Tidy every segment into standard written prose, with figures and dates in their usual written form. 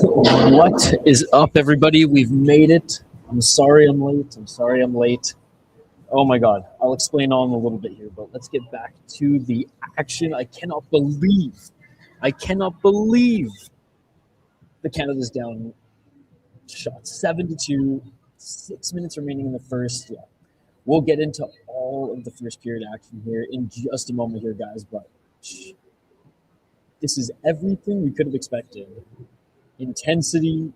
What is up, everybody? We've made it. I'm sorry I'm late. Oh my God. I'll explain all in a little bit here, but let's get back to the action. I cannot believe the Canada's down shot 7-2, 6 minutes remaining in the first. Yeah. We'll get into all of the first period action here in just a moment here, guys, but this is everything we could have expected. Intensity,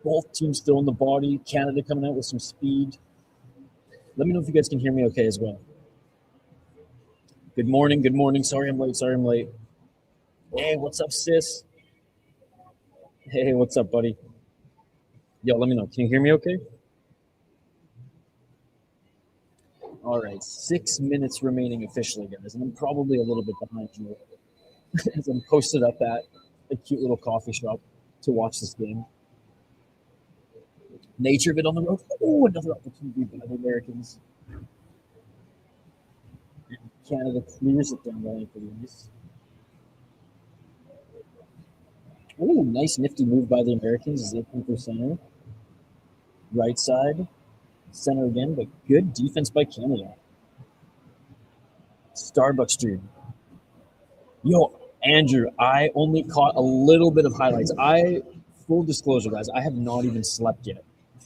both teams still in the body, Canada coming out with some speed. Let me know if you guys can hear me okay as well. Good morning. Sorry I'm late. Hey, what's up, sis? Hey, what's up, buddy? Yo, let me know. Can you hear me okay? All right, 6 minutes remaining officially, guys, and I'm probably a little bit behind you as I'm posted up at a cute little coffee shop to watch this game. Nature of it on the road. Oh, another opportunity by the Americans. Canada clears it down the lane for the East. Oh, nice nifty move by the Americans. Zipping through center. Right side. Center again, but good defense by Canada. Starbucks dream. Yo, Andrew, I only caught a little bit of highlights. Full disclosure, guys, I have not even slept yet.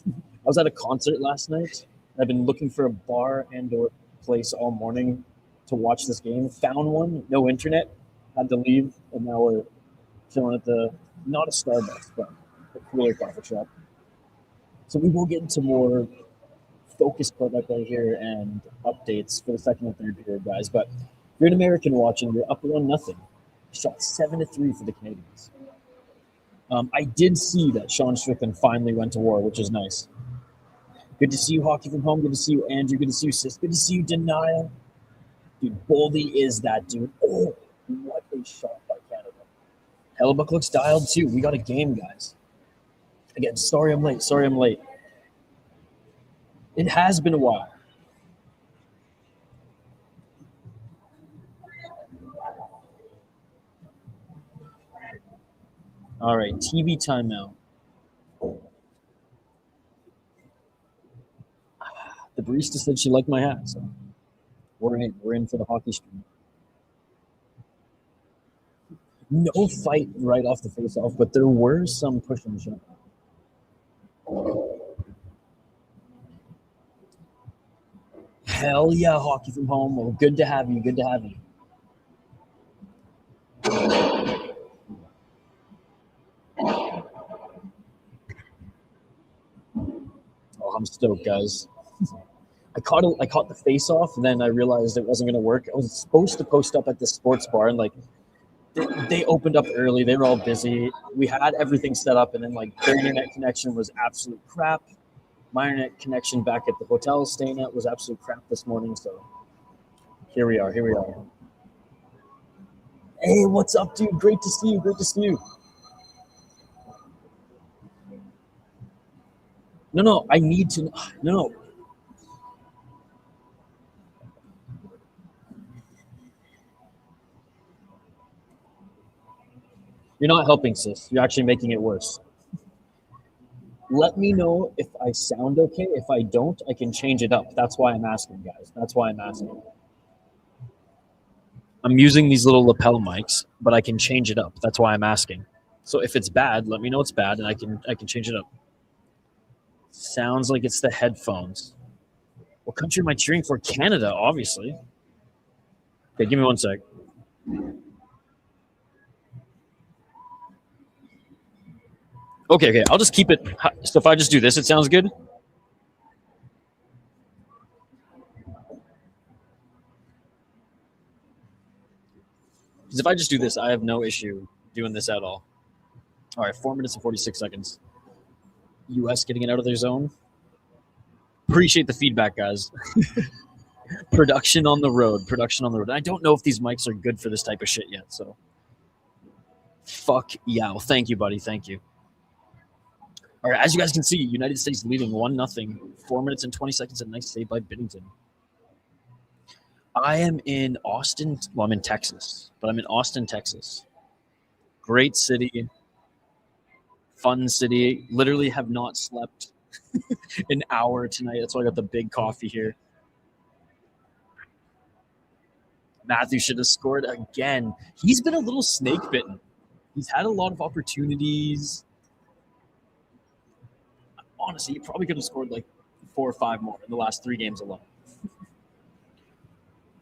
I was at a concert last night. I've been looking for a bar and or place all morning to watch this game. Found one, no internet, had to leave, and now we're chilling at not a Starbucks, but a cooler coffee shop. So we will get into more focus product right here and updates for the second and third period, guys. But if you're an American watching, you're up 1-0. Shot 7-3 for the Canadians. I did see that Sean Strickland finally went to war, which is nice. Good to see you, Hockey from Home. Good to see you, Andrew. Good to see you, Sis. Good to see you, Denial. Dude, Boldy is that dude. Oh, what a shot by Canada. Hellebuck looks dialed too. We got a game, guys. Again, sorry I'm late. It has been a while. All right, TV timeout. The barista said she liked my hat, so we're in for the hockey stream. No fight right off the face-off, but there were some push and shove. Hell yeah, Hockey from Home. Well, good to have you. Oh, I'm stoked, guys. I caught the face-off, and then I realized it wasn't going to work. I was supposed to post up at the sports bar, and they opened up early. They were all busy. We had everything set up, and then their internet connection was absolute crap. My internet connection back at the hotel I was staying at was absolute crap this morning. So here we are. Hey, what's up, dude? Great to see you. No, I need to. No. You're not helping, sis. You're actually making it worse. Let me know if I sound okay. If I don't, I can change it up. That's why I'm asking, guys. I'm using these little lapel mics, but I can change it up. That's why I'm asking. So if it's bad, let me know it's bad, and I can change it up. Sounds like it's the headphones. What country am I cheering for? Canada, obviously. Okay, give me 1 sec. Okay. I'll just keep it. So if I just do this, it sounds good? Because if I just do this, I have no issue doing this at all. All right, 4 minutes and 46 seconds. U.S. getting it out of their zone. Appreciate the feedback, guys. Production on the road. I don't know if these mics are good for this type of shit yet, so. Fuck yeah. Well, thank you, buddy. Thank you. All right, as you guys can see, United States leading 1-0. 4 minutes and 20 seconds. A nice save by Binnington. I am in Austin. Well, I'm in Texas, but I'm in Austin, Texas. Great city. Fun city. Literally have not slept an hour tonight. That's why I got the big coffee here. Matthew should have scored again. He's been a little snake bitten. He's had a lot of opportunities. Honestly, he probably could have scored like 4 or 5 more in the last 3 games alone.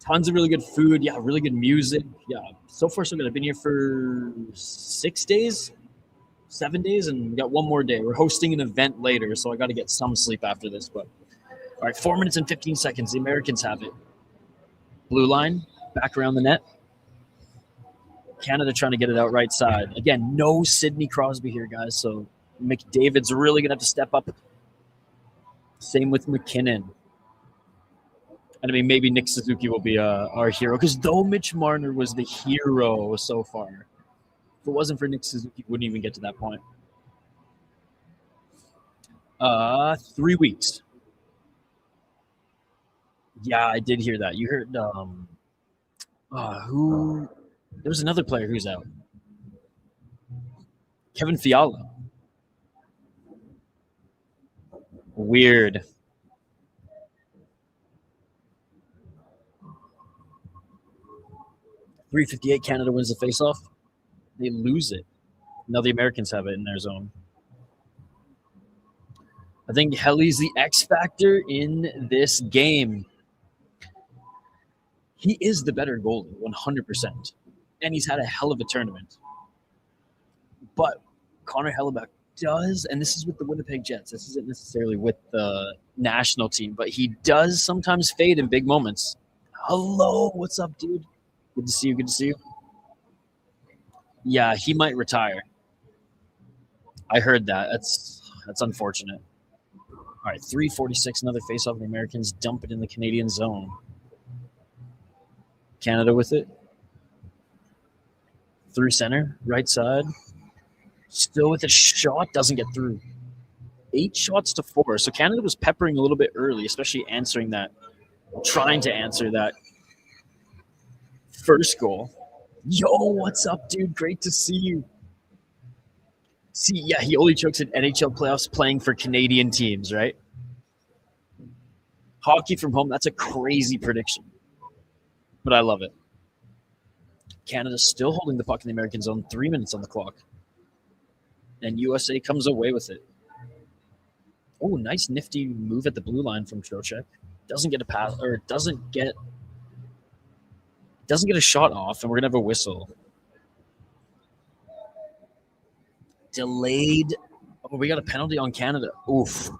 Tons of really good food. Yeah, really good music. Yeah, so far so good. I've been here for 6 days, 7 days, and we got 1 more day. We're hosting an event later, so I got to get some sleep after this. But all right, 4 minutes and 15 seconds. The Americans have it. Blue line, back around the net. Canada trying to get it out right side. Again, no Sidney Crosby here, guys, so McDavid's really going to have to step up. Same with McKinnon. And I mean, maybe Nick Suzuki will be our hero, because though Mitch Marner was the hero so far, if it wasn't for Nick Suzuki, wouldn't even get to that point. 3 weeks. Yeah, I did hear that. You heard who? There's another player who's out. Kevin Fiala. Weird. .358, Canada wins the faceoff. They lose it. Now the Americans have it in their zone. I think Helly's the X factor in this game. He is the better goalie, 100%. And he's had a hell of a tournament. But Connor Hellebuck does, and this is with the Winnipeg Jets. This isn't necessarily with the national team, but he does sometimes fade in big moments. Hello, what's up, dude? Good to see you. Good to see you. Yeah, he might retire. I heard that. That's unfortunate. All right, 3:46, another faceoff. The Americans dump it in the Canadian zone. Canada with it. Through center, right side. Still with a shot, doesn't get through. 8 shots to 4. So Canada was peppering a little bit early, especially trying to answer that first goal. Yo, what's up, dude? Great to see you. See, yeah, he only chokes in NHL playoffs playing for Canadian teams, right? Hockey from home, that's a crazy prediction. But I love it. Canada's still holding the puck in the American zone, 3 minutes on the clock. And USA comes away with it. Oh, nice nifty move at the blue line from Trocheck. Doesn't get a pass, or doesn't get a shot off, and we're going to have a whistle. Delayed. Oh, we got a penalty on Canada. Oof.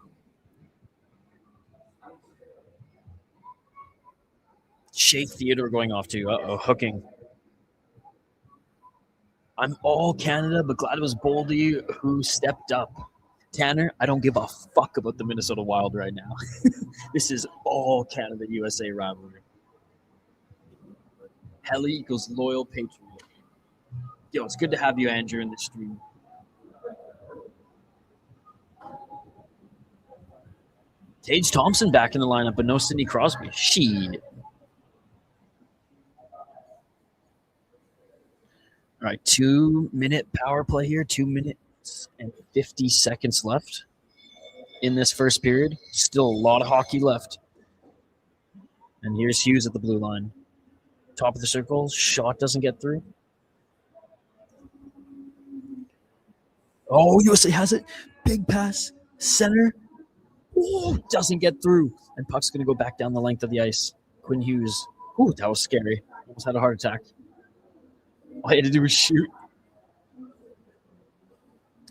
Shea Theodore going off too. Uh-oh, hooking. I'm all Canada, but glad it was Boldy who stepped up. Tanner, I don't give a fuck about the Minnesota Wild right now. This is all Canada-USA rivalry. Helly equals loyal patriot. Yo, it's good to have you, Andrew, in the stream. Tage Thompson back in the lineup, but no Sidney Crosby. Shit. All right, 2-minute power play here. 2 minutes and 50 seconds left in this first period. Still a lot of hockey left. And here's Hughes at the blue line. Top of the circle. Shot doesn't get through. Oh, USA has it. Big pass. Center. Oh, doesn't get through. And puck's going to go back down the length of the ice. Quinn Hughes. Oh, that was scary. Almost had a heart attack. All he had to do was shoot.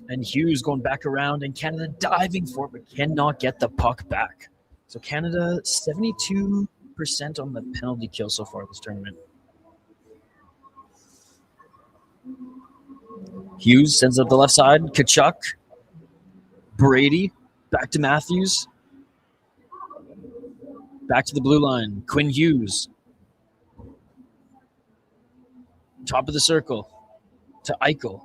And Hughes going back around, and Canada diving for it, but cannot get the puck back. So Canada, 72% on the penalty kill so far this tournament. Hughes sends up the left side. Kachuk. Brady. Back to Matthews. Back to the blue line. Quinn Hughes. Top of the circle to Eichel.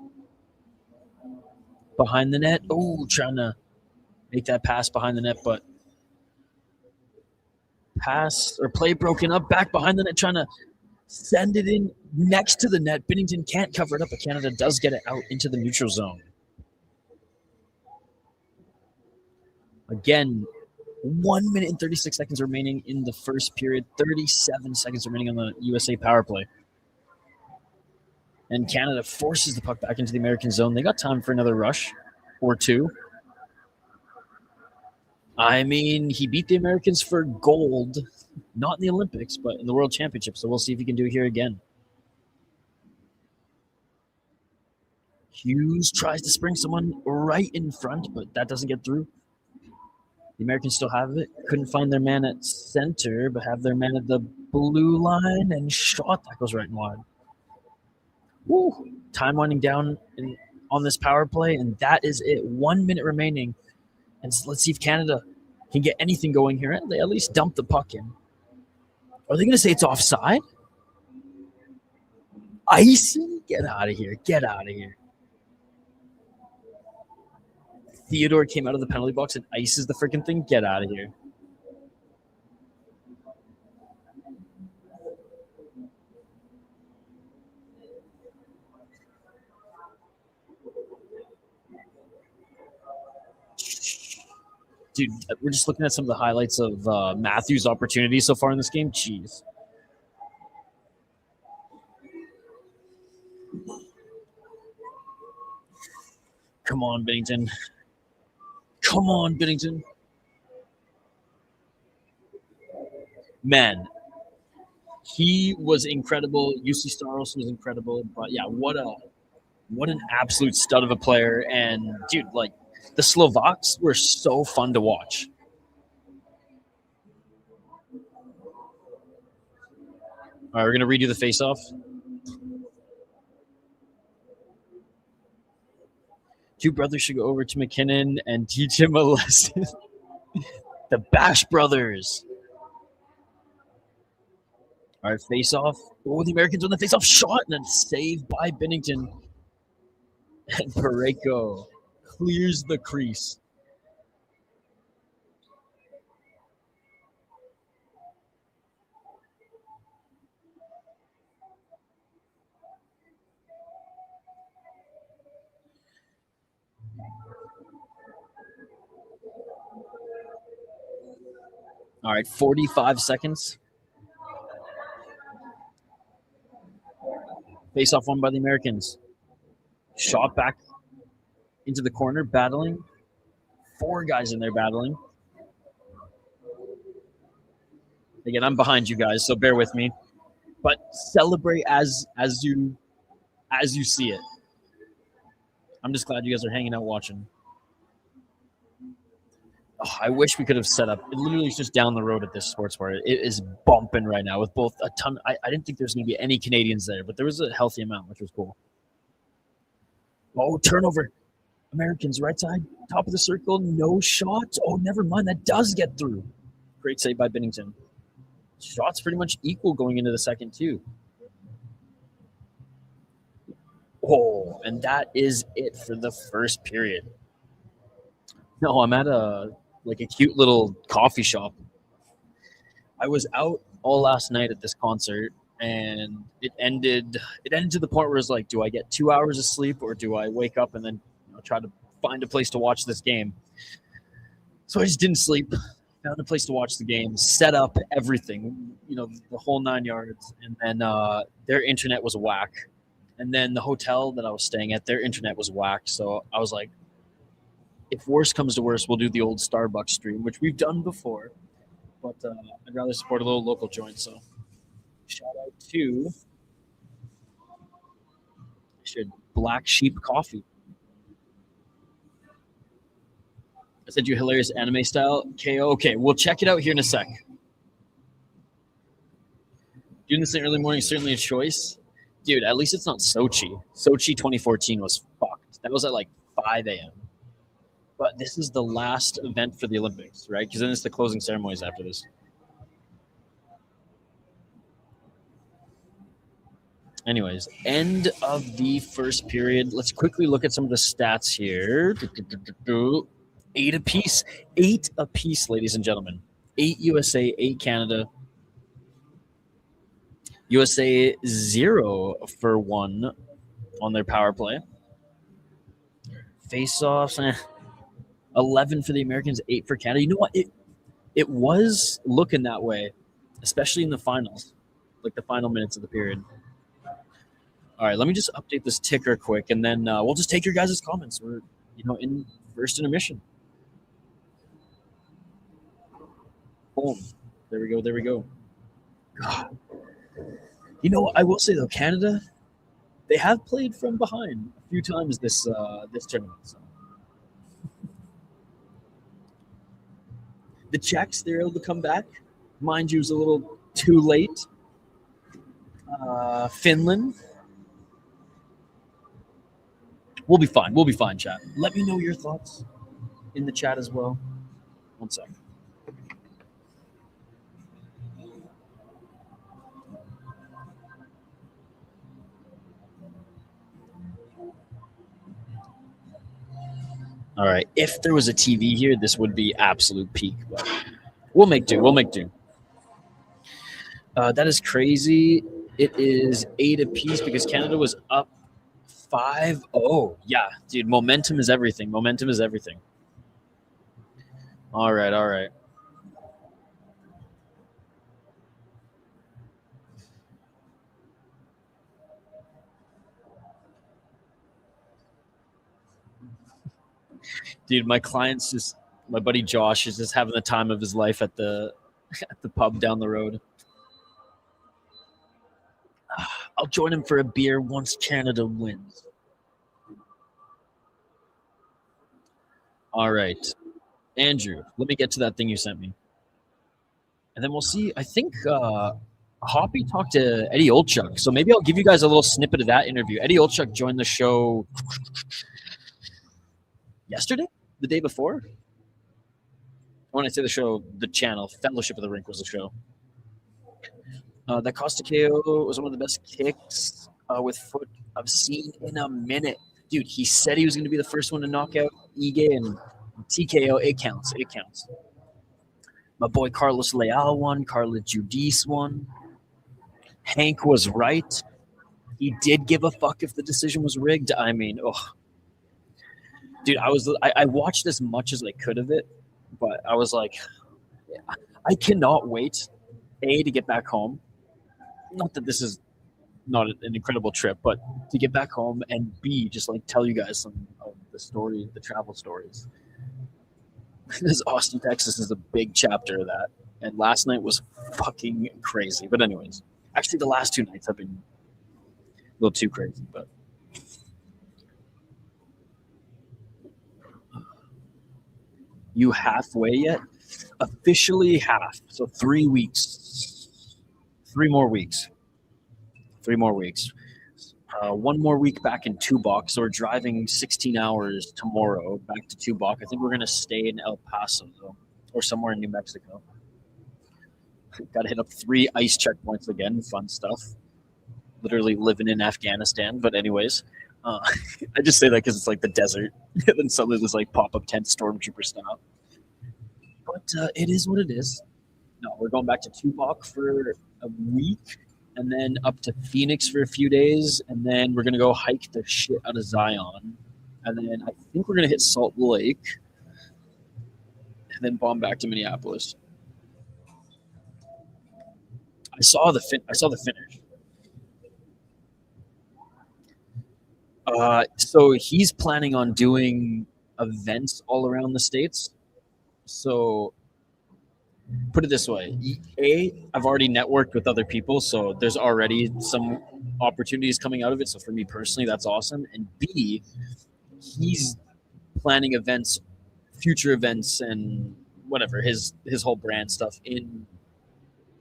Behind the net. Oh, trying to make that pass behind the net, but pass or play broken up. Back behind the net, trying to send it in next to the net. Binnington can't cover it up, but Canada does get it out into the neutral zone. Again, 1 minute and 36 seconds remaining in the first period, 37 seconds remaining on the USA power play. And Canada forces the puck back into the American zone. They got time for another rush or two. I mean, he beat the Americans for gold, not in the Olympics, but in the World Championship. So we'll see if he can do it here again. Hughes tries to spring someone right in front, but that doesn't get through. The Americans still have it. Couldn't find their man at center, but have their man at the blue line, and shot that goes right and wide. Woo. Time winding down on this power play, and that is it. 1 minute remaining. And so let's see if Canada can get anything going here. They at least dump the puck in. Are they going to say it's offside? Icy? Get out of here. Get out of here. Theodore came out of the penalty box and ices the freaking thing. Get out of here. Dude, we're just looking at some of the highlights of Matthews' opportunities so far in this game. Jeez. Come on, Binnington. Come on, Binnington. Man, he was incredible. UC Staros was incredible. But yeah, what an absolute stud of a player. And dude, like, the Slovaks were so fun to watch. All right, we're going to redo the face-off. Two brothers should go over to McKinnon and teach him a lesson. The Bash brothers. All right, face-off. Oh, the Americans won the face-off shot, and then saved by Binnington. And Pareko clears the crease. All right, 45 seconds. Face-off won by the Americans. Shot back into the corner, battling. Four guys in there battling. Again, I'm behind you guys, so bear with me. But celebrate as you see it. I'm just glad you guys are hanging out watching. Oh, I wish we could have set up. It literally is just down the road at this sports bar. It is bumping right now with both a ton. I didn't think there's going to be any Canadians there, but there was a healthy amount, which was cool. Oh, turnover. Americans, right side, top of the circle, no shot. Oh, never mind. That does get through. Great save by Binnington. Shots pretty much equal going into the second, too. Oh, and that is it for the first period. No, I'm at a cute little coffee shop. I was out all last night at this concert, and it ended to the point where it's like, do I get 2 hours of sleep or do I wake up and then try to find a place to watch this game? So I just didn't sleep, found a place to watch the game, set up everything, the whole 9 yards, and then their internet was whack. And then the hotel that I was staying at, their internet was whack. So I was like, if worse comes to worse, we'll do the old Starbucks stream, which we've done before. But I'd rather support a little local joint. So shout out to Black Sheep Coffee. I said you hilarious anime style KO. Okay, we'll check it out here in a sec. Doing this in early morning is certainly a choice. Dude, at least it's not Sochi. Sochi 2014 was fucked. That was at like 5 a.m. But this is the last event for the Olympics, right? Because then it's the closing ceremonies after this. Anyways, end of the first period. Let's quickly look at some of the stats here. 8 apiece. 8 apiece, ladies and gentlemen. 8 USA, 8 Canada. USA 0 for 1 on their power play. Face-offs, 11 for the Americans, 8 for Canada. You know what? It was looking that way, especially in the finals, like the final minutes of the period. All right, let me just update this ticker quick, and then we'll just take your guys' comments. We're, in first intermission. Boom. There we go. God. You know what I will say, though, Canada, they have played from behind a few times this tournament. So. The Czechs, they're able to come back. Mind you, it was a little too late. Finland. We'll be fine, chat. Let me know your thoughts in the chat as well. One second. All right. If there was a TV here, this would be absolute peak. But we'll make do. That is crazy. It is 8 apiece because Canada was up 5-0. Yeah, dude, momentum is everything. All right. Dude, my buddy Josh is just having the time of his life at the pub down the road. I'll join him for a beer once Canada wins. All right. Andrew, let me get to that thing you sent me. And then we'll see. I think Hoppy talked to Eddie Olchuk. So maybe I'll give you guys a little snippet of that interview. Eddie Olchuk joined the show yesterday? The day before? When I say the show, the channel, Fellowship of the Rink was the show. That Costa KO was one of the best kicks with foot I've seen in a minute. Dude, he said he was going to be the first one to knock out Ige and TKO. It counts. My boy Carlos Leal won. Carla Judice won. Hank was right. He did give a fuck if the decision was rigged. I mean, dude, I watched as much as I could of it, but I was like, I cannot wait, A, to get back home. Not that this is not an incredible trip, but to get back home, and B, just like tell you guys some of the travel stories. This Austin, Texas is a big chapter of that. And last night was fucking crazy. But anyways, actually the last 2 nights have been a little too crazy, but you halfway yet? Officially half. So 3 weeks. 3 more weeks. 3 more weeks. 1 more week back in Tubac. So we're driving 16 hours tomorrow back to Tubac. I think we're going to stay in El Paso, though, or somewhere in New Mexico. Got to hit up 3 ice checkpoints again. Fun stuff. Literally living in Afghanistan. But anyways, I just say that because it's like the desert. And then suddenly there's like pop-up tent stormtrooper style. But it is what it is. No, we're going back to Tubac for a week. And then up to Phoenix for a few days, and then we're going to go hike the shit out of Zion. And then I think we're going to hit Salt Lake, and then bomb back to Minneapolis. I saw the finish. So he's planning on doing events all around the States. So put it this way. A, I've already networked with other people, so there's already some opportunities coming out of it. So for me personally, that's awesome. And B, he's planning events, future events, and whatever, his whole brand stuff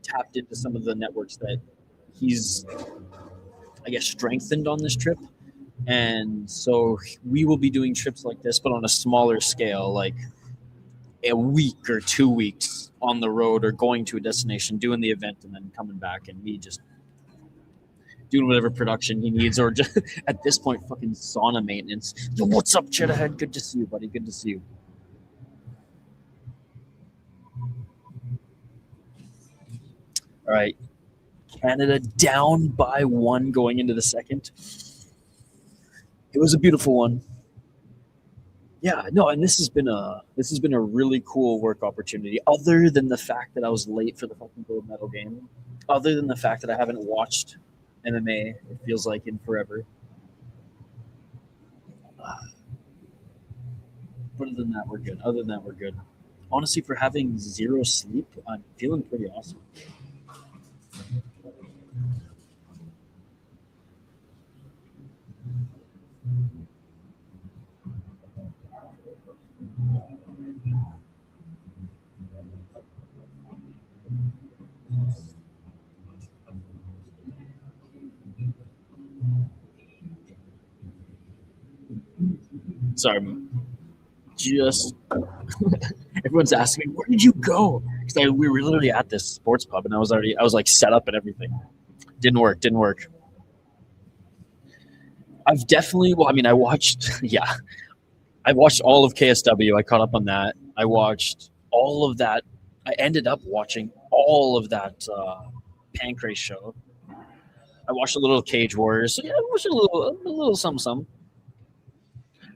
tapped into some of the networks that he's, I guess, strengthened on this trip. And so we will be doing trips like this, but on a smaller scale, like a week or 2 weeks on the road or going to a destination, doing the event, and then coming back, and me just doing whatever production he needs, or just at this point, fucking sauna maintenance. Yo, what's up, Cheddahead? Good to see you, buddy. Good to see you. All right. Canada down by 1 going into the second. It was a beautiful one. Yeah, no, and this has been a really cool work opportunity. Other than the fact that I was late for the fucking gold medal game, other than the fact that I haven't watched MMA, it feels like in forever. But other than that, we're good. Other than that, we're good. Honestly, for having zero sleep, I'm feeling pretty awesome. Sorry, just everyone's asking me, where did you go? Because we were literally at this sports pub, and I was like set up and everything. Didn't work. Didn't work. I've definitely, well, I mean, I watched, yeah, I watched all of KSW. I caught up on that. I watched all of that. I ended up watching all of that Pancrase show. I watched a little Cage Warriors. So yeah, I watched a little some.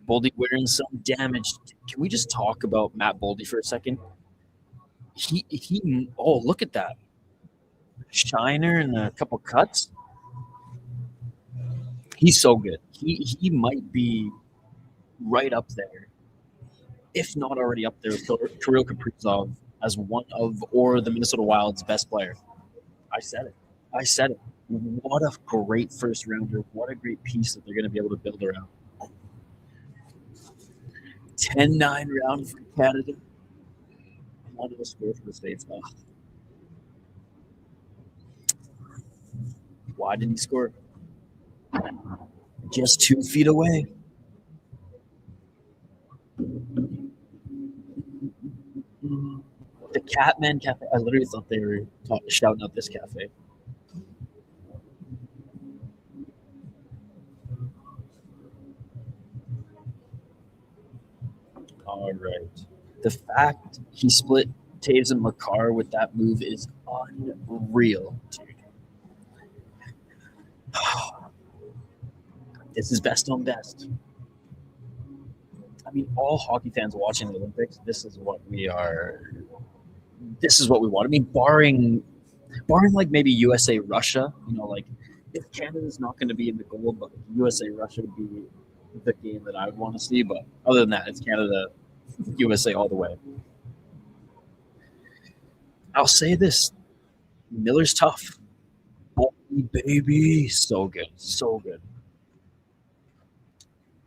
Boldy wearing some damage. Can we just talk about Matt Boldy for a second? He. Oh, look at that shiner and a couple cuts. He's so good. He might be right up there, if not already up there, with Kirill Kaprizov as one of or the Minnesota Wild's best player. I said it. I said it. What a great first rounder. What a great piece that they're going to be able to build around. 10-9 round for Canada. One of the score for the States. Oh. Why didn't he score? Just 2 feet away. The Catman Cafe. I literally thought they were shouting out this cafe. All right. The fact he split Taves and Makar with that move is unreal, dude. This is best on best. I mean, all hockey fans watching the Olympics, this is what we are. This is what we want. I mean, barring like maybe USA Russia, like if Canada's not going to be in the gold, but USA Russia would be the game that I would want to see. But other than that, it's Canada USA all the way. I'll say this: Miller's tough. Boy, baby, so good, so good.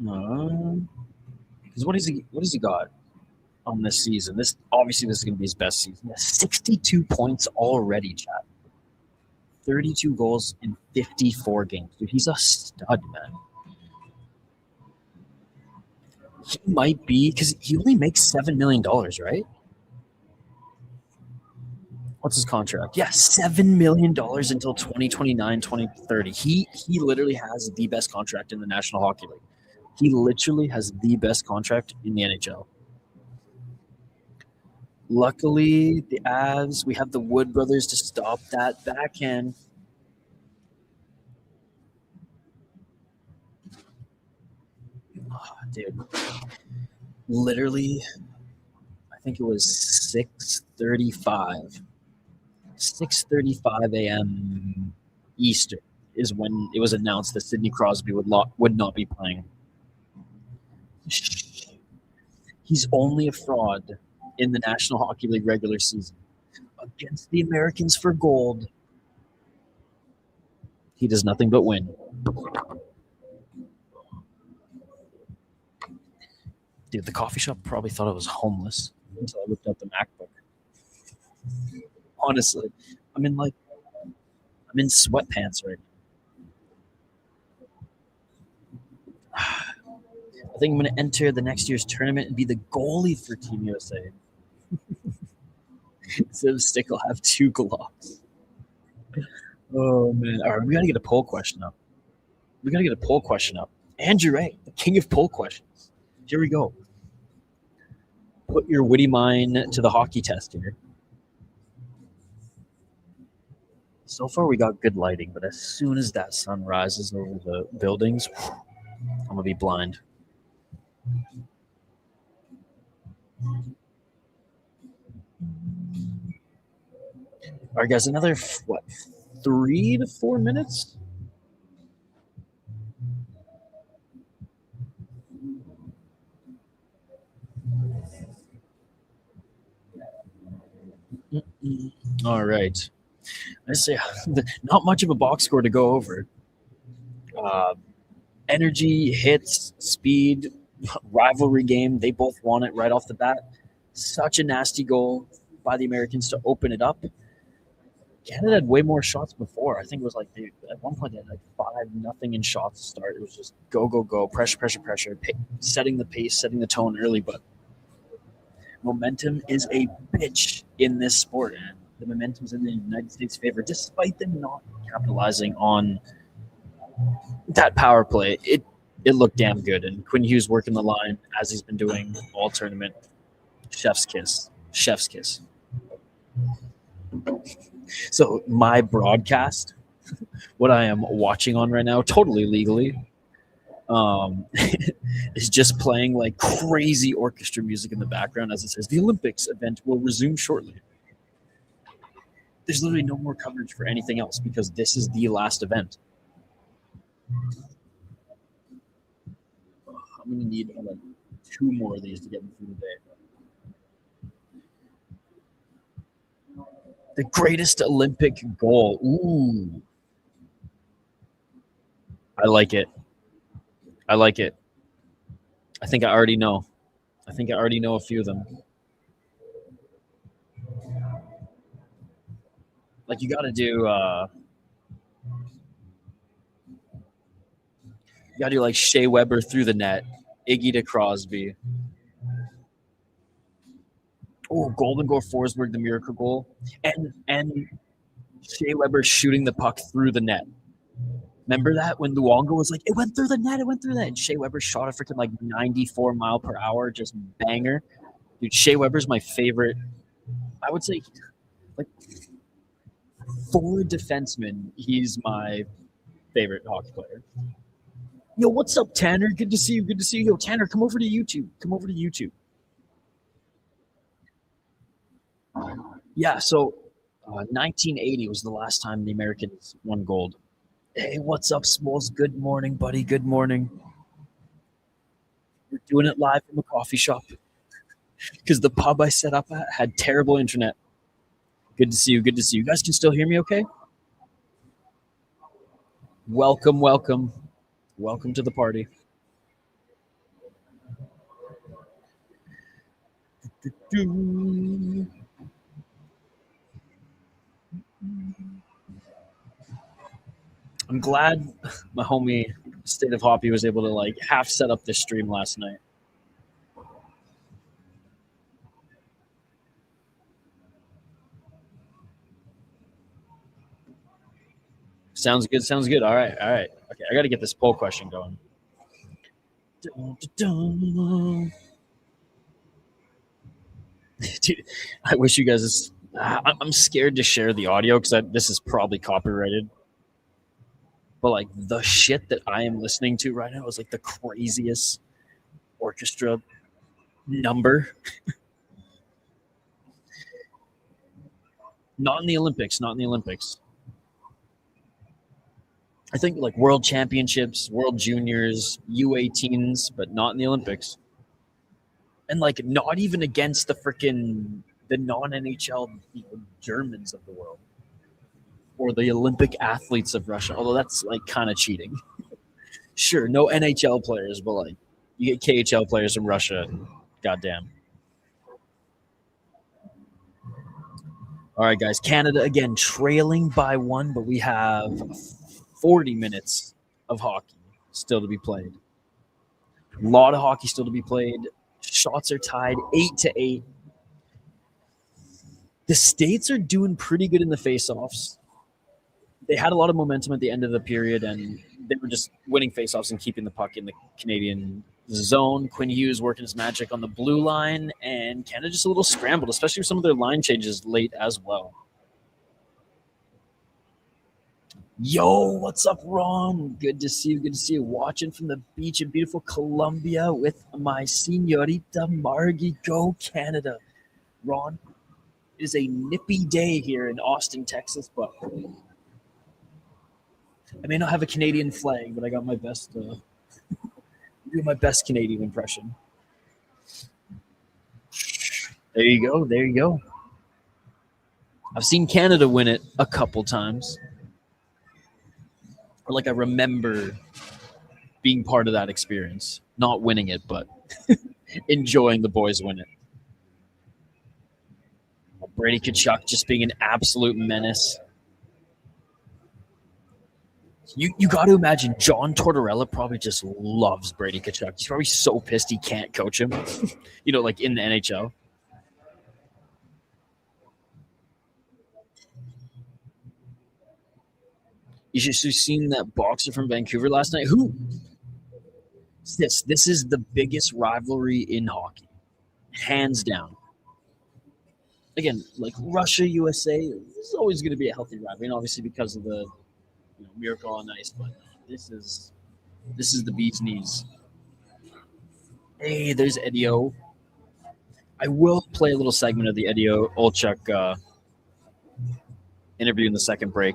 Because what has he got on this season? This is going to be his best season. 62 points already, chat. 32 goals in 54 games. Dude, he's a stud, man. He might be, because he only makes $7 million, right? What's his contract? Yeah, $7 million until 2029, 2030. He literally has the best contract in the National Hockey League. He literally has the best contract in the NHL. Luckily, the Avs, we have the Wood brothers to stop that backhand. Oh, dude. Literally, I think it was 6:35. 6:35 a.m. Eastern is when it was announced that Sidney Crosby would not be playing. He's only a fraud in the National Hockey League regular season. Against the Americans for gold, he does nothing but win. Dude, the coffee shop probably thought I was homeless until I looked up the MacBook. Honestly, I'm in sweatpants right now. I think I'm going to enter the next year's tournament and be the goalie for Team USA. Instead of Stick, I'll have 2 glocks. Oh, man. All right, we got to get a poll question up. Andrew Ray, the king of poll questions. Here we go. Put your witty mind to the hockey test here. So far, we got good lighting, but as soon as that sun rises over the buildings, I'm going to be blind. All right, guys, another, 3 to 4 minutes? All right. I say not much of a box score to go over. Energy, hits, speed, rivalry game. They both won it right off the bat. Such a nasty goal by the Americans to open it up. Canada had way more shots before. I think it was like at one point they had like 5-0 in shots to start. It was just go, go, go, pressure, pressure, pressure, setting the pace, setting the tone early. But momentum is a bitch in this sport, and the momentum's in the United States' favor, despite them not capitalizing on that power play. It looked damn good, and Quinn Hughes working the line as he's been doing all tournament. Chef's kiss. Chef's kiss. So my broadcast, what I am watching on right now, totally legally, is just playing like crazy orchestra music in the background as it says the Olympics event will resume shortly. There's literally no more coverage for anything else because this is the last event. I'm going to need like 2 more of these to get me through the day. The greatest Olympic goal. Ooh. I like it. I like it. I think I already know. I think I already know a few of them. Like you got to do you got to do like Shea Weber through the net, Iggy to Crosby. Oh, Golden Goal Forsberg, the miracle goal, and Shea Weber shooting the puck through the net. Remember that when Luongo was like, it went through the net, it went through the net. And Shea Weber shot a freaking like 94 mile per hour, just banger. Dude, Shea Weber's my favorite. I would say, like, for defensemen, he's my favorite hockey player. Yo, what's up, Tanner? Good to see you. Good to see you. Yo, Tanner, come over to YouTube. Come over to YouTube. Yeah, so 1980 was the last time the Americans won gold. Hey, what's up, Smalls? Good morning, buddy. Good morning. We're doing it live from a coffee shop because the pub I set up at had terrible internet. Good to see you. Good to see you. You guys can still hear me okay? Welcome, welcome. Welcome to the party. I'm glad my homie State of Hoppy was able to like half set up this stream last night. Sounds good. Sounds good. All right. All right. Okay. I got to get this poll question going. Dude, I wish you guys. I'm scared to share the audio because this is probably copyrighted. But like the shit that I am listening to right now is like the craziest orchestra number. Not in the Olympics. Not in the Olympics. I think like World Championships, World Juniors, U18s, but not in the Olympics. And like not even against the non-NHL Germans of the world or the Olympic athletes of Russia. Although that's like kind of cheating. Sure, no NHL players, but like you get KHL players from Russia. And goddamn. All right, guys. Canada again trailing by 1, but we have 40 minutes of hockey still to be played. A lot of hockey still to be played. Shots are tied 8-8. The States are doing pretty good in the faceoffs. They had a lot of momentum at the end of the period, and they were just winning faceoffs and keeping the puck in the Canadian zone. Quinn Hughes working his magic on the blue line, and Canada just a little scrambled, especially with some of their line changes late as well. Yo, what's up, Ron? Good to see you. Good to see you. Watching from the beach in beautiful Colombia with my senorita Margie. Go Canada. Ron, it is a nippy day here in Austin, Texas, but I may not have a Canadian flag, but I got my best Canadian impression. There you go. There you go. I've seen Canada win it a couple times. Or like I remember being part of that experience. Not winning it, but enjoying the boys win it. Brady Tkachuk just being an absolute menace. You got to imagine John Tortorella probably just loves Brady Tkachuk. He's probably so pissed he can't coach him, like in the NHL. You should have seen that boxer from Vancouver last night. Who? This is the biggest rivalry in hockey, hands down. Again, like Russia, USA, this is always going to be a healthy rivalry, and obviously because of the Miracle on Ice. But this is the bee's knees. Hey, there's Eddie O. I will play a little segment of the Eddie O. Olchuk interview in the second break.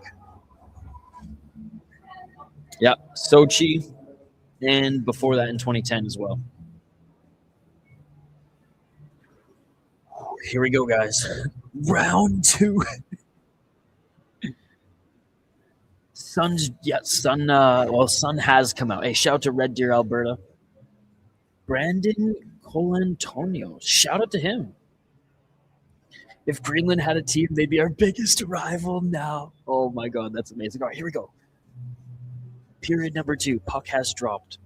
Yep, Sochi, and before that in 2010 as well. Here we go, guys. Round 2. Sun has come out. Hey, shout out to Red Deer, Alberta. Brandon Colantonio. Shout out to him. If Greenland had a team, they'd be our biggest rival now. Oh my God, that's amazing. All right, here we go. Period number 2. Puck has dropped.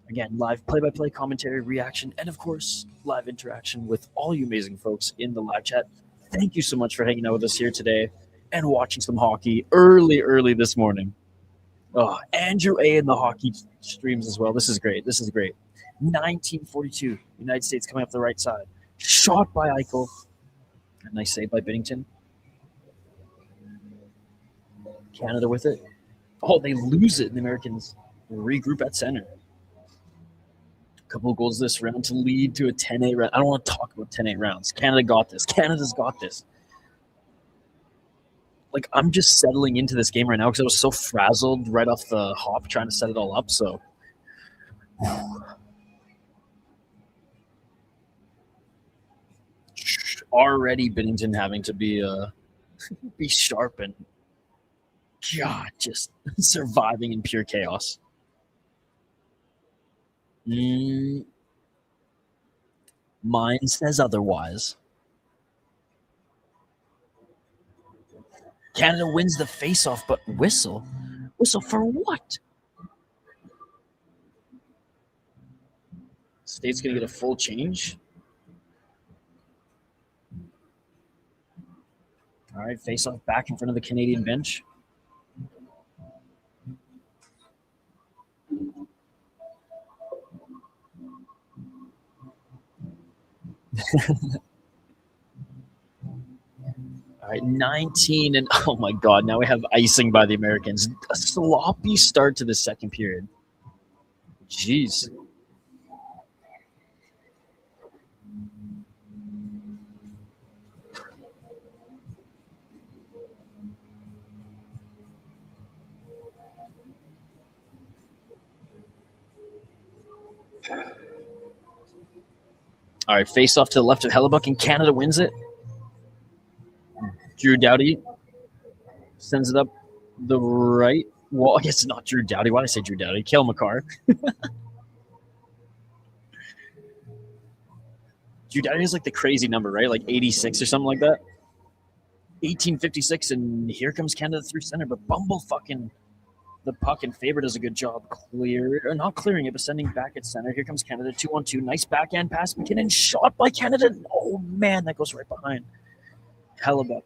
Again, live play-by-play commentary, reaction, and of course, live interaction with all you amazing folks in the live chat. Thank you so much for hanging out with us here today and watching some hockey early this morning. Oh, Andrew A. in the hockey streams as well. This is great. 1942, United States coming up the right side. Shot by Eichel. A nice save by Binnington. Canada with it. Oh, they lose it, and the Americans regroup at center. Couple of goals this round to lead to a 10-8 round. I don't want to talk about 10-8 rounds. Canada got this. Canada's got this. Like, I'm just settling into this game right now because I was so frazzled right off the hop trying to set it all up. So, already Binnington having to be sharp and, God, just surviving in pure chaos. Mine says otherwise. Canada wins the face-off, but whistle? Whistle for what? State's going to get a full change. All right, face-off back in front of the Canadian bench. All right, 19, and oh my God, now we have icing by the Americans. A sloppy start to the second period. Jeez. All right, face off to the left of Hellebuck, and Canada wins it. Drew Doughty sends it up the right wall. I guess it's not Drew Doughty. Why did I say Drew Doughty? Cale Makar. Drew Doughty has like the crazy number, right? Like 86 or something like that. 1856, and here comes Canada through center, but Bumble fucking the puck, and Faber does a good job not clearing it, but sending back at center. Here comes Canada, 2-on-2. Nice backhand pass. McKinnon shot by Canada. Oh, man, that goes right behind. Hellebuck.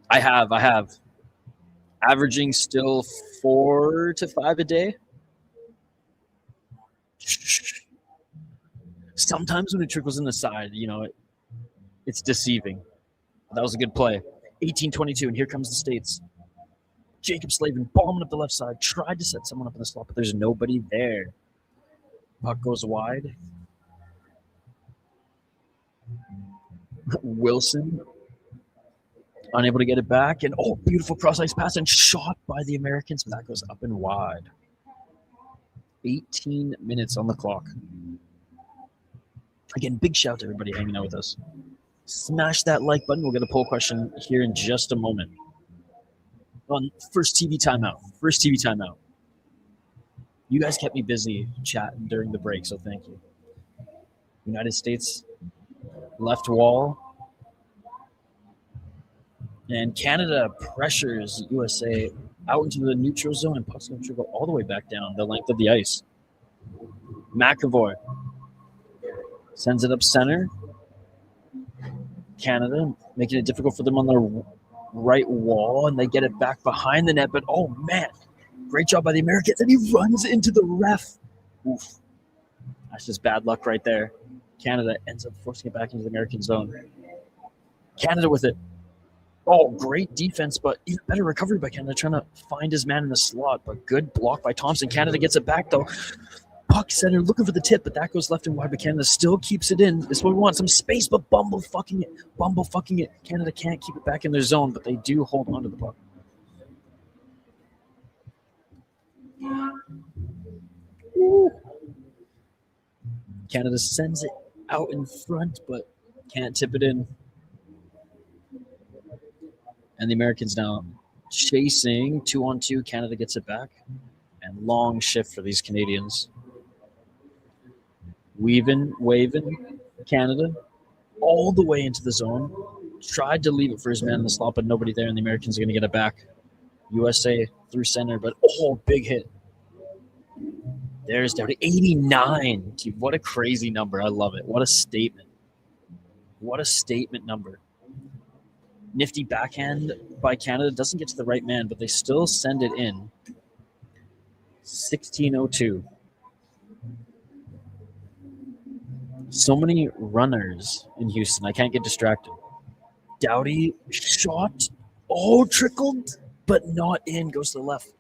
I have. Averaging still 4 to 5 a day. Sometimes when it trickles in the side, it's deceiving. That was a good play. 18-22, and here comes the States. Jacob Slavin bombing up the left side. Tried to set someone up in the slot, but there's nobody there. Puck goes wide. Wilson unable to get it back. And, beautiful cross-ice pass and shot by the Americans, but that goes up and wide. 18 minutes on the clock. Again, big shout to everybody hanging out with us. Smash that like button. We'll get a poll question here in just a moment. On first TV timeout. You guys kept me busy chatting during the break, so thank you. United States left wall. And Canada pressures USA out into the neutral zone, and puck's going to go all the way back down the length of the ice. McAvoy sends it up center. Canada making it difficult for them on the right wall, and they get it back behind the net. But, great job by the Americans, and he runs into the ref. Oof. That's just bad luck right there. Canada ends up forcing it back into the American zone. Canada with it. Great defense, but even better recovery by Canada, trying to find his man in the slot. But good block by Thompson. Canada gets it back, though. Puck center looking for the tip, but that goes left and wide. But Canada still keeps it in. This is what we want, some space, but Bumble fucking it. Canada can't keep it back in their zone, but they do hold on to the puck. Woo. Canada sends it out in front, but can't tip it in. And the Americans now chasing 2-on-2. Canada gets it back. And long shift for these Canadians. Waving, Canada all the way into the zone. Tried to leave it for his man in the slot, but nobody there, and the Americans are going to get it back. USA through center, but big hit. There's down to 89. Dude, what a crazy number. I love it. What a statement. What a statement number. Nifty backhand by Canada. Doesn't get to the right man, but they still send it in. 16:02. So many runners in Houston. I can't get distracted. Doughty shot. Trickled, but not in. Goes to the left.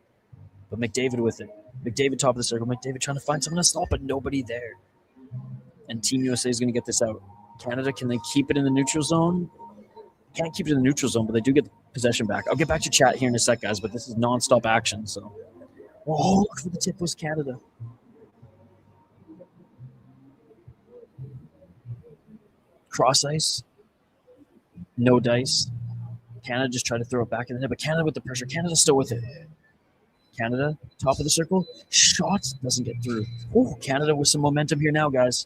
But McDavid with it. McDavid top of the circle. McDavid trying to find someone to stop, but nobody there. And Team USA is going to get this out. Canada, can they keep it in the neutral zone? Can't keep it in the neutral zone, but they do get the possession back. I'll get back to chat here in a sec, guys, but this is nonstop action. So, look for the tip was Canada. Cross ice. No dice. Canada just tried to throw it back in the net, but Canada with the pressure. Canada still with it. Canada, top of the circle. Shot doesn't get through. Canada with some momentum here now, guys.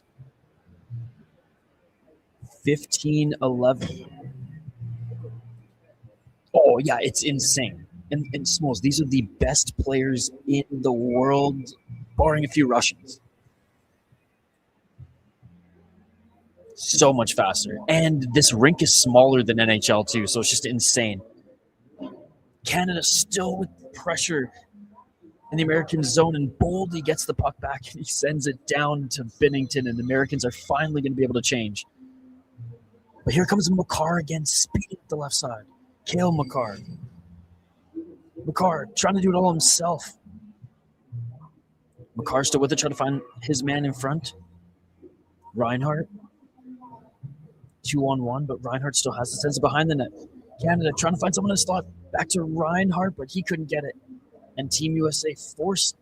15-11. It's insane. And Smalls, these are the best players in the world, barring a few Russians. So much faster. And this rink is smaller than NHL, too, so it's just insane. Canada still with pressure in the American zone, and Boldy gets the puck back, and he sends it down to Binnington, and the Americans are finally going to be able to change. But here comes Makar again, speeding up the left side. Cale Makar. Makar trying to do it all himself. Makar still with it, trying to find his man in front. Reinhardt. 2-on-1, but Reinhardt still has it. Sends it behind the net. Canada trying to find someone in the slot. Back to Reinhardt, but he couldn't get it. And Team USA forced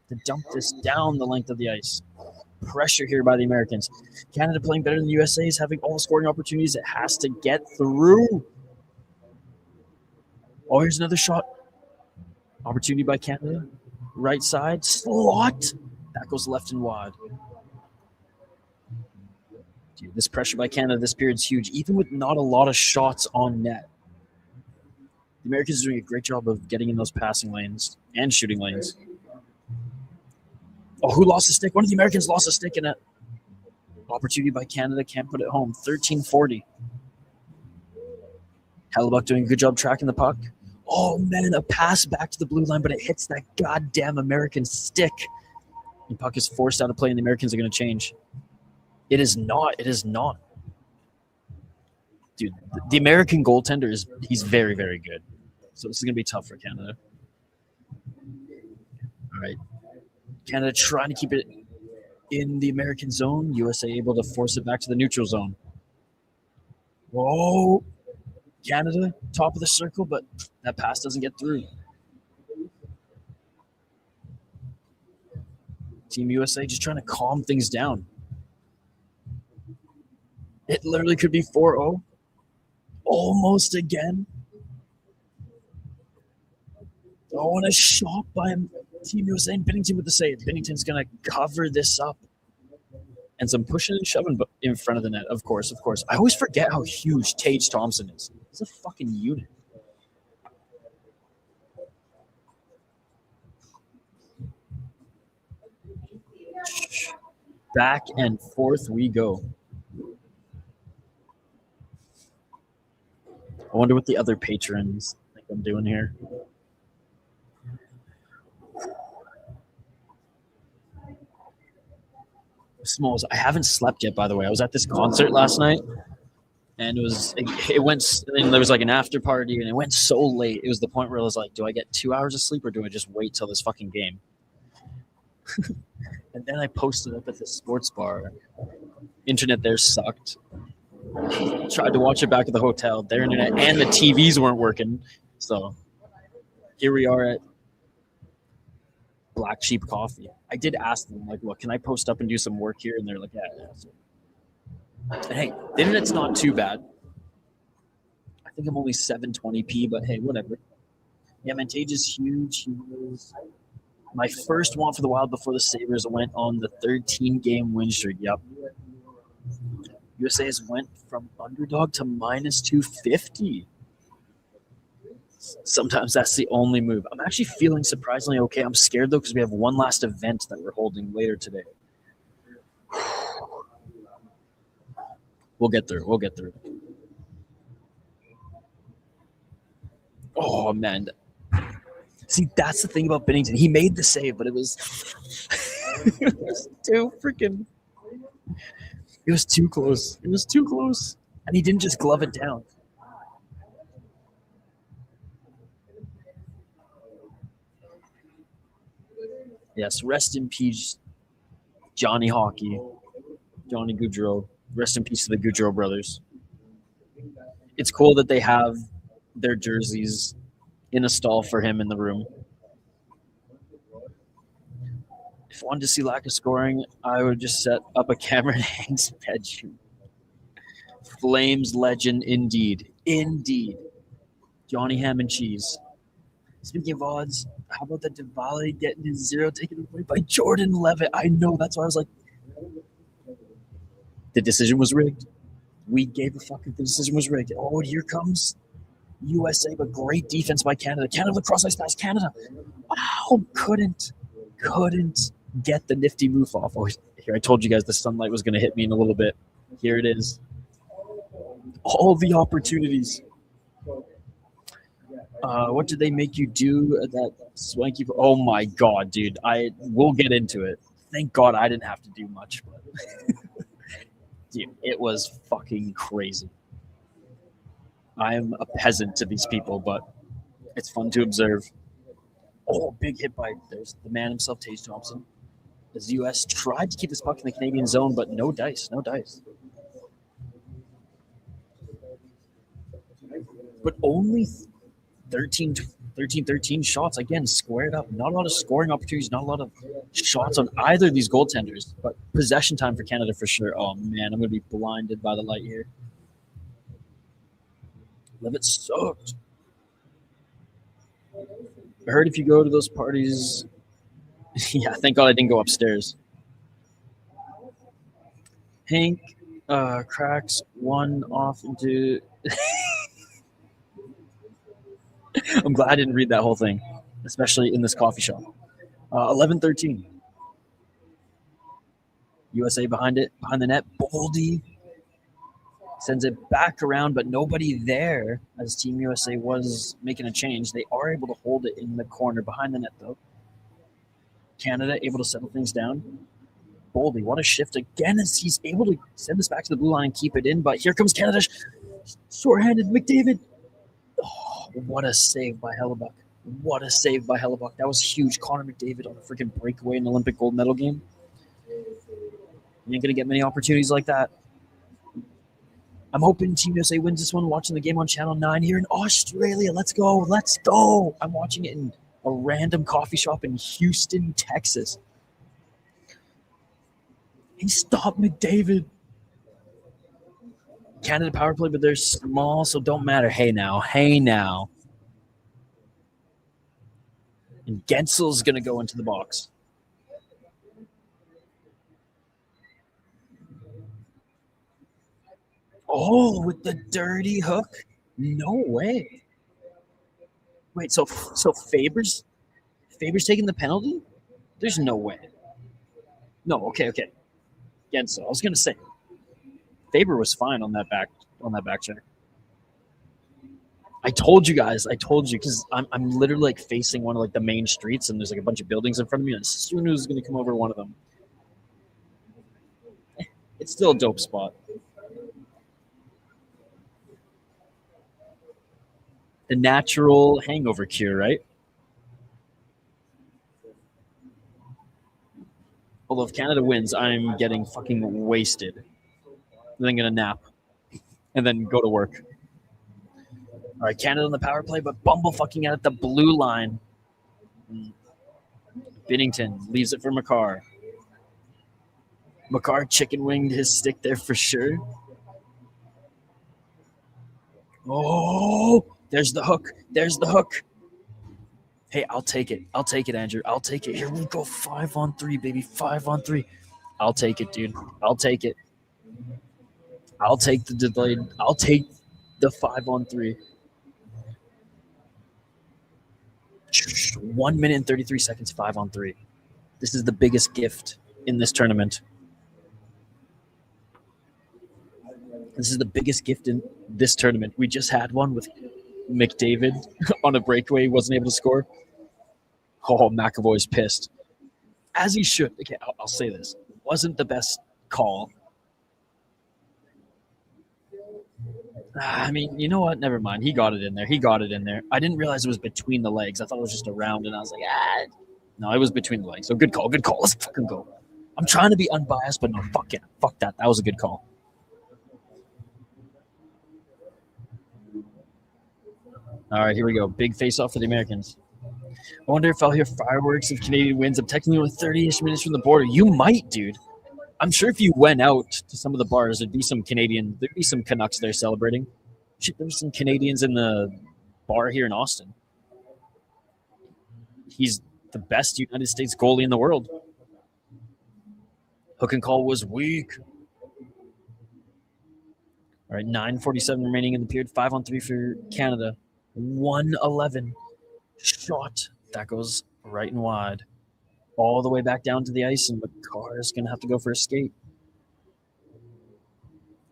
to dump this down the length of the ice. Pressure here by the Americans. Canada playing better than the USA is having all the scoring opportunities. It has to get through. Here's another shot. Opportunity by Canada. Right side. Slot. That goes left and wide. Dude, this pressure by Canada this period is huge, even with not a lot of shots on net. The Americans are doing a great job of getting in those passing lanes and shooting lanes. Who lost a stick? One of the Americans lost a stick in it. Opportunity by Canada, can't put it home. 13-40. Hellebuck doing a good job tracking the puck. A pass back to the blue line, but it hits that goddamn American stick. The puck is forced out of play, and the Americans are going to change. It is not. Dude, the American goaltender he's very, very good. So this is going to be tough for Canada. All right. Canada trying to keep it in the American zone. USA able to force it back to the neutral zone. Whoa. Canada, top of the circle, but that pass doesn't get through. Team USA just trying to calm things down. It literally could be 4-0. Almost again. Oh, and a shot by Team USA and Binnington with the save. Binnington's going to cover this up. And some pushing and shoving in front of the net, of course. I always forget how huge Tage Thompson is. He's a fucking unit. Back and forth we go. I wonder what the other patrons think I'm doing here. Smalls, I haven't slept yet, by the way. I was at this concert last night, and it went, and there was like an after party, and it went so late. It was the point where I was like, do I get 2 hours of sleep, or do I just wait till this fucking game? And then I posted up at the sports bar. Internet there sucked. Tried to watch it back at the hotel. Their internet and the TVs weren't working. So here we are at Black Sheep Coffee. I did ask them, like, look, can I post up and do some work here? And they're like, yeah. So, and hey, the internet's not too bad. I think I'm only 720p, but hey, whatever. Yeah, man, Tage is huge. He was my first one for the Wild before the Sabres went on the 13-game win streak. Yep. USA has went from underdog to minus 250. Sometimes that's the only move. I'm actually feeling surprisingly okay. I'm scared, though, because we have one last event that we're holding later today. We'll get through. Oh, man. See, that's the thing about Binnington. He made the save, but it was, it was too freaking... It was too close. And he didn't just glove it down. Yes, rest in peace, Johnny Hockey, Johnny Gaudreau. Rest in peace to the Gaudreau brothers. It's cool that they have their jerseys in a stall for him in the room. If I wanted to see lack of scoring, I would just set up a camera in Hank's bedroom. Flames legend indeed. Johnny Ham and Cheese. Speaking of odds, how about the Diwali getting his 0 taken away by Jordan Levitt? I know, that's why I was like, the decision was rigged. We gave a fuck if the decision was rigged. Oh, here comes USA, but great defense by Canada. Canada, cross-ice pass, Canada. Wow, couldn't get the nifty move off. Oh, here, I told you guys the sunlight was going to hit me in a little bit. Here it is. All the opportunities. What did they make you do at that swanky? Oh my God, dude! I will get into it. Thank God I didn't have to do much, but dude, it was fucking crazy. I am a peasant to these people, but it's fun to observe. Oh, big hit by there's the man himself, Tage Thompson. As U.S. tried to keep this puck in the Canadian zone, but no dice. But only 13 shots, again, squared up. Not a lot of scoring opportunities, not a lot of shots on either of these goaltenders, but possession time for Canada for sure. Oh, man, I'm going to be blinded by the light here. Levitt sucked. I heard if you go to those parties... yeah, thank God I didn't go upstairs. Hank cracks one off into... I'm glad I didn't read that whole thing, especially in this coffee shop. 11-13. USA behind the net. Boldy sends it back around, but nobody there as Team USA was making a change. They are able to hold it in the corner behind the net, though. Canada able to settle things down. Boldy, what a shift again as he's able to send this back to the blue line and keep it in. But here comes Canada Short-handed McDavid. Oh, what a save by Hellebuck. What a save by Hellebuck. That was huge. Connor McDavid on a freaking breakaway in an Olympic gold medal game. You ain't going to get many opportunities like that. I'm hoping Team USA wins this one. Watching the game on Channel 9 here in Australia. Let's go. Let's go. I'm watching it in a random coffee shop in Houston, Texas. He stopped McDavid. Canada power play, but they're small, so don't matter. Hey now. Hey now. And Gensel's going to go into the box. Oh, with the dirty hook? No way. Wait, so Faber's taking the penalty? There's no way. No, okay. Gensel. I was going to say Faber was fine on that back check. I told you because I'm literally like facing one of like the main streets and there's like a bunch of buildings in front of me and Sunu is going to come over one of them. It's still a dope spot. The natural hangover cure, right? Although if Canada wins, I'm getting fucking wasted. Then I'm going to nap and then go to work. All right, Canada on the power play, but Bumble fucking out at the blue line. Binnington leaves it for Makar. Makar chicken-winged his stick there for sure. Oh, there's the hook. There's the hook. Hey, I'll take it. I'll take it, Andrew. I'll take it. Here we go. 5-on-3, baby. 5-on-3. I'll take it, dude. I'll take it. I'll take the delayed. I'll take the 5-on-3. 1 minute and 33 seconds, 5-on-3. This is the biggest gift in this tournament. This is the biggest gift in this tournament. We just had one with McDavid on a breakaway. He wasn't able to score. Oh, McAvoy's pissed. As he should. Okay, I'll say this. Wasn't the best call. I mean, you know what? Never mind. He got it in there. I didn't realize it was between the legs. I thought it was just around, and I was like, No, it was between the legs. So good call. Let's fucking go. I'm trying to be unbiased, but no, fuck it. Fuck that. That was a good call. All right, here we go. Big face-off for the Americans. I wonder if I'll hear fireworks if Canadian wins. I'm technically only 30-ish minutes from the border. You might, dude. I'm sure if you went out to some of the bars, there'd be some Canucks there celebrating. Shit, there's some Canadians in the bar here in Austin. He's the best United States goalie in the world. Hook and call was weak. All right, 9:47 remaining in the period. 5-on-3 for Canada. 1:11 shot. That goes right and wide. All the way back down to the ice, and Makar is going to have to go for a skate.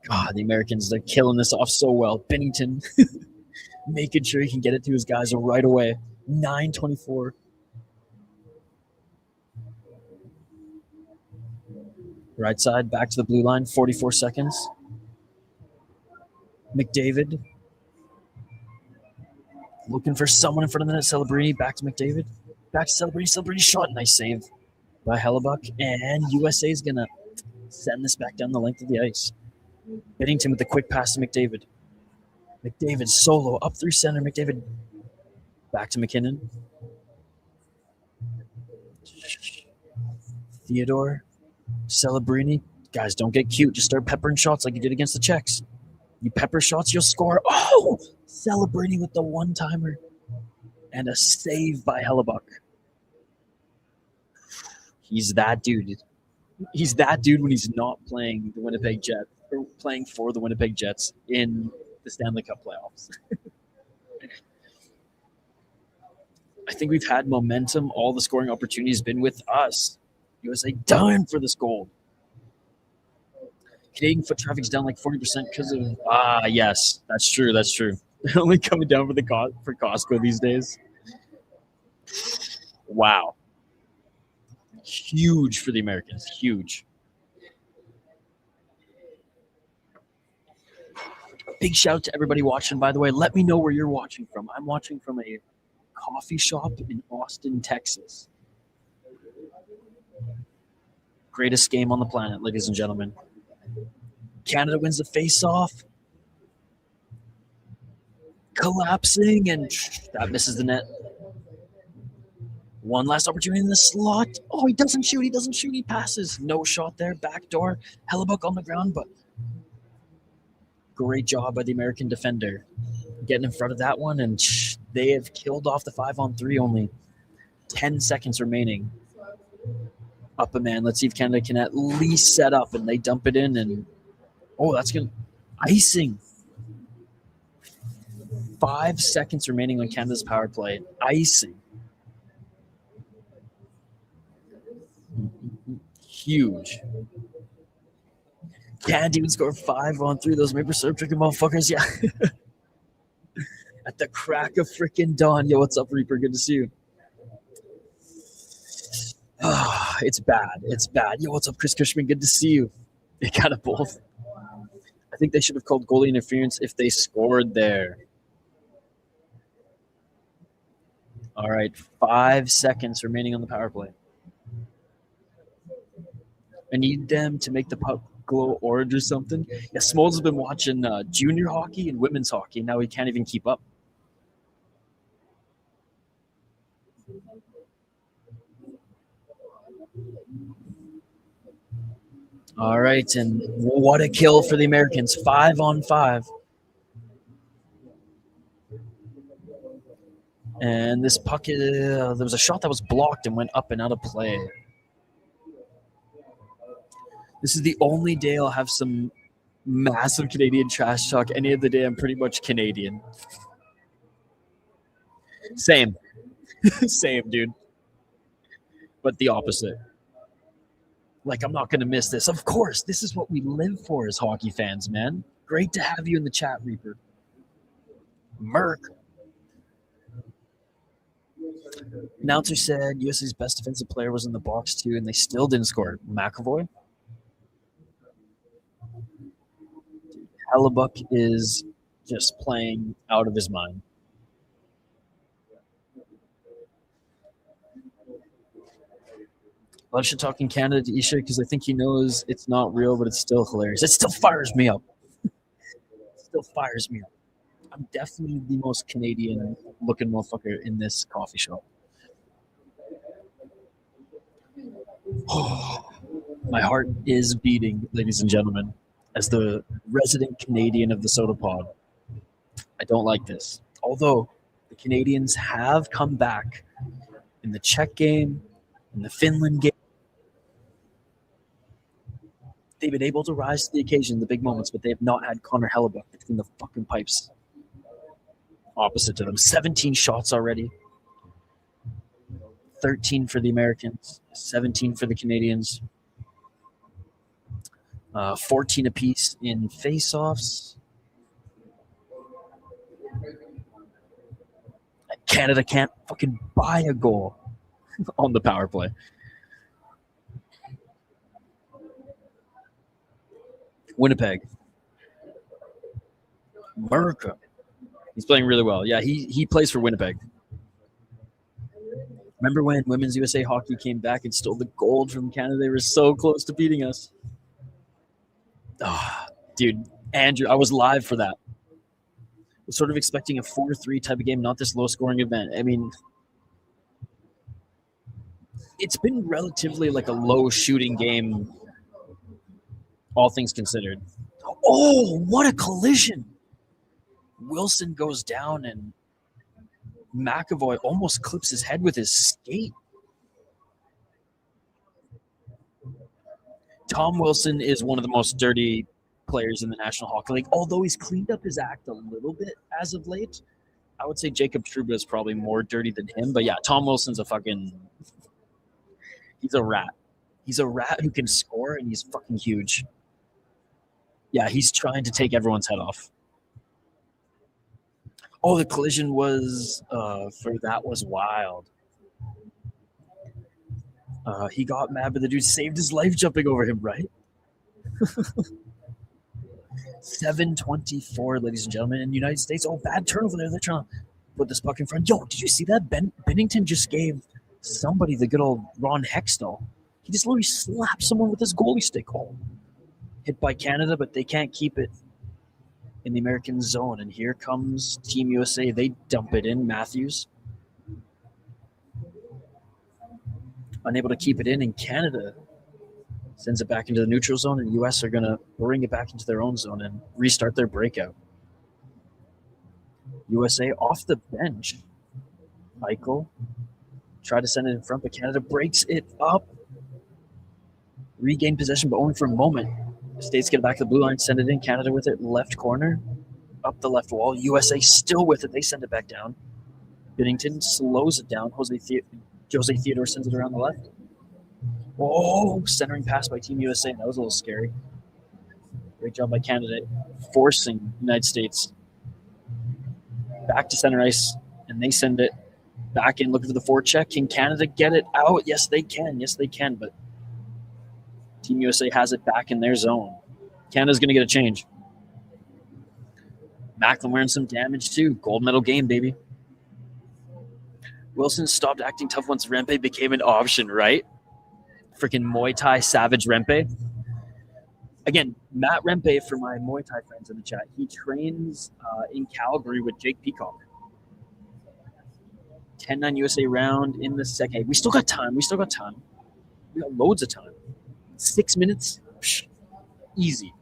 God, the Americans, they're killing this off so well. Binnington making sure he can get it to his guys right away. 9:24. Right side, back to the blue line, 44 seconds. McDavid. Looking for someone in front of the net. Celebrini, back to McDavid. Back to Celebrini. Celebrini shot. Nice save by Hellebuck. And USA is going to send this back down the length of the ice. Binnington with the quick pass to McDavid. McDavid solo up through center. McDavid back to McKinnon. Theodore. Celebrini. Guys, don't get cute. Just start peppering shots like you did against the Czechs. You pepper shots, you'll score. Oh! Celebrini with the one-timer. And a save by Hellebuck. He's that dude. He's that dude when he's not playing the Winnipeg Jets or playing for the Winnipeg Jets in the Stanley Cup playoffs. I think we've had momentum. All the scoring opportunities been with us. USA dying for this goal. Canadian foot traffic's down like 40% because of yes, that's true. They're only coming down for Costco these days. Wow. Huge for the Americans. Huge. Big shout out to everybody watching, by the way. Let me know where you're watching from. I'm watching from a coffee shop in Austin, Texas. Greatest game on the planet, ladies and gentlemen. Canada wins the face-off. Collapsing, and that misses the net. One last opportunity in the slot. Oh, he doesn't shoot. He passes. No shot there. Backdoor. Hellebuck on the ground, but great job by the American defender getting in front of that one, and they have killed off the 5-on-3. Only 10 seconds remaining. Up a man. Let's see if Canada can at least set up, and they dump it in, and that's going to icing. 5 seconds remaining on Canada's power play. Icing. Huge. Can't even score 5-on-3. Those Maple syrup drinking motherfuckers. Yeah. At the crack of freaking dawn. Yo, what's up, Reaper? Good to see you. It's bad. Yo, what's up, Chris Cushman? Good to see you. They got it both. I think they should have called goalie interference if they scored there. All right, 5 seconds remaining on the power play. I need them to make the puck glow orange or something. Yeah, Smolds has been watching junior hockey and women's hockey, and now he can't even keep up. All right, and what a kill for the Americans. 5-on-5. And this puck, there was a shot that was blocked and went up and out of play. This is the only day I'll have some massive Canadian trash talk. Any other day, I'm pretty much Canadian. Same. Same, dude. But the opposite. Like, I'm not going to miss this. Of course, this is what we live for as hockey fans, man. Great to have you in the chat, Reaper. Merc. Announcer said USA's best defensive player was in the box, too, and they still didn't score. McAvoy? Hellebuck is just playing out of his mind. A lot of shit talking Canada to Isha because I think he knows it's not real, but it's still hilarious. It still fires me up. I'm definitely the most Canadian-looking motherfucker in this coffee shop. Oh, my heart is beating, ladies and gentlemen, as the resident Canadian of the Sota Pod. I don't like this. Although the Canadians have come back in the Czech game, in the Finland game. They've been able to rise to the occasion, the big moments, but they have not had Connor Hellebuck between the fucking pipes. Opposite to them. 17 shots already. 13 for the Americans. 17 for the Canadians. 14 apiece in face-offs. Canada can't fucking buy a goal on the power play. Winnipeg. America. He's playing really well. Yeah, he plays for Winnipeg. Remember when Women's USA Hockey came back and stole the gold from Canada? They were so close to beating us. Oh, dude, Andrew, I was live for that. I was sort of expecting a 4-3 type of game, not this low-scoring event. I mean, it's been relatively like a low-shooting game, all things considered. Oh, what a collision. Wilson goes down and McAvoy almost clips his head with his skate. Tom Wilson is one of the most dirty players in the National Hockey League. Although he's cleaned up his act a little bit as of late, I would say Jacob Trouba is probably more dirty than him. But yeah, Tom Wilson's he's a rat. He's a rat who can score, and he's fucking huge. Yeah, he's trying to take everyone's head off. Oh, the collision was wild. He got mad, but the dude saved his life jumping over him, right? 7:24, ladies and gentlemen, in the United States. Oh, bad turnover there. They're trying to put this puck in front. Yo, did you see that? Bennington just gave somebody the good old Ron Hextall. He just literally slapped someone with his goalie stick. Oh, hit by Canada, but they can't keep it in the American zone. And here comes Team USA. They dump it in. Matthews unable to keep it in, and Canada sends it back into the neutral zone, and US are going to bring it back into their own zone and restart their breakout. USA off the bench. Eichel tried to send it in front, but Canada breaks it up. Regain possession, but only for a moment. The States get it back to the blue line, send it in. Canada with it, left corner, up the left wall. USA still with it. They send it back down. Bennington slows it down. Jose Theodore sends it around the left. Whoa, centering pass by Team USA. That was a little scary. Great job by Canada, forcing United States back to center ice, and they send it back in, looking for the forecheck. Can Canada get it out? Yes, they can. Yes, they can, but Team USA has it back in their zone. Canada's going to get a change. Macklin wearing some damage too. Gold medal game, baby. Wilson stopped acting tough once Rempe became an option, right? Freaking Muay Thai Savage Rempe. Again, Matt Rempe, for my Muay Thai friends in the chat, he trains in Calgary with Jake Peacock. 10-9 USA round in the second. Hey, we still got time. We got loads of time. 6 minutes. Psh, easy.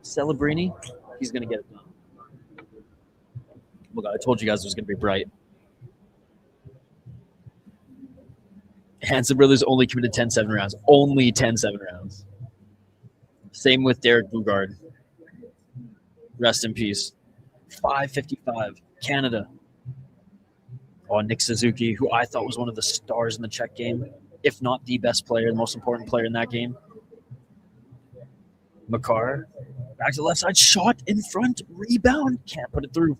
Celebrini, he's going to get it done. Oh, God, I told you guys it was going to be bright. Hanson Brothers only committed 10-7 rounds. Only 10-7 rounds. Same with Derek Bugard. Rest in peace. 5:55. Canada. Oh, Nick Suzuki, who I thought was one of the stars in the Czech game, if not the best player, the most important player in that game. Makar. Back to the left side. Shot in front. Rebound. Can't put it through.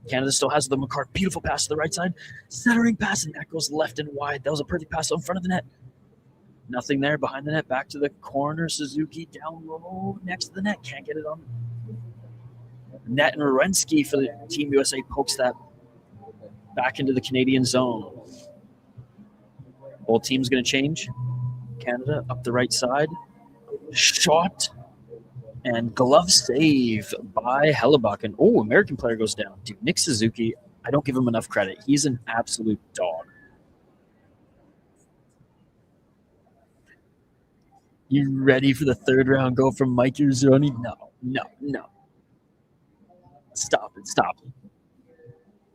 Canada still has the Makar. Beautiful pass to the right side. Centering pass, and that goes left and wide. That was a perfect pass in front of the net. Nothing there behind the net. Back to the corner. Suzuki down low next to the net. Can't get it on net. And Rensky for the Team USA pokes that back into the Canadian zone. Whole team's going to change. Canada up the right side. Shot. And glove save by Hellebuck. Oh, American player goes down. Dude, Nick Suzuki, I don't give him enough credit. He's an absolute dog. You ready for the third round goal from Mike Urzoni? No. Stop it.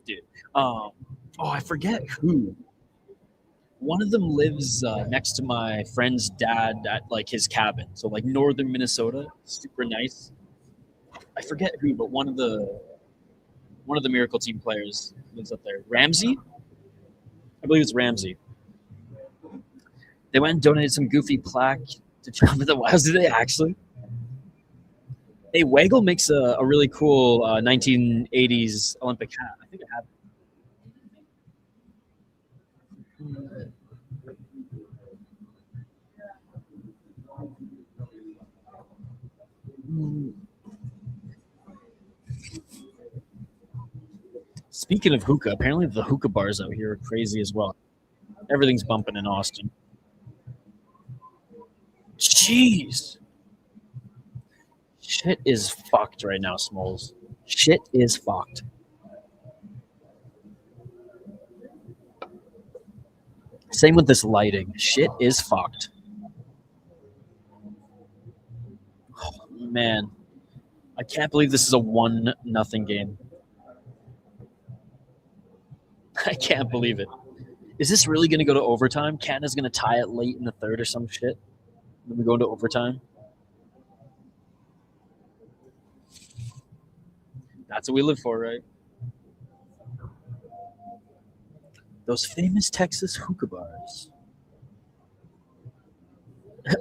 Dude. I forget who. One of them lives next to my friend's dad at like his cabin. So like northern Minnesota, super nice. I forget who, but one of the Miracle Team players lives up there. Ramsey? I believe it's Ramsey. They went and donated some goofy plaque to John of the Wilds. Did they actually? Hey, Waggle makes a really cool 1980s Olympic hat. I think I have it. Speaking of hookah, apparently the hookah bars out here are crazy as well. Everything's bumping in Austin. Jeez. Shit is fucked right now, Smalls. Shit is fucked. Same with this lighting. Shit is fucked. Oh, man. I can't believe this is a 1-0 game. I can't believe it. Is this really going to go to overtime? Canada's going to tie it late in the third or some shit? Then we go into overtime? That's what we live for, right? Those famous Texas hookah bars.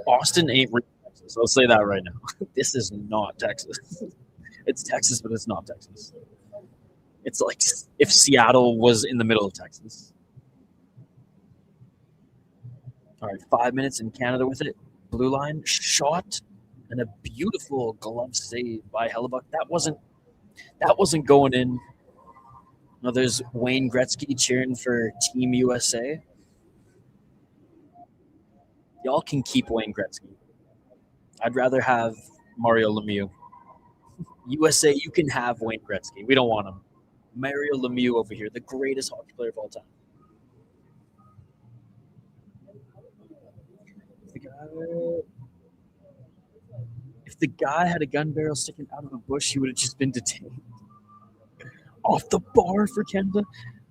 Austin ain't real Texas. I'll say that right now. This is not Texas. It's Texas, but it's not Texas. It's like if Seattle was in the middle of Texas. All right, 5 minutes in Canada with it. Blue line, shot, And a beautiful glove save by Hellebuck. That wasn't going in. Now there's Wayne Gretzky cheering for Team USA. Y'all can keep Wayne Gretzky. I'd rather have Mario Lemieux. USA, you can have Wayne Gretzky. We don't want him. Mario Lemieux over here, the greatest hockey player of all time. If the guy had a gun barrel sticking out of a bush, he would have just been detained. Off the bar for Canada.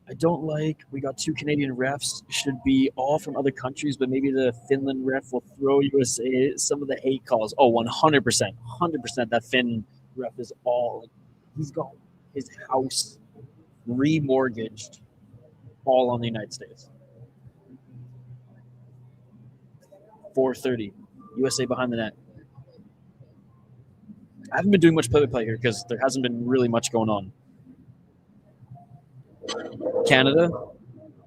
I don't like. We got 2 Canadian refs. Should be all from other countries, but maybe the Finland ref will throw USA some of the hate calls. Oh, 100%. 100% that Finn ref is all. He's got his house remortgaged all on the United States. 4:30. USA behind the net. I haven't been doing much play-by-play here because there hasn't been really much going on. Canada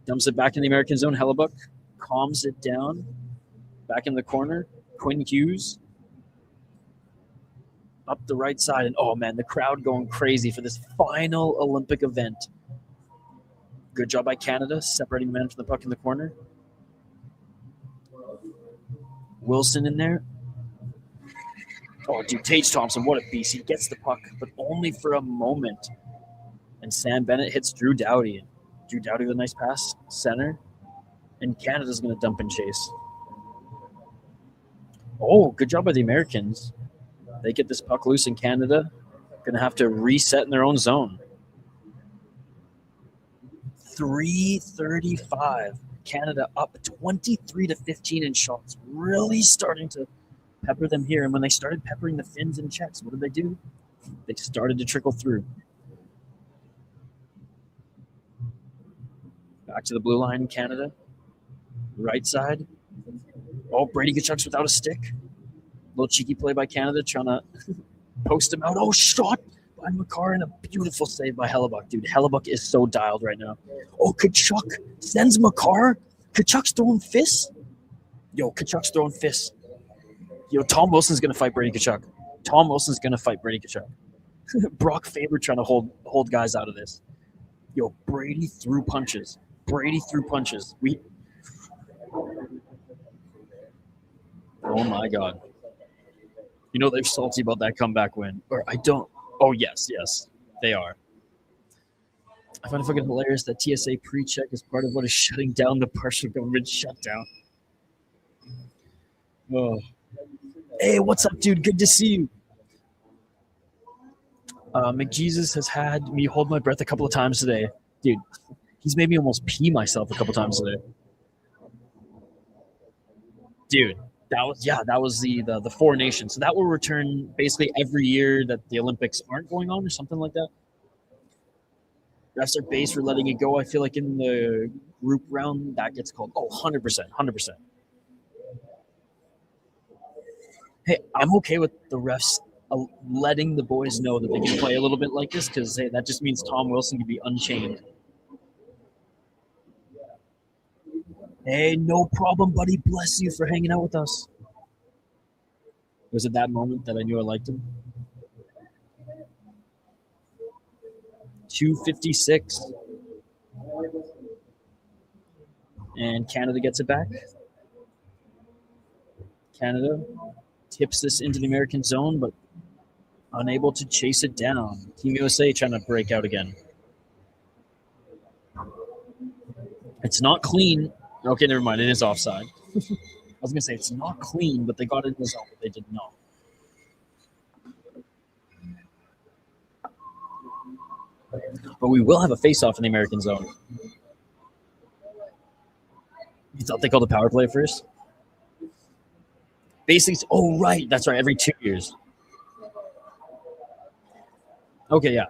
dumps it back in the American zone. Hellebuck calms it down. Back in the corner. Quinn Hughes. Up the right side. And, oh, man, the crowd going crazy for this final Olympic event. Good job by Canada, separating the man from the puck in the corner. Wilson in there. Oh, dude, Tage Thompson, what a beast. He gets the puck, but only for a moment. And Sam Bennett hits Drew Doughty. Drew Doughty with a nice pass, center. And Canada's going to dump and chase. Oh, good job by the Americans. They get this puck loose in Canada. Going to have to reset in their own zone. 3:35. Canada up 23-15 in shots. Really starting to pepper them here. And when they started peppering the Finns in checks, what did they do? They started to trickle through. Back to the blue line, Canada. Right side. Oh, Brady Tkachuk's without a stick. Little cheeky play by Canada, trying to post him out. Oh, shot by Makar and a beautiful save by Hellebuck. Dude, Hellebuck is so dialed right now. Oh, Tkachuk sends Makar. Tkachuk's throwing fists. Yo, Tkachuk's throwing fists. Yo, Tom Wilson's going to fight Brady Tkachuk. Tom Wilson's going to fight Brady Tkachuk. Brock Faber trying to hold guys out of this. Yo, Brady threw punches. Brady threw punches. Oh, my God. You know they're salty about that comeback win. Or I don't. Oh, yes, they are. I find it fucking hilarious that TSA pre-check is part of what is shutting down the partial government shutdown. Oh. Hey, what's up, dude? Good to see you. McJesus has had me hold my breath a couple of times today. Dude, he's made me almost pee myself a couple times today. Dude, that was the Four Nations. So that will return basically every year that the Olympics aren't going on or something like that. Refs are based for letting it go. I feel like in the group round, that gets called. Oh, 100%, 100%. Hey, I'm okay with the refs letting the boys know that they can play a little bit like this because, hey, that just means Tom Wilson can be unchained. Hey, no problem, buddy. Bless you for hanging out with us. Was it that moment that I knew I liked him? 2:56. And Canada gets it back. Canada tips this into the American zone, but unable to chase it down. Team USA trying to break out again. It's not clean. Okay, never mind. It is offside. I was going to say it's not clean, but they got it in the zone, but they did not. But we will have a face-off in the American zone. You thought they called a power play first? Basically, oh, right. That's right. Every 2 years. Okay, yeah.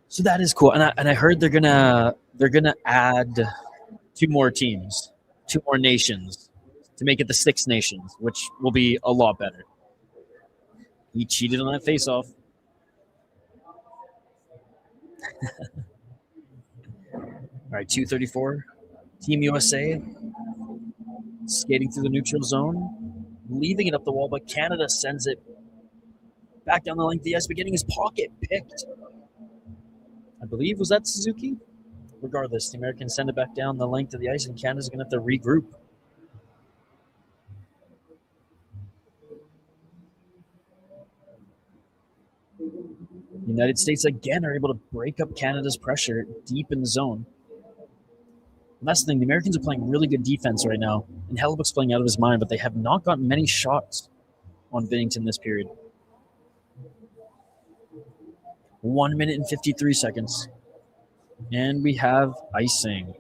So that is cool. And I heard they're gonna add 2 more teams, 2 more nations to make it the 6 nations, which will be a lot better. He cheated on that face-off. All right, 2:34. Team USA skating through the neutral zone. leaving it up the wall, but Canada sends it back down the length of the ice, but getting his pocket picked. I believe, was that Suzuki? Regardless, the Americans send it back down the length of the ice, and Canada's going to have to regroup. The United States again are able to break up Canada's pressure deep in the zone. And that's the thing, the Americans are playing really good defense right now, and Hellebuyck's playing out of his mind, but they have not gotten many shots on Binnington this period. 1 minute and 53 seconds. And we have icing.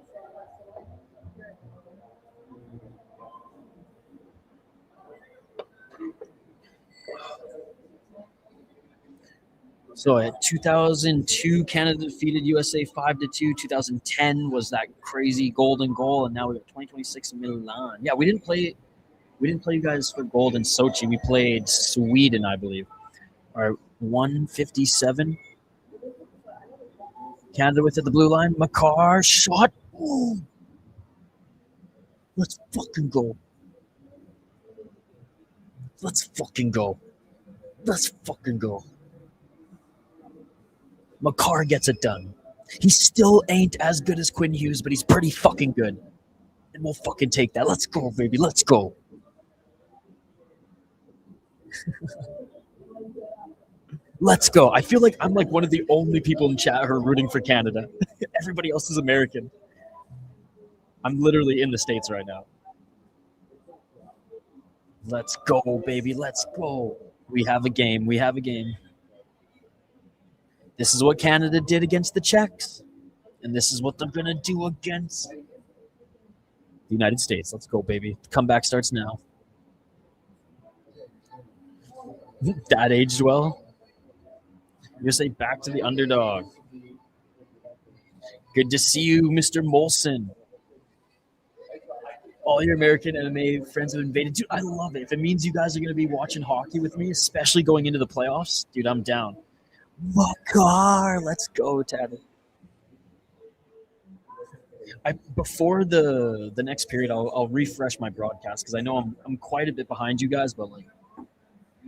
So at 2002, Canada defeated USA 5-2. 2010 was that crazy golden goal, and now we have 2026 in Milan. Yeah, we didn't play you guys for gold in Sochi. We played Sweden, I believe. All right, 157. Canada with it, the blue line. Makar shot. Ooh. Let's fucking go. Let's fucking go. Let's fucking go. Makar gets it done. He still ain't as good as Quinn Hughes, but he's pretty fucking good. And we'll fucking take that. Let's go, baby. Let's go. Let's go. I feel like I'm like one of the only people in chat who are rooting for Canada. Everybody else is American. I'm literally in the States right now. Let's go, baby. Let's go. We have a game. We have a game. This is what Canada did against the Czechs. And this is what they're going to do against the United States. Let's go, baby. The comeback starts now. That aged well. USA back to the underdog. Good to see you, Mr. Molson. All your American MMA friends have invaded. Dude, I love it. If it means you guys are going to be watching hockey with me, especially going into the playoffs, dude, I'm down. Makar, let's go, Tad. Before the next period, I'll refresh my broadcast because I know I'm quite a bit behind you guys, but like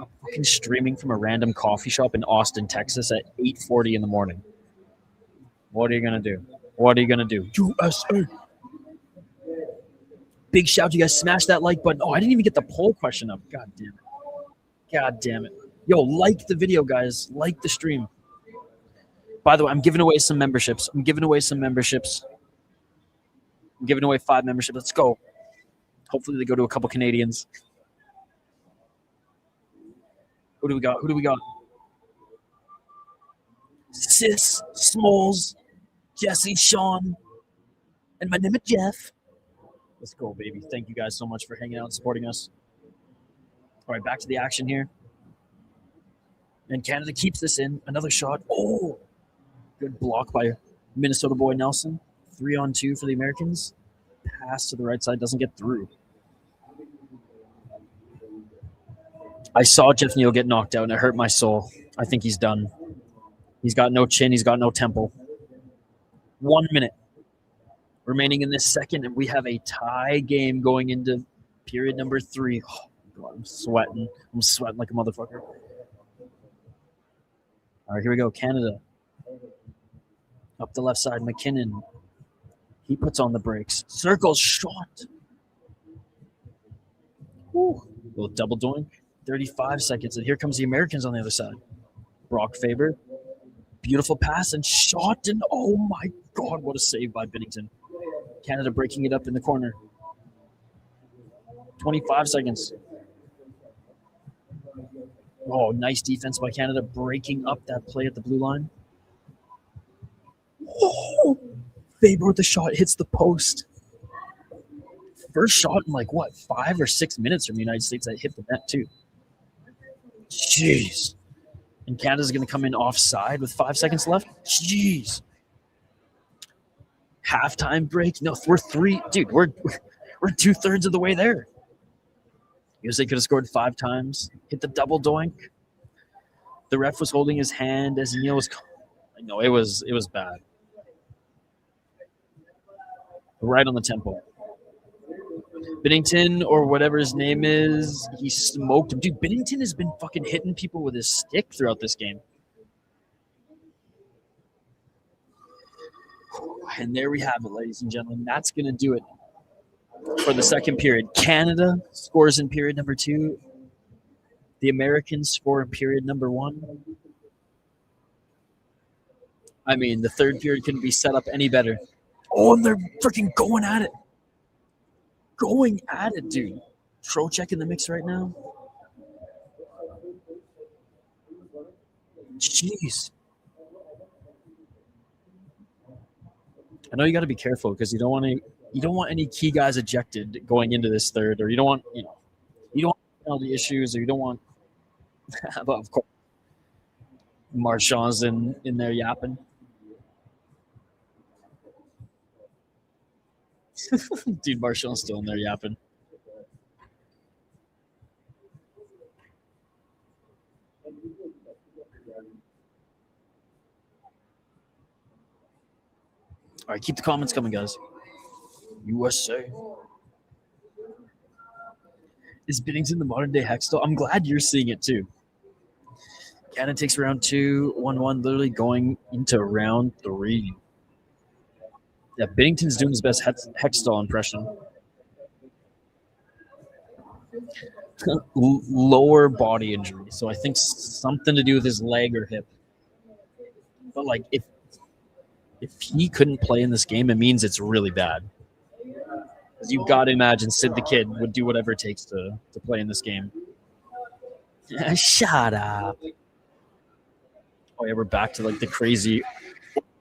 I'm fucking streaming from a random coffee shop in Austin, Texas at 8:40 in the morning. What are you gonna do? What are you gonna do? USA. Big shout, you guys smash that like button. Oh, I didn't even get the poll question up. God damn it. God damn it. Yo, like the video, guys. Like the stream. By the way, I'm giving away some memberships. I'm giving away 5 memberships. Let's go. Hopefully they go to a couple Canadians. Who do we got? Sis, Smalls, Jesse, Sean, and my name is Jeff. Let's go, baby. Thank you guys so much for hanging out and supporting us. All right, back to the action here. And Canada keeps this in. Another shot. Oh, good block by Minnesota boy Nelson. 3-on-2 for the Americans. Pass to the right side. Doesn't get through. I saw Jeff Neal get knocked out, and it hurt my soul. I think he's done. He's got no chin. He's got no temple. 1 minute remaining in this second, and we have a tie game going into period number 3. Oh, God, I'm sweating. I'm sweating like a motherfucker. All right, here we go. Canada. Up the left side, McKinnon. He puts on the brakes. Circles shot. Woo. Little double doink. 35 seconds, and here comes the Americans on the other side. Brock Faber. Beautiful pass and shot, and oh my God, what a save by Binnington. Canada breaking it up in the corner. 25 seconds. Oh, nice defense by Canada, breaking up that play at the blue line. Oh, Faber with the shot, hits the post. First shot in like, what, 5 or 6 minutes from the United States that hit the net too. Jeez. And Canada's going to come in offside with 5 seconds left. Jeez. Halftime break? No, we're 3. Dude, we're 2/3 of the way there. USA could have scored 5 times. Hit the double doink. The ref was holding his hand as Neil was. No, it was bad. Right on the tempo. Binnington, or whatever his name is, he smoked him. Dude, Binnington has been fucking hitting people with his stick throughout this game. And there we have it, ladies and gentlemen. That's going to do it for the second period. Canada scores in period number 2. The Americans score in period number 1. I mean, the third period couldn't be set up any better. Oh, and they're freaking going at it. Going at it, dude. Trocheck in the mix right now. Jeez. I know you got to be careful because you don't want any key guys ejected going into this third, or you don't want penalty issues, or you don't want but of course Marchand's in there yapping. Dude, Marchand's still in there yapping. All right, keep the comments coming, guys. USA. Is Binnington the modern day Hextall? I'm glad you're seeing it too. Canada takes round 2, 1-1, literally going into round 3. Yeah, Binnington's doing his best Hextall impression. Lower body injury, so I think something to do with his leg or hip. But like, if he couldn't play in this game, it means it's really bad. Because you've got to imagine Sid the Kid would do whatever it takes to play in this game. Shut up. Oh yeah, we're back to like the crazy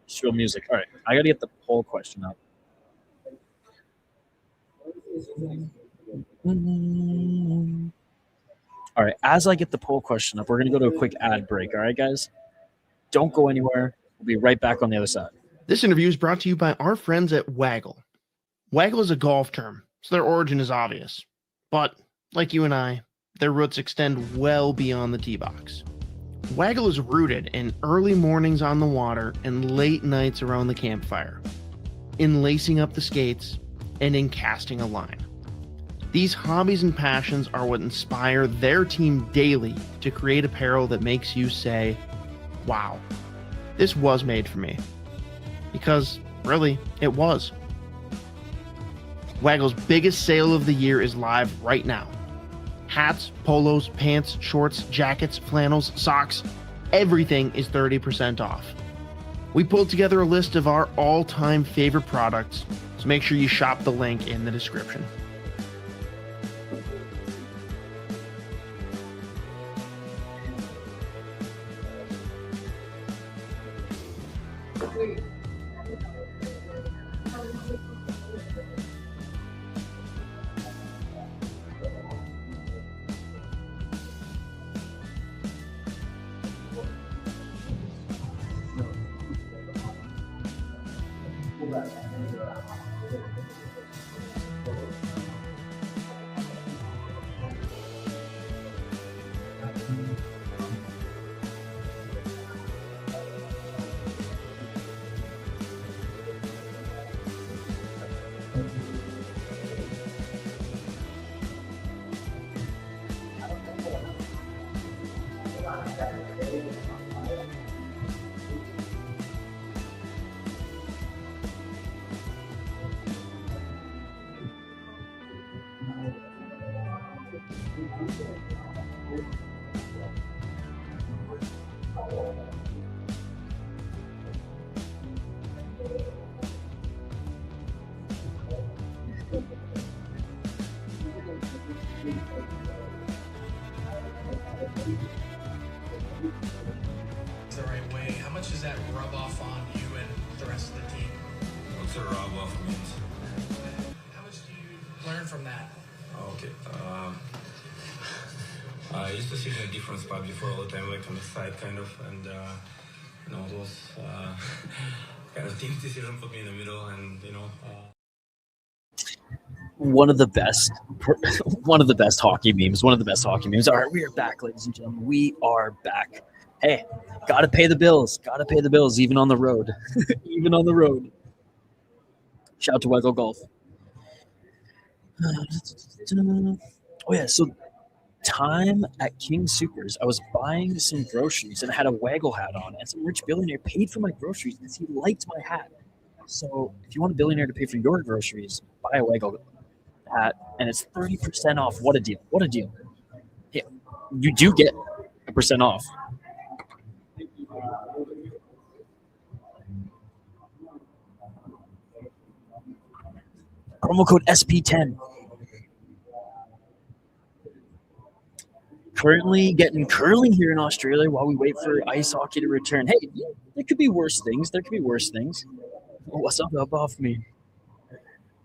shrill music. All right, I got to get the poll question up. All right, as I get the poll question up, we're going to go to a quick ad break. All right, guys? Don't go anywhere. We'll be right back on the other side. This interview is brought to you by our friends at Waggle. Waggle is a golf term, so their origin is obvious. But, like you and I, their roots extend well beyond the tee box. Waggle is rooted in early mornings on the water and late nights around the campfire, in lacing up the skates, and in casting a line. These hobbies and passions are what inspire their team daily to create apparel that makes you say, wow, this was made for me. Because, really, it was. Waggle's biggest sale of the year is live right now. Hats, polos, pants, shorts, jackets, flannels, socks, everything is 30% off. We pulled together a list of our all-time favorite products, so make sure you shop the link in the description. The right way. How much does that rub off on you and the rest of the team? What's a rub off means? How much do you learn from that? Okay. I used to sit in a different spot before all the time, like on the side kind of, and it was kind of team's decision put me in the middle, and One of the best hockey memes. All right, we are back, ladies and gentlemen. We are back. Hey, gotta pay the bills. Even on the road. Shout out to Wegel Golf. Oh yeah, so time at King Soopers, I was buying some groceries and I had a waggle hat on, and some rich billionaire paid for my groceries because he liked my hat. So if you want a billionaire to pay for your groceries, buy a waggle hat, and it's 30% off. What a deal! What a deal! Yeah, you do get a percent off. Promo code SP10. Currently getting curling here in Australia while we wait for ice hockey to return. Hey, there could be worse things. There could be worse things. What's up above me?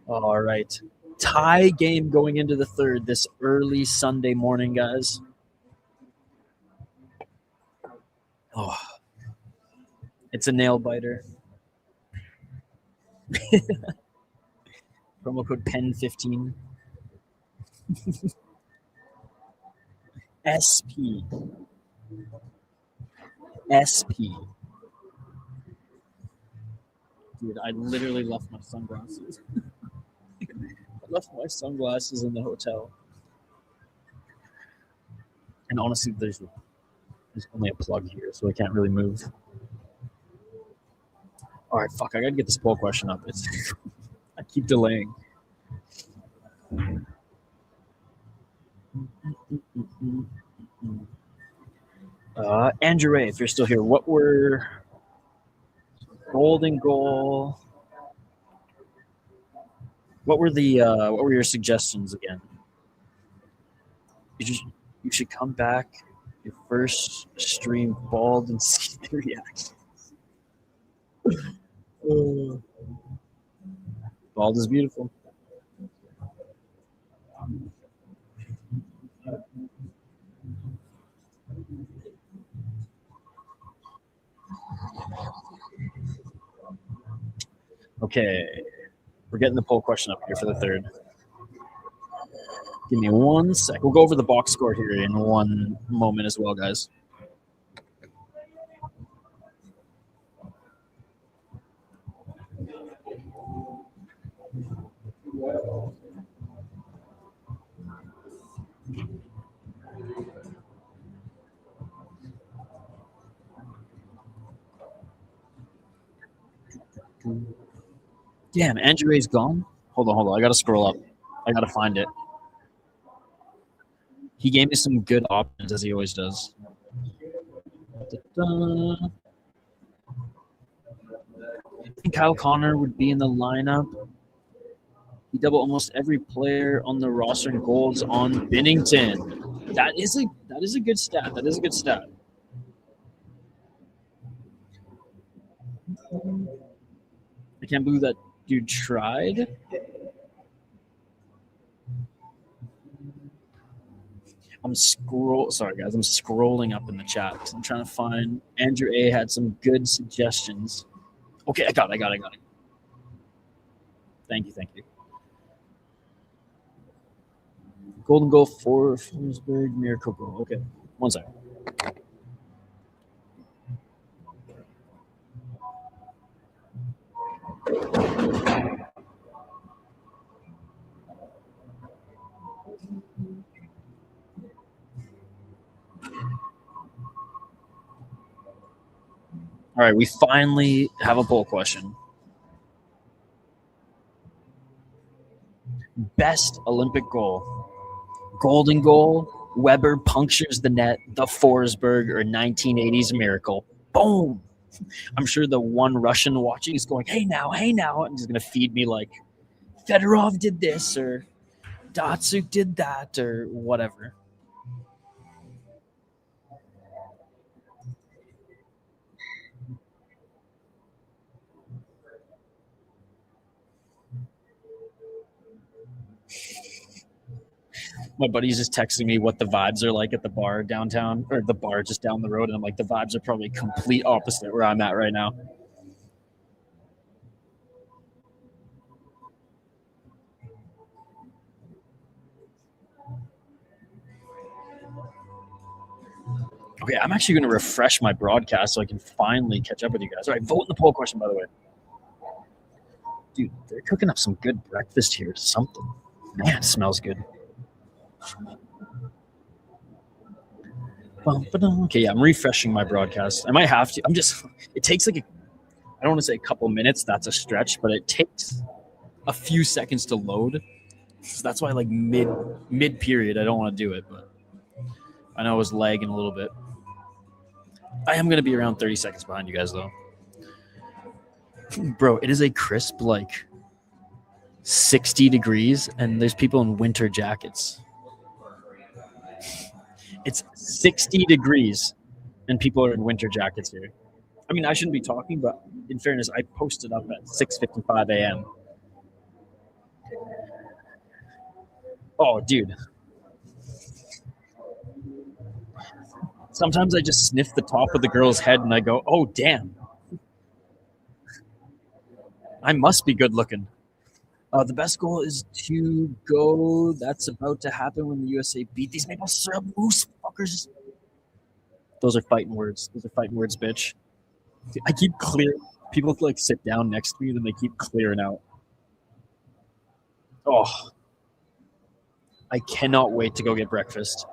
All right. Tie game going into the third this early Sunday morning, guys. Oh, it's a nail biter. Promo code PEN15. SP. SP. Dude, I literally left my sunglasses. I left my sunglasses in the hotel. And honestly, there's only a plug here, so I can't really move. All right, fuck, I gotta get this poll question up. I keep delaying. Andrew Ray, if you're still here, what were golden goal? What were your suggestions again? You should come back your first stream bald and see the reaction. Bald is beautiful. Okay, we're getting the poll question up here for the third. Give me 1 sec. We'll go over the box score here in one moment as well, guys. Damn, Andrew Ray's gone? Hold on. I gotta scroll up. I gotta find it. He gave me some good options, as he always does. I think Kyle Connor would be in the lineup. He doubled almost every player on the roster in goals on Binnington. That is a good stat. That is a good stat. I can't believe that dude tried. Sorry guys, I'm scrolling up in the chat. I'm trying to find. Andrew A had some good suggestions. Okay, I got it. Thank you. Golden goal for Forsberg, miracle goal. Okay, 1 second. All right, we finally have a poll question. Best Olympic goal. Golden goal, Weber punctures the net, the Forsberg, or 1980s miracle. Boom! I'm sure the one Russian watching is going, hey now, and he's going to feed me like, Fedorov did this, or Datsuk did that, or whatever. My buddy's just texting me what the vibes are like at the bar downtown, or the bar just down the road, and I'm like, the vibes are probably complete opposite where I'm at right now. Okay, I'm actually going to refresh my broadcast so I can finally catch up with you guys. All right, vote in the poll question, by the way. Dude, they're cooking up some good breakfast here. Something. Man, it smells good. Okay, yeah, I'm refreshing my broadcast. I might have to. It takes like I don't want to say a couple minutes. That's a stretch, but it takes a few seconds to load. So that's why like mid period, I don't want to do it, but I know I was lagging a little bit. I am going to be around 30 seconds behind you guys though. Bro, it is a crisp like 60 degrees and there's people in winter jackets. It's 60 degrees and people are in winter jackets here. I mean, I shouldn't be talking, but in fairness, I posted up at 6:55 a.m. Oh, dude. Sometimes I just sniff the top of the girl's head and I go, oh, damn. I must be good looking. The best goal is to go. That's about to happen when the USA beat these maple syrup moose fuckers. Those are fighting words. Those are fighting words, bitch. I keep clearing. People like sit down next to me and then they keep clearing out. Oh, I cannot wait to go get breakfast.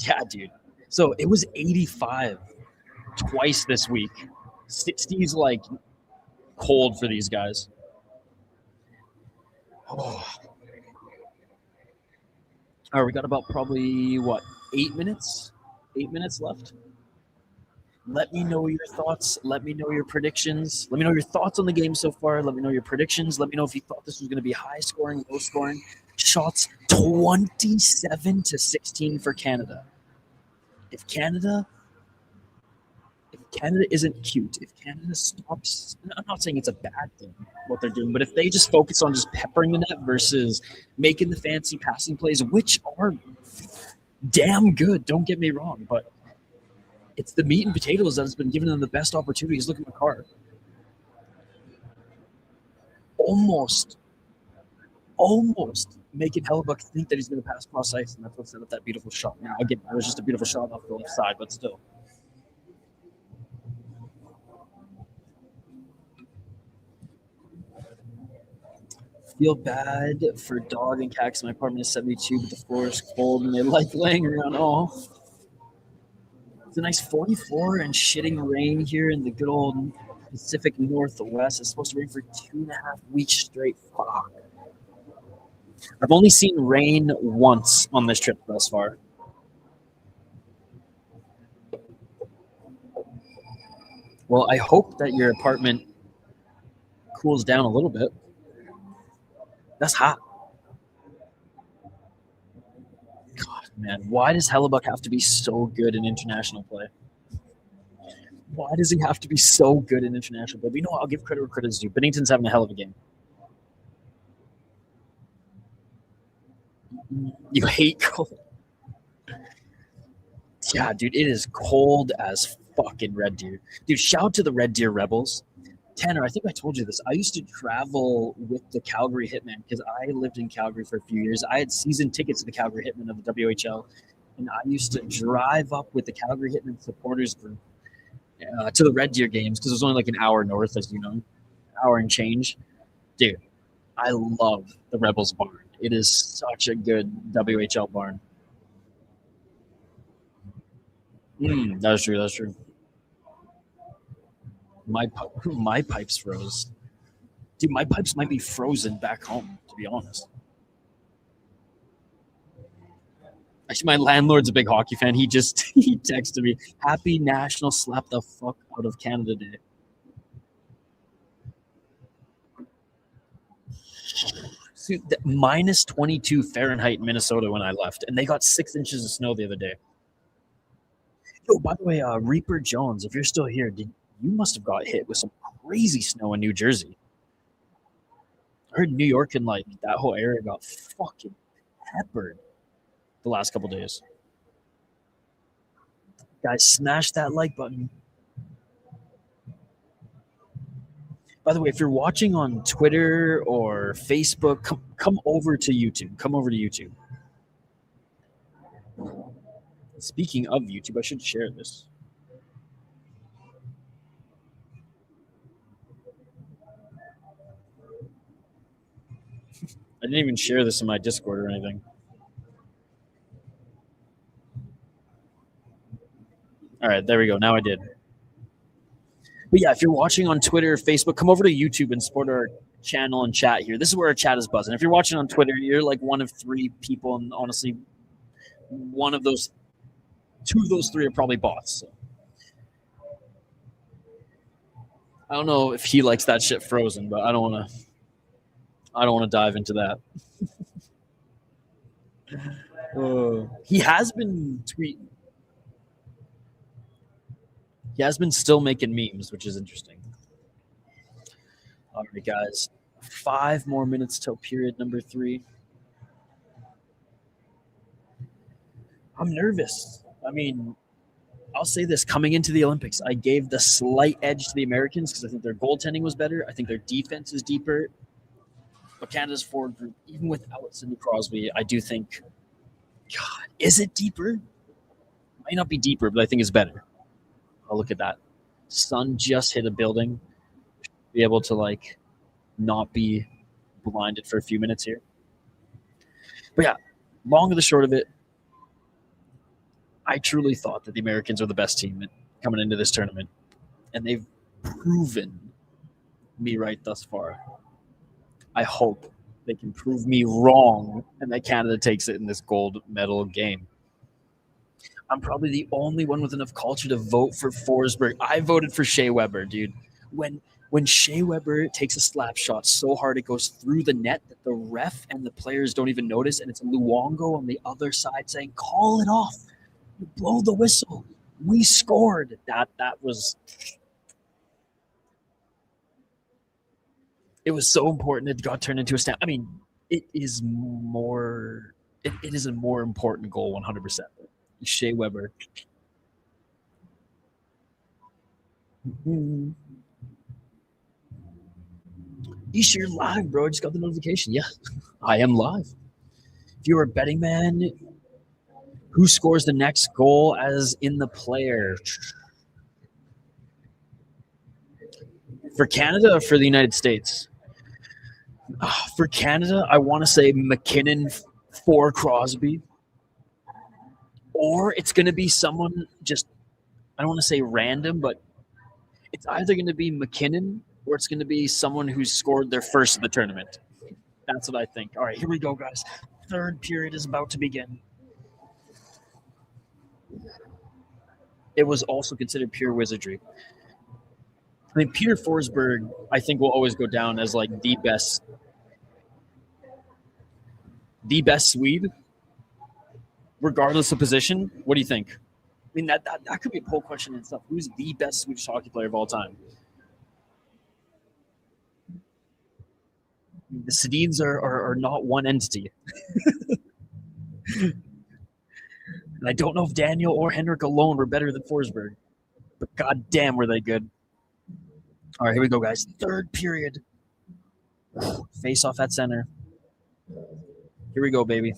Yeah, dude. So it was 85 twice this week. 60's like cold for these guys. Oh. All right, we got about probably, 8 minutes? 8 minutes left. Let me know your thoughts. Let me know your predictions. Let me know your thoughts on the game so far. Let me know your predictions. Let me know if you thought this was going to be high scoring, low scoring. Shots 27-16 for Canada. If Canada isn't cute, if Canada stops, I'm not saying it's a bad thing what they're doing, but if they just focus on just peppering the net versus making the fancy passing plays, which are damn good, don't get me wrong, but it's the meat and potatoes that has been giving them the best opportunities. Look at McCarr. Almost making Hellebuck think that he's going to pass cross ice, and that's what set up that beautiful shot. Now, again, it was just a beautiful shot off the left side, but still. Feel bad for dog and cats. My apartment is 72, but the floor is cold, and they like laying around. Oh, it's a nice 44 and shitting rain here in the good old Pacific Northwest. It's supposed to rain for 2.5 weeks straight. Fuck. I've only seen rain once on this trip thus far. Well, I hope that your apartment cools down a little bit. That's hot. God, man, why does Hellebuck have to be so good in international play? Why does he have to be so good in international play? But you know what? I'll give credit where credit is due. Bennington's having a hell of a game. You hate cold. Yeah, dude, it is cold as fucking Red Deer. Dude, shout out to the Red Deer Rebels. Tanner, I think I told you this. I used to travel with the Calgary Hitmen because I lived in Calgary for a few years. I had season tickets to the Calgary Hitmen of the WHL, and I used to drive up with the Calgary Hitmen supporters group to the Red Deer games because it was only like an hour north, as you know, hour and change. Dude, I love the Rebels barn. It is such a good WHL barn. That's true. That's true. My pipes froze. Dude, my pipes might be frozen back home, to be honest. Actually, my landlord's a big hockey fan. He texted me, "Happy National Slap the Fuck Out of Canada Day." See, minus 22 Fahrenheit in Minnesota when I left, and they got 6 inches of snow the other day. Yo, by the way, Reaper Jones, if you're still here, you must have got hit with some crazy snow in New Jersey. I heard New York and like that whole area got fucking peppered the last couple days. Guys, smash that like button. By the way, if you're watching on Twitter or Facebook, come over to YouTube. Come over to YouTube. Speaking of YouTube, I should share this. I didn't even share this in my Discord or anything. All right, there we go. Now I did. But yeah, if you're watching on Twitter or Facebook, come over to YouTube and support our channel and chat here. This is where our chat is buzzing. If you're watching on Twitter, you're like one of 3 people, and honestly, one of those, 2 of those 3 are probably bots. So. I don't know if he likes that shit frozen, but I don't want to dive into that. He has been tweeting. He has been still making memes, which is interesting. All right, guys. 5 more minutes till period number 3. I'm nervous. I mean, I'll say this. Coming into the Olympics, I gave the slight edge to the Americans because I think their goaltending was better. I think their defense is deeper. But Canada's forward group, even without Sidney Crosby, I do think, God, is it deeper? Might not be deeper, but I think it's better. Oh, look at that. Sun just hit a building. Be able to, not be blinded for a few minutes here. But yeah, long of the short of it, I truly thought that the Americans were the best team coming into this tournament. And they've proven me right thus far. I hope they can prove me wrong and that Canada takes it in this gold medal game. I'm probably the only one with enough culture to vote for Forsberg. I voted for Shea Weber, dude. When Shea Weber takes a slap shot so hard it goes through the net that the ref and the players don't even notice, and it's Luongo on the other side saying, call it off. Blow the whistle. We scored. That was... It was so important it got turned into a stamp. I mean, it is more... It is a more important goal, 100%. Shea Weber. Mm-hmm. You sure live, bro? I just got the notification. Yeah, I am live. If you're a betting man, who scores the next goal as in the player? For Canada or for the United States? For Canada, I want to say McKinnon for Crosby. Or it's going to be someone just, I don't want to say random, but it's either going to be McKinnon or it's going to be someone who's scored their first of the tournament. That's what I think. All right, here we go, guys. 3rd period is about to begin. It was also considered pure wizardry. I mean, Peter Forsberg, I think, will always go down as the best Swede, regardless of position. What do you think? I mean, that could be a poll question and stuff. Who's the best Swedish hockey player of all time? The Sedins are not one entity. And I don't know if Daniel or Henrik alone were better than Forsberg, but goddamn were they good. All right, here we go, guys. 3rd period. Face off at center. Here we go, baby.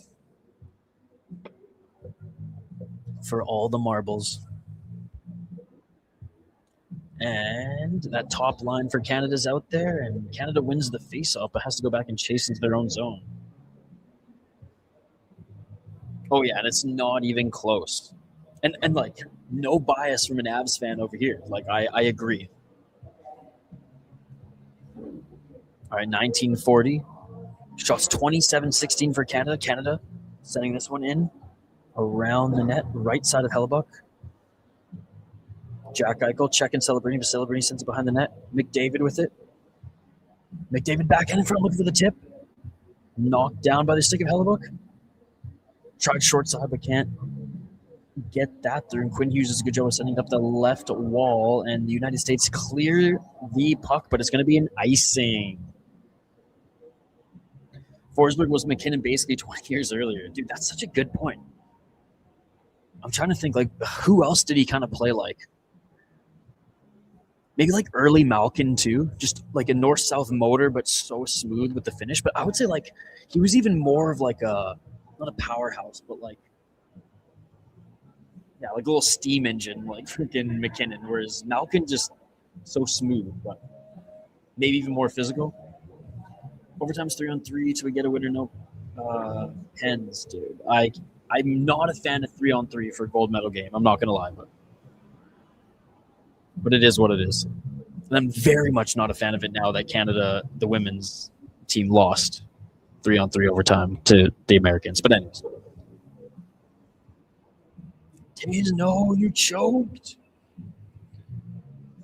For all the marbles. And that top line for Canada's out there, and Canada wins the face-off, but has to go back and chase into their own zone. Oh, yeah, and it's not even close. And no bias from an Avs fan over here. I agree. All right, 1940. Shots 27-16 for Canada. Canada sending this one in around the net, right side of Hellebuck. Jack Eichel checking Celebrini, but Celebrini sends it behind the net. McDavid with it. McDavid back in front looking for the tip. Knocked down by the stick of Hellebuck. Tried short side, but can't get that through. And Quinn Hughes does a good job of sending up the left wall. And the United States clear the puck, but it's going to be an icing. Forsberg was McKinnon basically 20 years earlier. Dude, that's such a good point. I'm trying to think, who else did he kind of play like? Maybe early Malkin too, just a north-south motor, but so smooth with the finish. But I would say he was even more of a, not a powerhouse, but a little steam engine, freaking McKinnon. Whereas Malkin just so smooth, but maybe even more physical. Overtime's 3-on-3 till we get a winner. No pens, dude. I'm not a fan of 3-on-3 for a gold medal game. I'm not gonna lie, but it is what it is. And I'm very much not a fan of it now that Canada, the women's team, lost 3-on-3 overtime to the Americans. But anyways. Tays, no, you choked.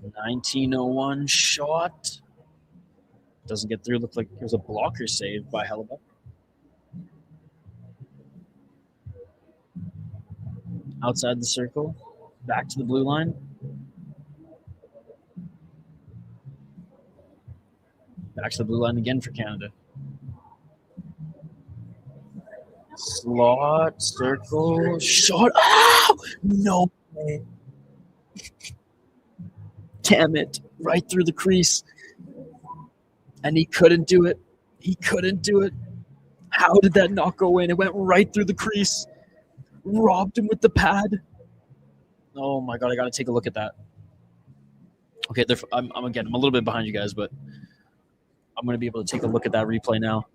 1901 shot. Doesn't get through. Looked like it was a blocker save by Hellebuck. Outside the circle. Back to the blue line. Back to the blue line again for Canada. Slot, circle, shot. Oh! No way. Damn it. Right through the crease. And he couldn't do it. He couldn't do it. How did that not go in? It went right through the crease. Robbed him with the pad. Oh my God, I got to take a look at that. Okay, I'm a little bit behind you guys, but I'm going to be able to take a look at that replay now.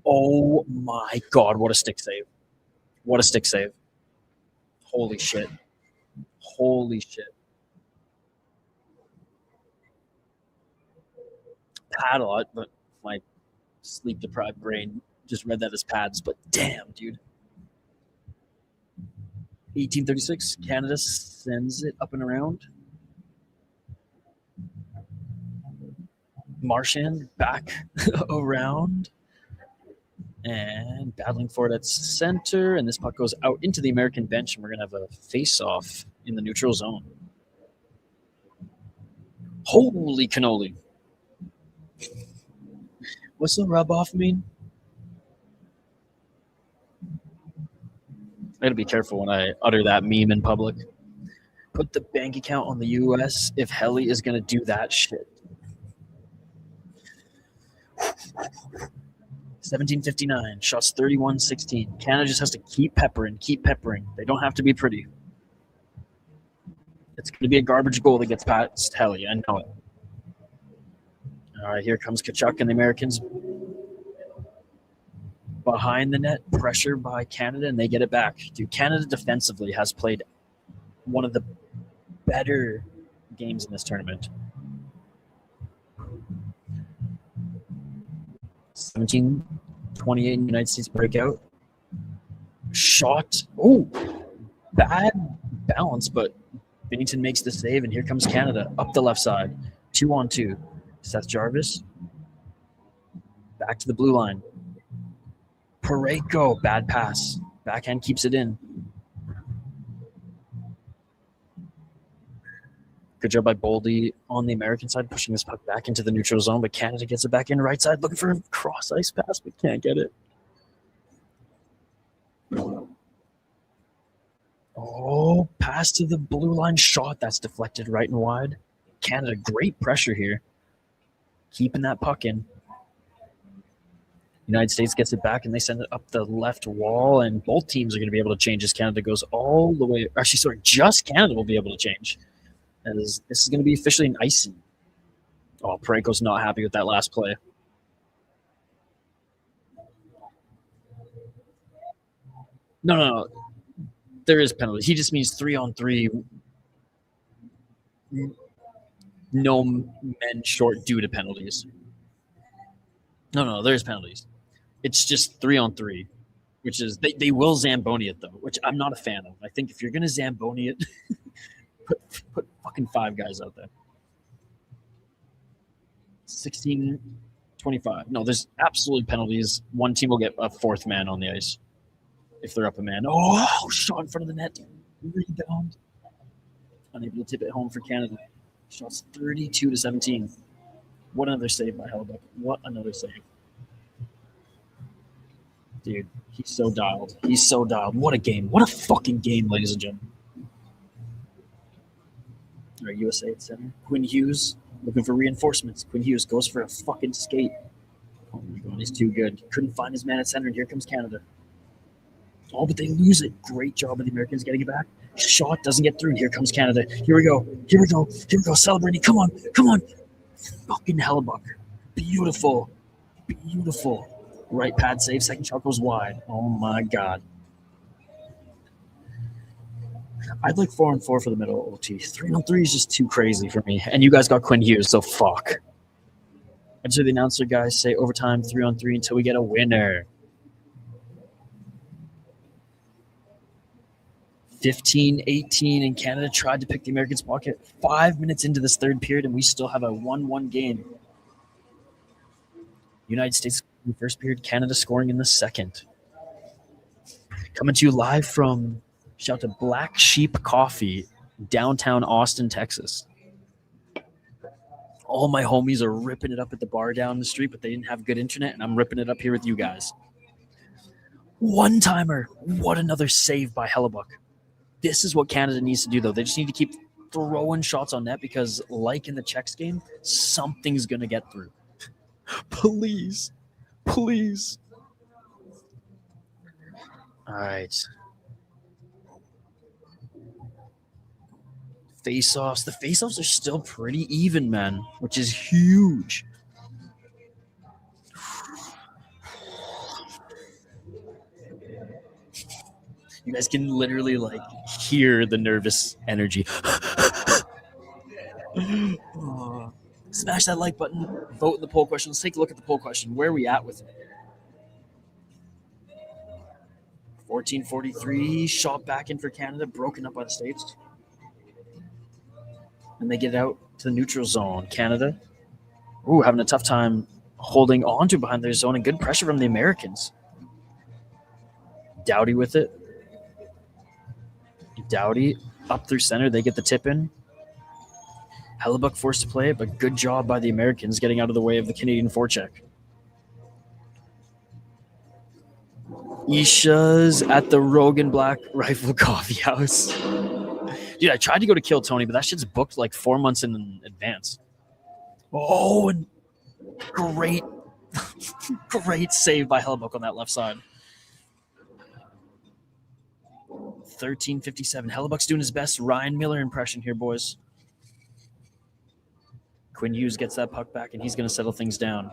Oh my God, what a stick save. What a stick save. Holy shit. Holy shit. Pad a lot, but my sleep-deprived brain just read that as pads, but damn, dude. 1836, Canada sends it up and around. Marchand back around. And battling for it at center. And this puck goes out into the American bench, and we're going to have a face-off in the neutral zone. Holy cannoli. What's the rub-off mean? I got to be careful when I utter that meme in public. Put the bank account on the U.S. if Helly is going to do that shit. 17:59, shots 31-16. Canada just has to keep peppering. They don't have to be pretty. It's going to be a garbage goal that gets past Helly. I know it. All right, here comes Tkachuk and the Americans. Behind the net, pressure by Canada, and they get it back. Dude, Canada defensively has played one of the better games in this tournament. 17-28 United States breakout. Shot. Oh, bad balance, but Binnington makes the save, and here comes Canada up the left side. 2-on-2. Seth Jarvis. Back to the blue line. Parayko, bad pass. Backhand keeps it in. Good job by Boldy on the American side, pushing this puck back into the neutral zone, but Canada gets it back in right side, looking for a cross-ice pass, but can't get it. Oh, pass to the blue line shot. That's deflected right and wide. Canada, great pressure here. Keeping that puck in. United States gets it back, and they send it up the left wall, and both teams are going to be able to change as Canada goes all the way. Actually, sorry, just Canada will be able to change. As this is going to be officially an icing. Oh, Parayko's not happy with that last play. No. There is penalty. He just means 3-on-3. No men short due to penalties. No, there's penalties. It's just 3-on-3, which is they will Zamboni it though, which I'm not a fan of. I think if you're gonna Zamboni it, put fucking 5 guys out there. 16-25. No, there's absolutely penalties. One team will get a 4th man on the ice if they're up a man. Oh, shot in front of the net. Rebound. Unable to tip it home for Canada. Shots 32-17. What another save by Hellebuck. What another save. Dude, he's so dialed. What a game. What a fucking game, ladies and gentlemen. All right, USA at center. Quinn Hughes looking for reinforcements. Quinn Hughes goes for a fucking skate. Oh my God, he's too good. Couldn't find his man at center, and here comes Canada. Oh, but they lose it. Great job of the Americans getting it back. Shot doesn't get through. Here comes Canada. Here we go. Here we go. Here we go. Celebrating. Come on. Come on. Fucking Hellebuck. Beautiful. Beautiful. Right pad save. Second shot goes wide. Oh my God. I'd like 4-on-4 for the middle OT. 3-on-3 is just too crazy for me. And you guys got Quinn Hughes, so fuck. And so the announcer guys say overtime 3-on-3 until we get a winner. 15-18, and Canada tried to pick the Americans' pocket 5 minutes into this third period, and we still have a 1-1 game. United States in the first period, Canada scoring in the second. Coming to you live from, shout out to Black Sheep Coffee, downtown Austin, Texas. All my homies are ripping it up at the bar down the street, but they didn't have good internet, and I'm ripping it up here with you guys. One-timer. What another save by Hellebuck. This is what Canada needs to do, though. They just need to keep throwing shots on net because, like in the Czechs game, something's going to get through. Please. Please. All right. Face-offs. The face-offs are still pretty even, man, which is huge. You guys can literally, like, hear the nervous energy. Smash that like button. Vote in the poll question. Let's take a look at the poll question. Where are we at with it? 14:43. Shot back in for Canada. Broken up by the States. And they get out to the neutral zone. Canada, having a tough time holding on to behind their zone, and good pressure from the Americans. Doughty with it. Doughty up through center. They get the tip in. Hellebuck forced to play it, but good job by the Americans getting out of the way of the Canadian forecheck. Isha's at the Rogan Black Rifle Coffee House. Dude, I tried to go to Kill Tony, but that shit's booked like 4 months in advance. Oh, and great, great save by Hellebuck on that left side. 13:57. Hellebuck's doing his best Ryan Miller impression here, boys. Quinn Hughes gets that puck back, and he's going to settle things down.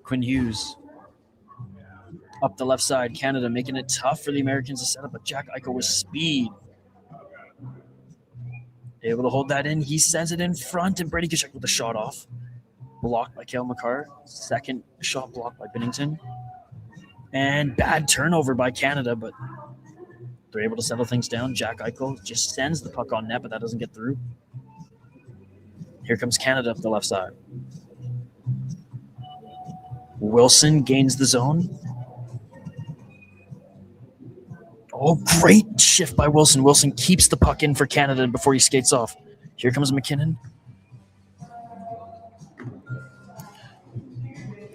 Quinn Hughes up the left side. Canada making it tough for the Americans to set up, but Jack Eichel with speed. Able to hold that in. He sends it in front, and Brady Tkachuk with the shot off. Blocked by Cale Makar. Second shot blocked by Binnington. And bad turnover by Canada, but they're able to settle things down. Jack Eichel just sends the puck on net, but that doesn't get through. Here comes Canada up the left side. Wilson gains the zone. Oh, great shift by Wilson. Wilson keeps the puck in for Canada before he skates off. Here comes McKinnon.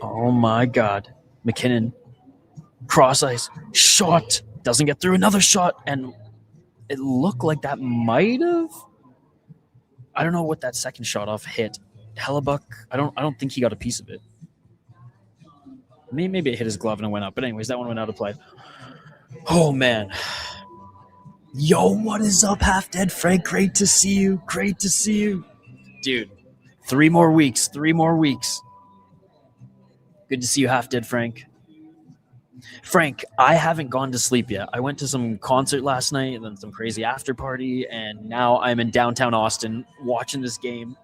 Oh, my God. McKinnon. Cross ice. Shot. Doesn't get through. Another shot. And it looked like that might have. I don't know what that second shot off hit. Hellebuck, I don't think he got a piece of it. Maybe it hit his glove and it went up. But anyways, that one went out of play. Oh, man. Yo, what is up, Half Dead Frank? Great to see you. Great to see you. Dude, 3 more weeks. 3 more weeks. Good to see you, Half Dead Frank. Frank, I haven't gone to sleep yet. I went to some concert last night and then some crazy after party, and now I'm in downtown Austin watching this game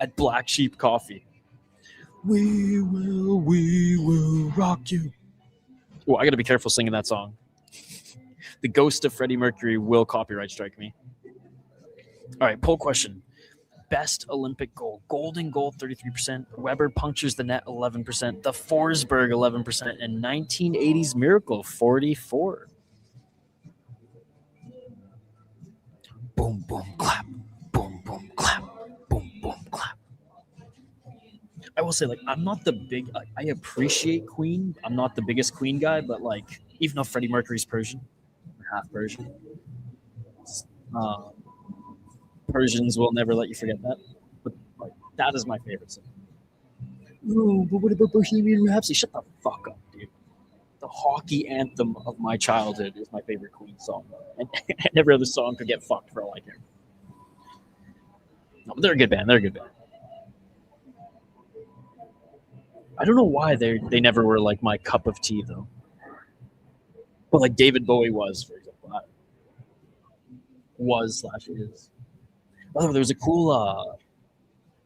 at Black Sheep Coffee. We will rock you. Oh, I got to be careful singing that song. The ghost of Freddie Mercury will copyright strike me. All right, poll question. Best Olympic goal. Golden goal, 33%. Weber punctures the net, 11%. The Forsberg, 11%. And 1980s Miracle, 44%. Boom, boom, clap. Boom, boom, clap. Boom, boom, clap. I will say, like, I'm not the big... I appreciate Queen. I'm not the biggest Queen guy, but, like, even though Freddie Mercury's Persian, half Persian, Persians will never let you forget that. But like, that is my favorite song. Oh, but what about Bohemian Rhapsody? Shut the fuck up, dude. The hockey anthem of my childhood is my favorite Queen song. And every other song could get fucked for all I care. No, but they're a good band. They're a good band. I don't know why they never were like my cup of tea though. But like David Bowie was, for example. Was/is. By the way, there was a cool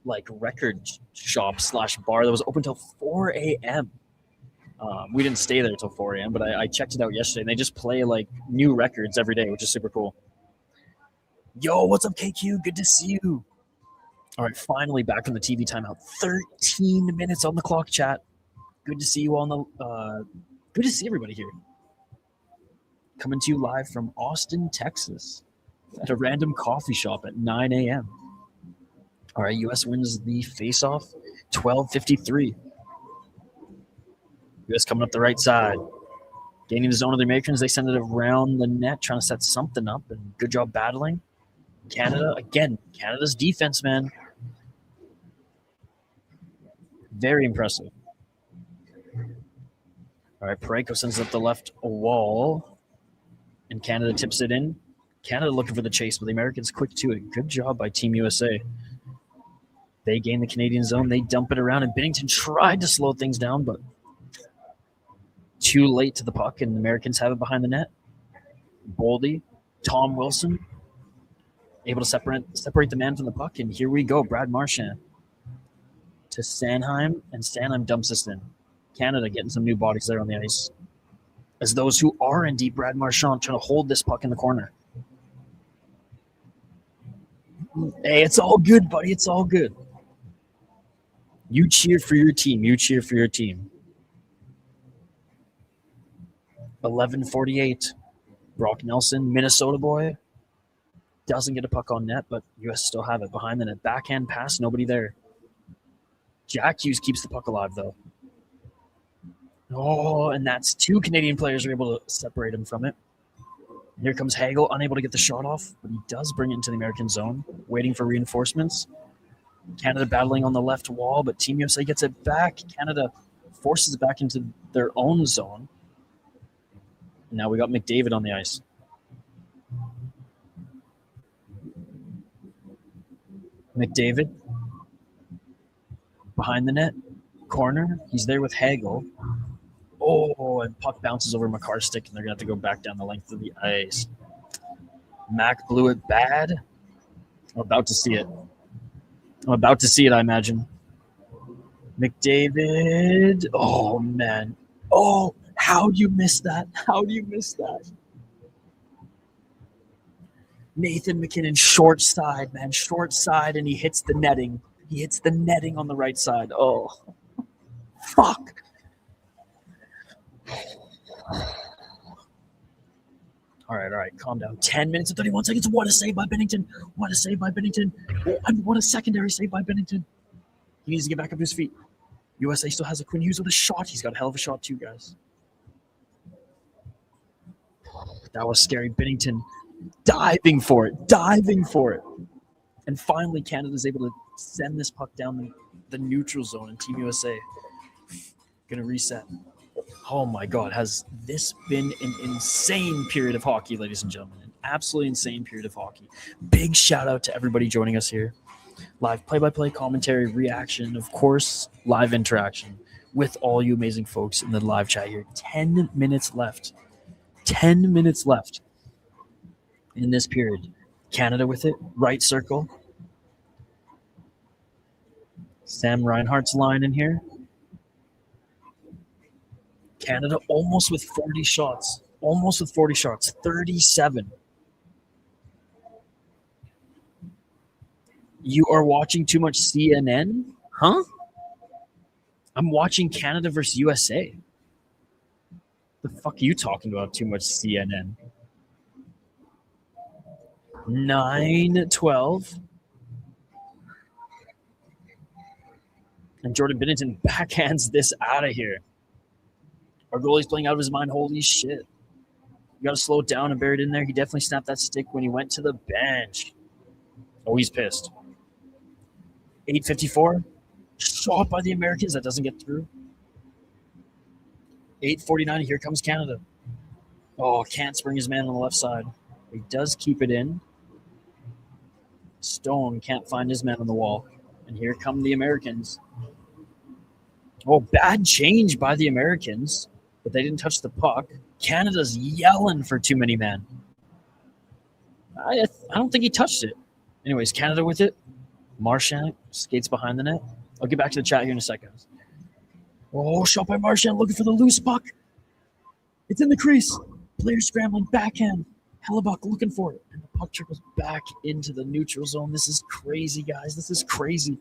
like record shop / bar that was open till 4 a.m. We didn't stay there till 4 a.m., but I checked it out yesterday, and they just play like new records every day, which is super cool. Yo, what's up, KQ? Good to see you. All right, finally back from the TV timeout. 13 minutes on the clock, chat. Good to see you all. Good to see everybody here. Coming to you live from Austin, Texas, at a random coffee shop at 9 a.m. All right, U.S. wins the face-off, 12:53. U.S. coming up the right side. Gaining the zone of the Americans, they send it around the net, trying to set something up, and good job battling. Canada, again, Canada's defense, man. Very impressive. All right, Parayko sends it up the left wall, and Canada tips it in. Canada looking for the chase, but the Americans quick to it. Good job by Team USA. They gain the Canadian zone. They dump it around, and Binnington tried to slow things down, but too late to the puck, and the Americans have it behind the net. Boldy, Tom Wilson, able to separate the man from the puck, and here we go. Brad Marchand to Sanheim, and Sanheim dumps this in. Canada getting some new bodies there on the ice. As those who are indeed Brad Marchand trying to hold this puck in the corner. Hey, it's all good, buddy. It's all good. You cheer for your team. You cheer for your team. 11:48. Brock Nelson, Minnesota boy. Doesn't get a puck on net, but U.S. still have it behind the net. Backhand pass, nobody there. Jack Hughes keeps the puck alive, though. Oh, and that's two Canadian players are able to separate him from it. Here comes Hagel, unable to get the shot off, but he does bring it into the American zone, waiting for reinforcements. Canada battling on the left wall, but Team USA gets it back. Canada forces it back into their own zone. And now we got McDavid on the ice. McDavid behind the net, corner. He's there with Hagel. Oh, and puck bounces over McCarr's stick, and they're going to have to go back down the length of the ice. Mac blew it bad. I'm about to see it. I imagine. McDavid. Oh, man. Oh, how do you miss that? Nathan McKinnon, short side, man. Short side, and he hits the netting. He hits the netting on the right side. Oh, fuck. All right. Calm down. 10 minutes and 31 seconds. What a save by Binnington. Oh, and what a secondary save by Binnington. He needs to get back up to his feet. USA still has a Quinn Hughes with a shot. He's got a hell of a shot too, guys. That was scary. Binnington diving for it. And finally, Canada's able to send this puck down the neutral zone, and Team USA going to reset. Oh, my God. Has this been an insane period of hockey, ladies and gentlemen? An absolutely insane period of hockey. Big shout-out to everybody joining us here. Live play-by-play commentary, reaction, of course, live interaction with all you amazing folks in the live chat here. 10 minutes left. 10 minutes left in this period. Canada with it. Right circle. Sam Reinhart's line in here. Canada almost with 40 shots. 37. You are watching too much CNN? Huh? I'm watching Canada versus USA. The fuck are you talking about? Too much CNN. 9-12. And Jordan Binnington backhands this out of here. Our goalie's playing out of his mind. Holy shit. You got to slow it down and bury it in there. He definitely snapped that stick when he went to the bench. Oh, he's pissed. 8:54. Shot by the Americans. That doesn't get through. 8:49. Here comes Canada. Oh, can't spring his man on the left side. He does keep it in. Stone can't find his man on the wall. And here come the Americans. Oh, bad change by the Americans, but they didn't touch the puck. Canada's yelling for too many men. I don't think he touched it. Anyways, Canada with it. Marchand skates behind the net. I'll get back to the chat here in a second. Oh, shot by Marchand looking for the loose puck. It's in the crease. Player scrambling, backhand. Hellebuck looking for it. And the puck trickles back into the neutral zone. This is crazy, guys. This is crazy.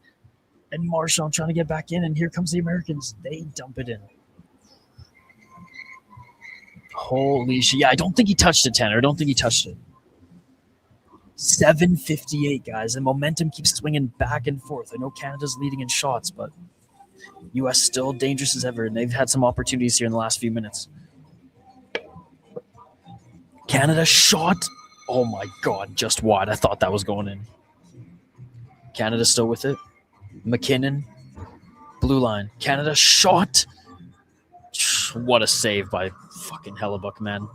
And Marchand trying to get back in, and here comes the Americans. They dump it in. Holy shit. Yeah, I don't think he touched it, Tanner. I don't think he touched it. 7:58, guys. And momentum keeps swinging back and forth. I know Canada's leading in shots, but U.S. still dangerous as ever, and they've had some opportunities here in the last few minutes. Canada shot. Oh, my God. Just wide. I thought that was going in. Canada still with it. McKinnon. Blue line. Canada shot. What a save by fucking Hellebuck, man.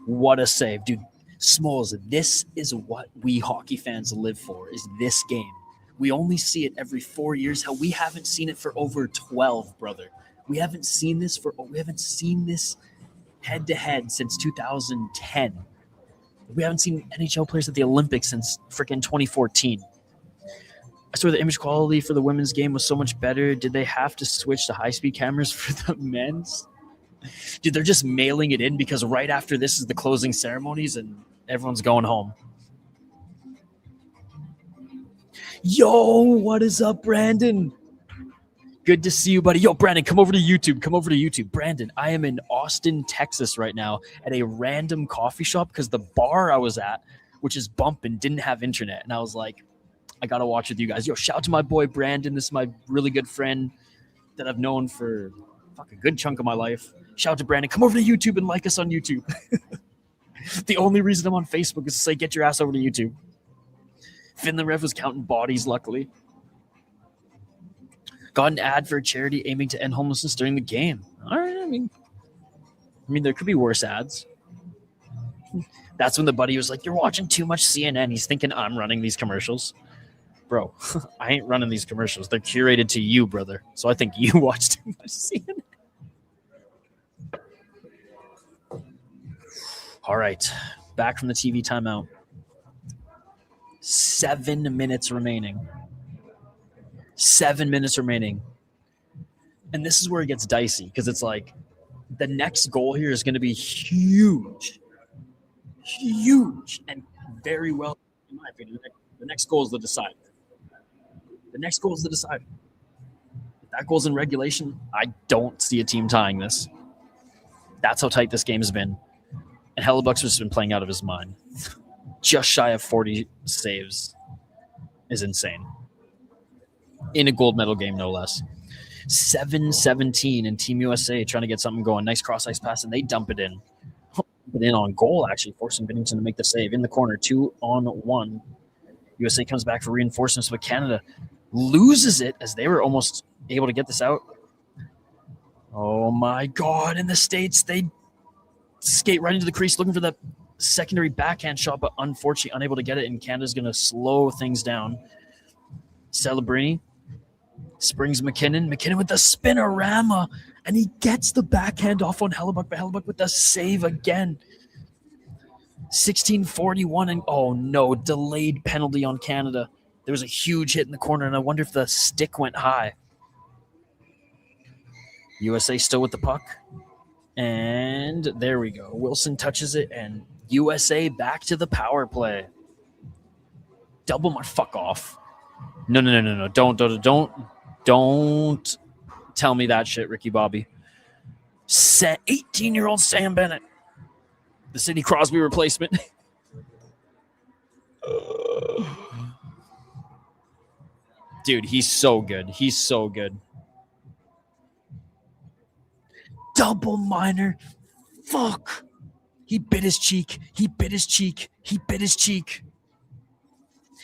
What a save. Dude, Smalls, this is what we hockey fans live for, is this game. We only see it every 4 years. Hell, we haven't seen it for over 12, brother. We haven't seen this head-to-head since 2010. We haven't seen NHL players at the Olympics since freaking 2014. I swear the image quality for the women's game was so much better. Did they have to switch to high-speed cameras for the men's? Dude, they're just mailing it in because right after this is the closing ceremonies and everyone's going home. Yo, what is up, Brandon? Good to see you, buddy. Yo, Brandon, come over to YouTube. Brandon, I am in Austin, Texas right now at a random coffee shop because the bar I was at, which is bumping, didn't have internet. And I was like, I got to watch with you guys. Yo, shout out to my boy, Brandon. This is my really good friend that I've known for a good chunk of my life. Shout out to Brandon. Come over to YouTube and like us on YouTube. The only reason I'm on Facebook is to say, get your ass over to YouTube. Finland Rev was counting bodies, luckily. Got an ad for a charity aiming to end homelessness during the game. All right, I mean, there could be worse ads. That's when the buddy was like, you're watching too much CNN. He's thinking I'm running these commercials. Bro, I ain't running these commercials. They're curated to you, brother. So I think you watch too much CNN. All right, back from the TV timeout. 7 minutes remaining. 7 minutes remaining. And this is where it gets dicey because it's like the next goal here is going to be huge. Huge. And very well, in my opinion, the next goal is the decider. The next goal is the decider. If that goal's in regulation, I don't see a team tying this. That's how tight this game has been. And Hellebuck's just been playing out of his mind. Just shy of 40 saves is insane. In a gold medal game, no less. 7-17 and Team USA trying to get something going. Nice cross-ice pass, and they dump it in. But in on goal, actually, forcing Binnington to make the save. In the corner, 2-on-1. USA comes back for reinforcements, but Canada loses it as they were almost able to get this out. Oh, my God. In the States, they skate right into the crease looking for the secondary backhand shot, but unfortunately unable to get it, and Canada's going to slow things down. Celebrini springs McKinnon. McKinnon with the spinorama, and he gets the backhand off on Hellebuck, but Hellebuck with the save again. 16:41, and oh no, delayed penalty on Canada. There was a huge hit in the corner, and I wonder if the stick went high. USA still with the puck. And there we go. Wilson touches it, and USA back to the power play. Double my fuck off. No. Don't tell me that shit, Ricky Bobby. 18-year-old Sam Bennett. The Sidney Crosby replacement. Dude, he's so good. He's so good. Double minor. Fuck. He bit his cheek. He bit his cheek. He bit his cheek.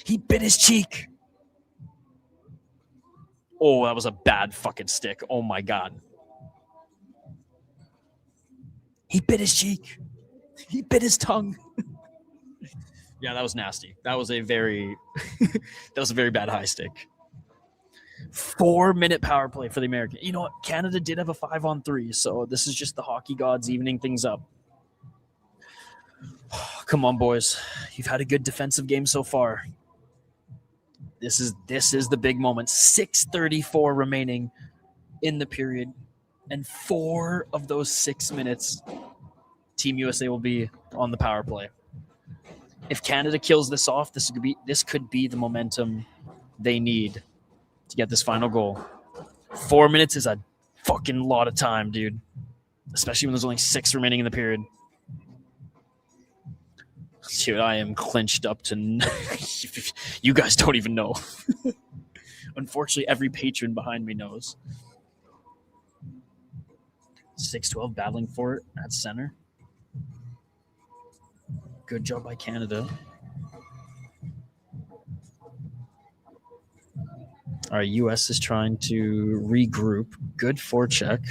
He bit his cheek. Oh, that was a bad fucking stick. Oh, my God. He bit his cheek. He bit his tongue. Yeah, that was nasty. That was a very bad high stick. 4-minute power play for the American. You know what? Canada did have a 5-on-3, so this is just the hockey gods evening things up. Come on, boys. You've had a good defensive game so far. This is the big moment. 6:34 remaining in the period, and 4 of those 6 minutes, Team USA will be on the power play. If Canada kills this off, this could be the momentum they need to get this final goal. 4 minutes is a fucking lot of time, dude. Especially when there's only 6 remaining in the period. Dude, I am clinched up to... You guys don't even know. Unfortunately, every patron behind me knows. 6-12 battling for it at center. Good job by Canada. All right, U.S. is trying to regroup. Good forecheck.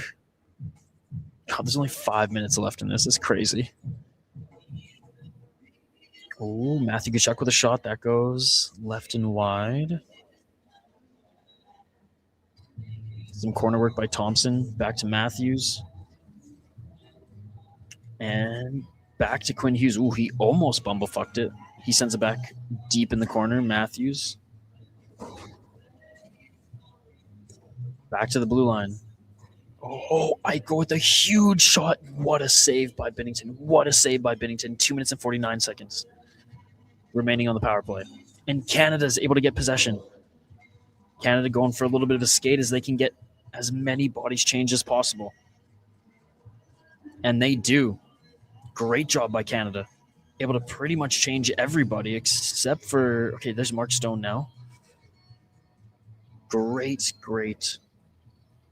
God, there's only 5 minutes left in this. It's crazy. Oh, Matthew Tkachuk with a shot. That goes left and wide. Some corner work by Thompson. Back to Matthews. And back to Quinn Hughes. Ooh, he almost bumblefucked it. He sends it back deep in the corner. Matthews. Back to the blue line. Oh, I go with a huge shot. What a save by Binnington. What a save by Binnington. 2 minutes and 49 seconds remaining on the power play. And Canada's able to get possession. Canada going for a little bit of a skate as they can get as many bodies changed as possible. And they do. Great job by Canada. Able to pretty much change everybody except for... Okay, there's Mark Stone now. Great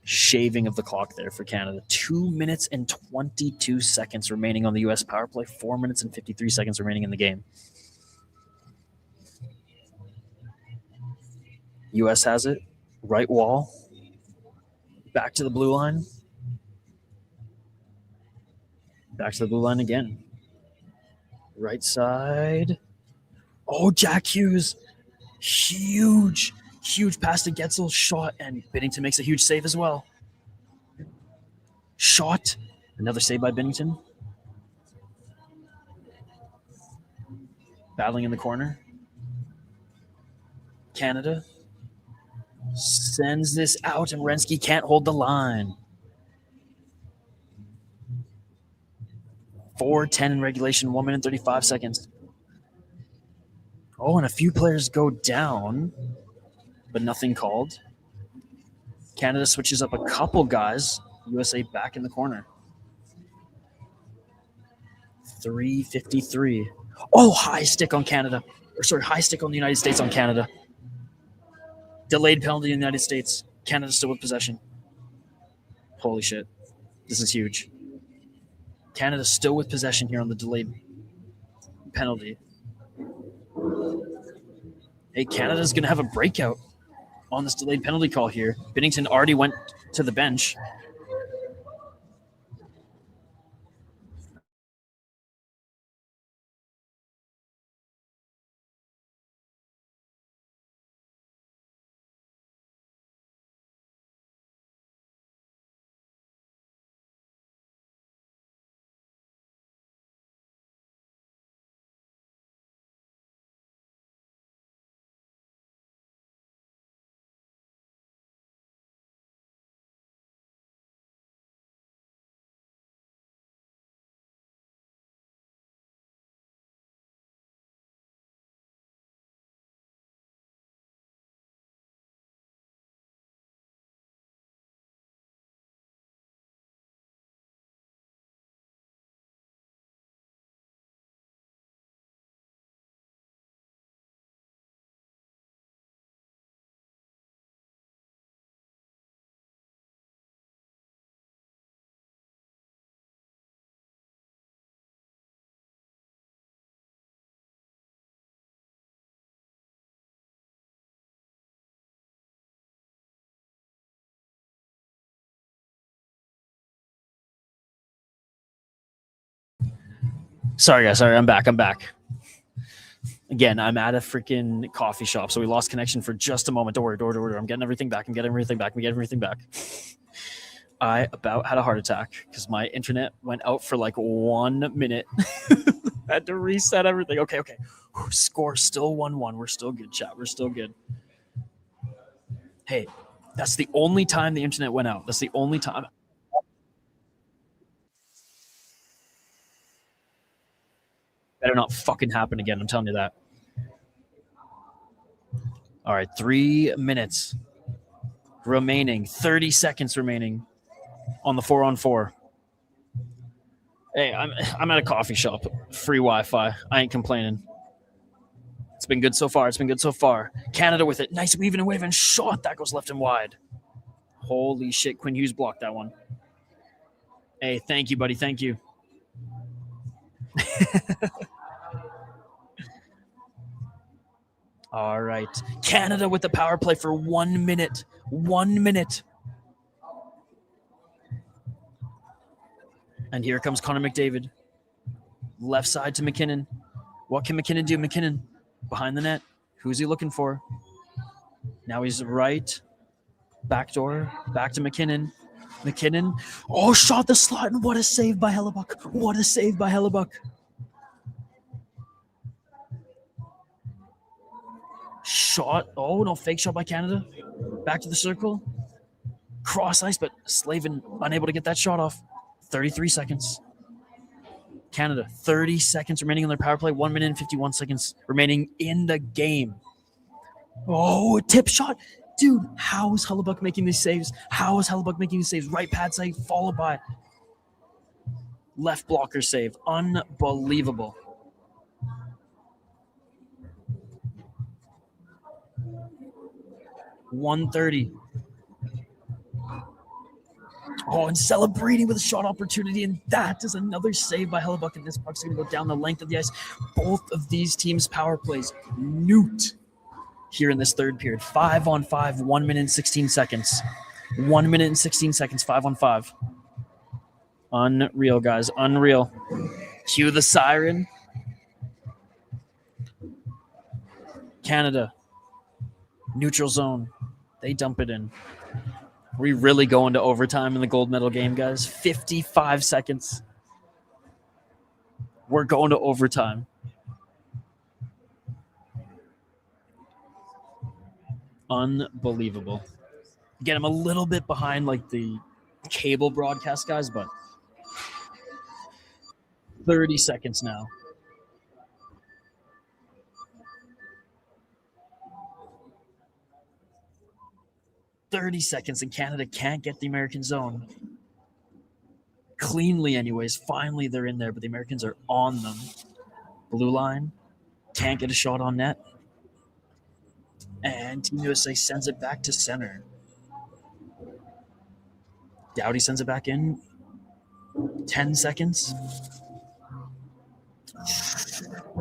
shaving of the clock there for Canada. 2 minutes and 22 seconds remaining on the U.S. power play. 4 minutes and 53 seconds remaining in the game. U.S. has it. Right wall. Back to the blue line. Back to the blue line again. Right side. Oh, Jack Hughes. Huge pass to Getzel. Shot, and Binnington makes a huge save as well. Shot. Another save by Binnington. Battling in the corner. Canada sends this out, and Renski can't hold the line. 4:10 in regulation, 1 minute 35 seconds. Oh, and a few players go down, but nothing called. Canada switches up a couple guys. USA back in the corner. 3:53. Oh, high stick on Canada. High stick on the United States on Canada. Delayed penalty in the United States. Canada still with possession. Holy shit. This is huge. Canada still with possession here on the delayed penalty. Hey, Canada's going to have a breakout on this delayed penalty call here. Binnington already went to the bench. Sorry, guys. Sorry, I'm back. Again, I'm at a freaking coffee shop, so we lost connection for just a moment. Don't worry. I'm getting everything back. I about had a heart attack because my internet went out for like 1 minute. I had to reset everything. Okay. Score still 1-1. We're still good, chat. We're still good. Hey, that's the only time the internet went out. That's the only time. Better not fucking happen again. I'm telling you that. All right, 3 minutes remaining. 30 seconds remaining on the 4-on-4. Hey, I'm at a coffee shop. Free Wi-Fi. I ain't complaining. It's been good so far. Canada with it. Nice weaving and waving shot. That goes left and wide. Holy shit. Quinn Hughes blocked that one. Hey, thank you, buddy. Thank you. All right. Canada with the power play for 1 minute. 1 minute. And here comes Connor McDavid. Left side to McKinnon. What can McKinnon do? McKinnon behind the net. Who's he looking for? Now he's right. Back door. Back to McKinnon. Oh, shot the slot. And what a save by Hellebuck. Shot. Oh, no. Fake shot by Canada. Back to the circle. Cross ice, but Slavin unable to get that shot off. 33 seconds. Canada, 30 seconds remaining on their power play. 1 minute and 51 seconds remaining in the game. Oh, tip shot. Dude, how is Hellebuck making these saves? Right pad save followed by left blocker save. Unbelievable. .130. Oh, and celebrating with a shot opportunity, and that is another save by Hellebuck, and this puck's going to go down the length of the ice. Both of these teams' power plays nuked here in this third period. 5-on-5, 1 minute and 16 seconds. 1 minute and 16 seconds, 5-on-5. Unreal, guys, unreal. Cue the siren. Canada, neutral zone. They dump it in. We really go into overtime in the gold medal game, guys. 55 seconds. We're going to overtime. Unbelievable. Again, I'm a little bit behind like the cable broadcast guys, but 30 seconds now. And Canada can't get the American zone. Cleanly anyways. Finally they're in there, but the Americans are on them. Blue line. Can't get a shot on net. And Team USA sends it back to center. Doughty sends it back in. 10 seconds.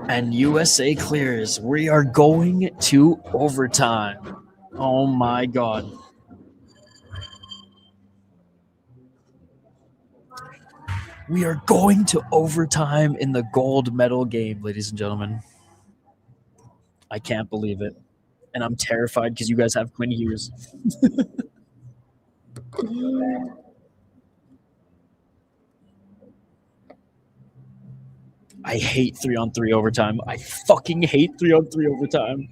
And USA clears. We are going to overtime. Oh my God. We are going to overtime in the gold medal game, ladies and gentlemen. I can't believe it. And I'm terrified because you guys have Quinn Hughes. I hate 3-on-3 overtime. I fucking hate 3-on-3 overtime.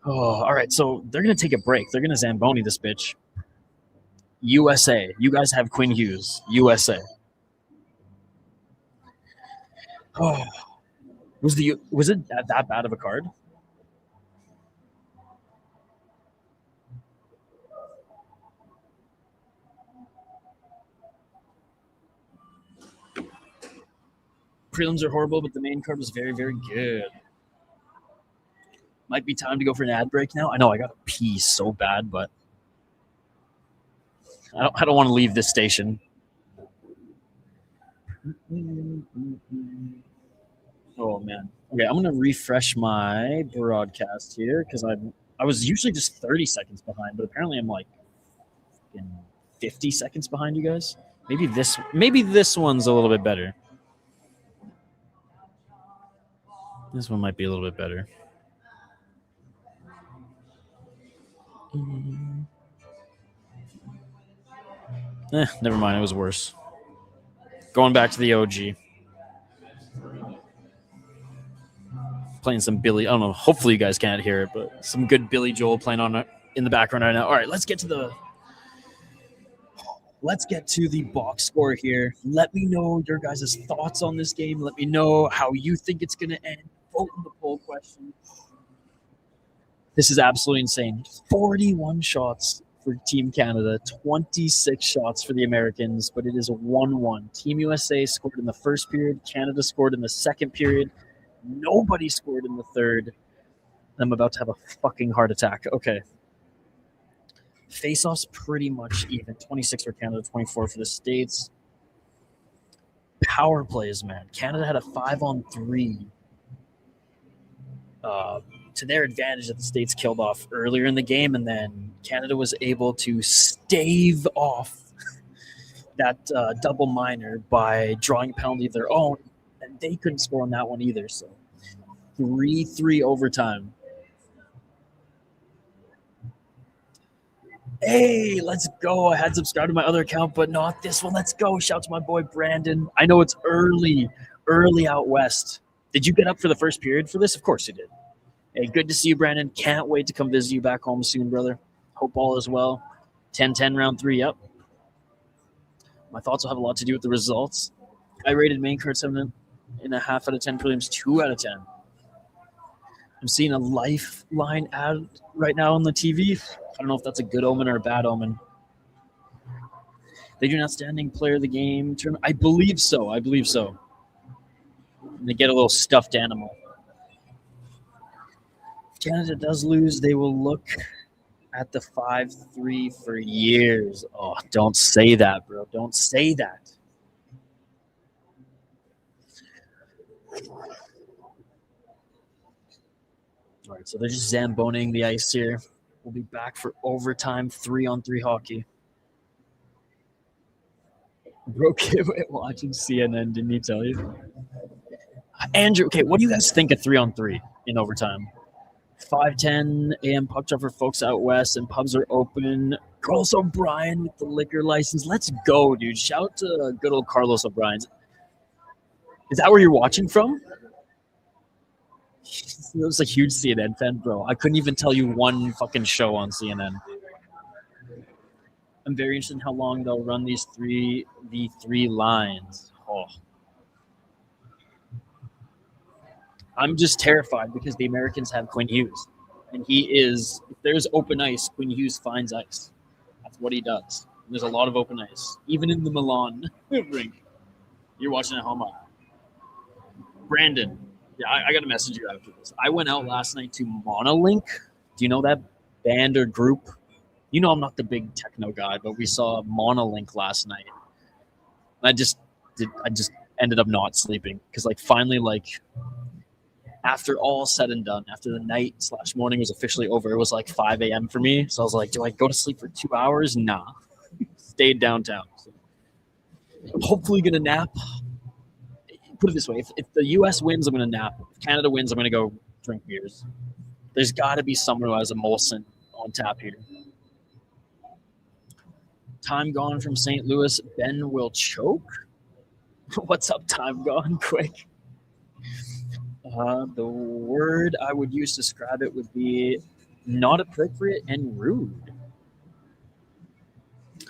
Oh, all right, so they're going to take a break. They're going to Zamboni this bitch. USA. You guys have Quinn Hughes. USA. Oh. Was it that bad of a card? Prelims are horrible, but the main card was very, very good. Might be time to go for an ad break now. I know I got to pee so bad, but I don't want to leave this station. Oh, man. Okay, I'm going to refresh my broadcast here because I was usually just 30 seconds behind, but apparently I'm like 50 seconds behind you guys. Maybe this one's a little bit better. This one might be a little bit better. Never mind. It was worse. Going back to the OG. Playing some Billy. I don't know. Hopefully you guys can't hear it, but some good Billy Joel playing on in the background right now. All right, let's get to the box score here. Let me know your guys' thoughts on this game. Let me know how you think it's going to end. Vote in the poll question. This is absolutely insane. 41 shots for Team Canada, 26 shots for the Americans, but it is a 1-1. Team USA scored in the first period. Canada scored in the second period. Nobody scored in the third. I'm about to have a fucking heart attack. Okay. Face-offs pretty much even. 26 for Canada, 24 for the States. Power plays, man. Canada had a 5-on-3 to their advantage that the States killed off earlier in the game, and then Canada was able to stave off that double minor by drawing a penalty of their own, and they couldn't score on that one either. So 3-3 overtime. Hey, let's go. I had subscribed to my other account, but not this one. Let's go. Shout to my boy Brandon. I know it's early out west. Did you get up for the first period for this? Of course you did. Hey, good to see you, Brandon. Can't wait to come visit you back home soon, brother. Hope all is well. 10-10 round 3, yep. My thoughts will have a lot to do with the results. I rated main card 7.5 out of 10, prelims 2 out of 10. I'm seeing a lifeline ad right now on the TV. I don't know if that's a good omen or a bad omen. They do an outstanding player of the game tournament. I believe so. And they get a little stuffed animal. If Canada does lose, they will look at the 5-3 for years. Oh, don't say that, bro. Don't say that. All right, so they're just zamboning the ice here. We'll be back for overtime 3-on-3 hockey. Bro, quit watching CNN, didn't he tell you? Andrew, okay, what do you guys think of 3-on-3 in overtime? 5:10 a.m. puck drop for folks out west, and pubs are open. Carlos O'Brien with the liquor license. Let's go, dude. Shout out to good old Carlos O'Brien. Is that where you're watching from? It was a huge CNN fan, bro. I couldn't even tell you one fucking show on CNN. I'm very interested in how long they'll run these 3v3 lines. Oh. I'm just terrified because the Americans have Quinn Hughes. And he is, if there's open ice, Quinn Hughes finds ice. That's what he does. And there's a lot of open ice, even in the Milan rink. You're watching at home. Brandon, yeah, I got to message you after this. I went out last night to Monolink. Do you know that band or group? You know I'm not the big techno guy, but we saw Monolink last night. I just ended up not sleeping because, like, finally, like, after all said and done, after the night/morning was officially over, it was like 5 a.m. for me. So I was like, do I go to sleep for 2 hours? Nah. Stayed downtown. So I'm hopefully going to nap. Put it this way. If the U.S. wins, I'm going to nap. If Canada wins, I'm going to go drink beers. There's got to be someone who has a Molson on tap here. Time gone from St. Louis. Ben will choke. What's up, time gone? Quick. The word I would use to describe it would be not appropriate and rude.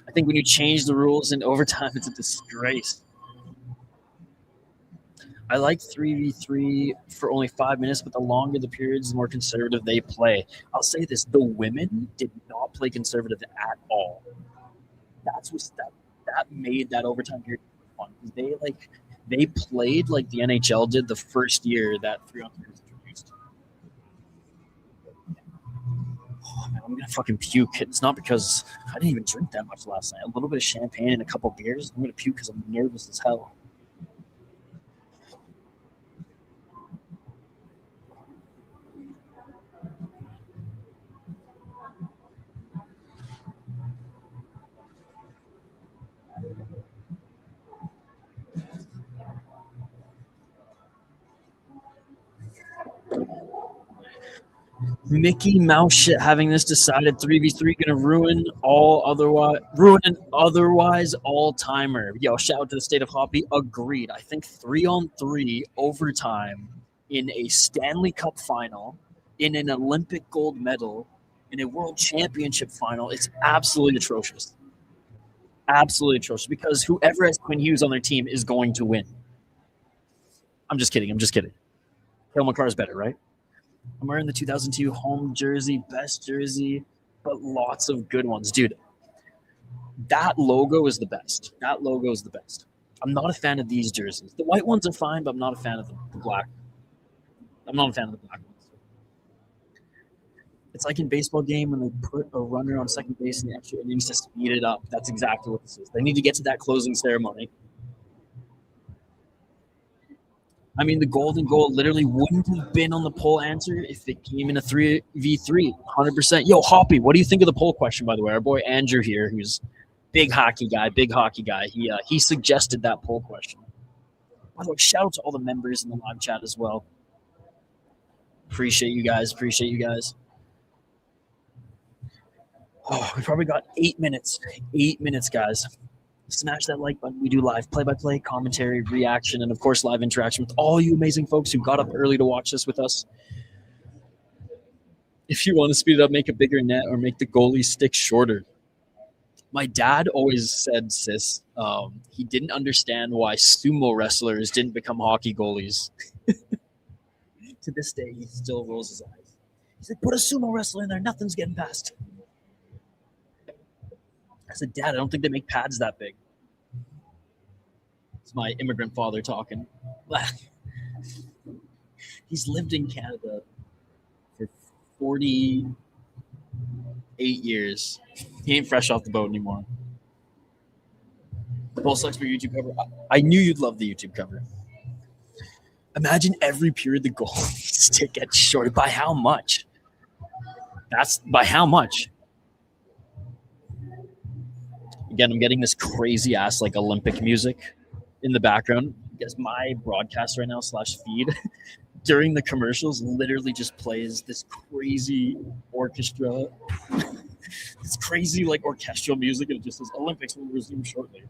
I think when you change the rules in overtime, it's a disgrace. I like 3v3 for only 5 minutes, but the longer the periods, the more conservative they play. I'll say this, the women did not play conservative at all. That made that overtime period fun. They played like the NHL did the first year that 3-on-3 was introduced. Oh, man, I'm going to fucking puke. It's not because I didn't even drink that much last night. A little bit of champagne and a couple beers. I'm going to puke because I'm nervous as hell. Mickey Mouse shit having this decided 3v3 gonna ruin an otherwise all-timer. Yo, shout out to the state of Hoppy. Agreed. I think 3-on-3 overtime in a Stanley Cup final, in an Olympic gold medal, in a world championship final, it's absolutely atrocious. Absolutely atrocious, because whoever has Quinn Hughes on their team is going to win. I'm just kidding. Cale Makar is better, right? I'm wearing the 2002 home jersey, best jersey, but lots of good ones. Dude, that logo is the best. I'm not a fan of these jerseys. The white ones are fine, but I'm not a fan of the black. I'm not a fan of the black ones. It's like in baseball game when they put a runner on second base in the extra innings to speed it up. That's exactly what this is. They need to get to that closing ceremony. I mean, the golden goal literally wouldn't have been on the poll answer if it came in a 3v3, 100%. Yo, Hoppy, what do you think of the poll question, by the way? Our boy Andrew here, who's big hockey guy. He suggested that poll question. By the way, shout out to all the members in the live chat as well. Appreciate you guys. Oh, we probably got 8 minutes. 8 minutes, guys. Smash that like button. We do live play-by-play, commentary, reaction, and, of course, live interaction with all you amazing folks who got up early to watch this with us. If you want to speed it up, make a bigger net or make the goalie stick shorter. My dad always said, he didn't understand why sumo wrestlers didn't become hockey goalies. To this day, he still rolls his eyes. He said, put a sumo wrestler in there. Nothing's getting past. I said, Dad, I don't think they make pads that big. It's my immigrant father talking. He's lived in Canada for 48 years. He ain't fresh off the boat anymore. Bull sucks for YouTube cover. I knew you'd love the YouTube cover. Imagine every period the goal stick gets shorter. By how much? That's by how much? Again, I'm getting this crazy ass like Olympic music in the background. Because my broadcast right now / feed during the commercials literally just plays this crazy orchestra, this crazy like orchestral music, and it just says Olympics will resume shortly.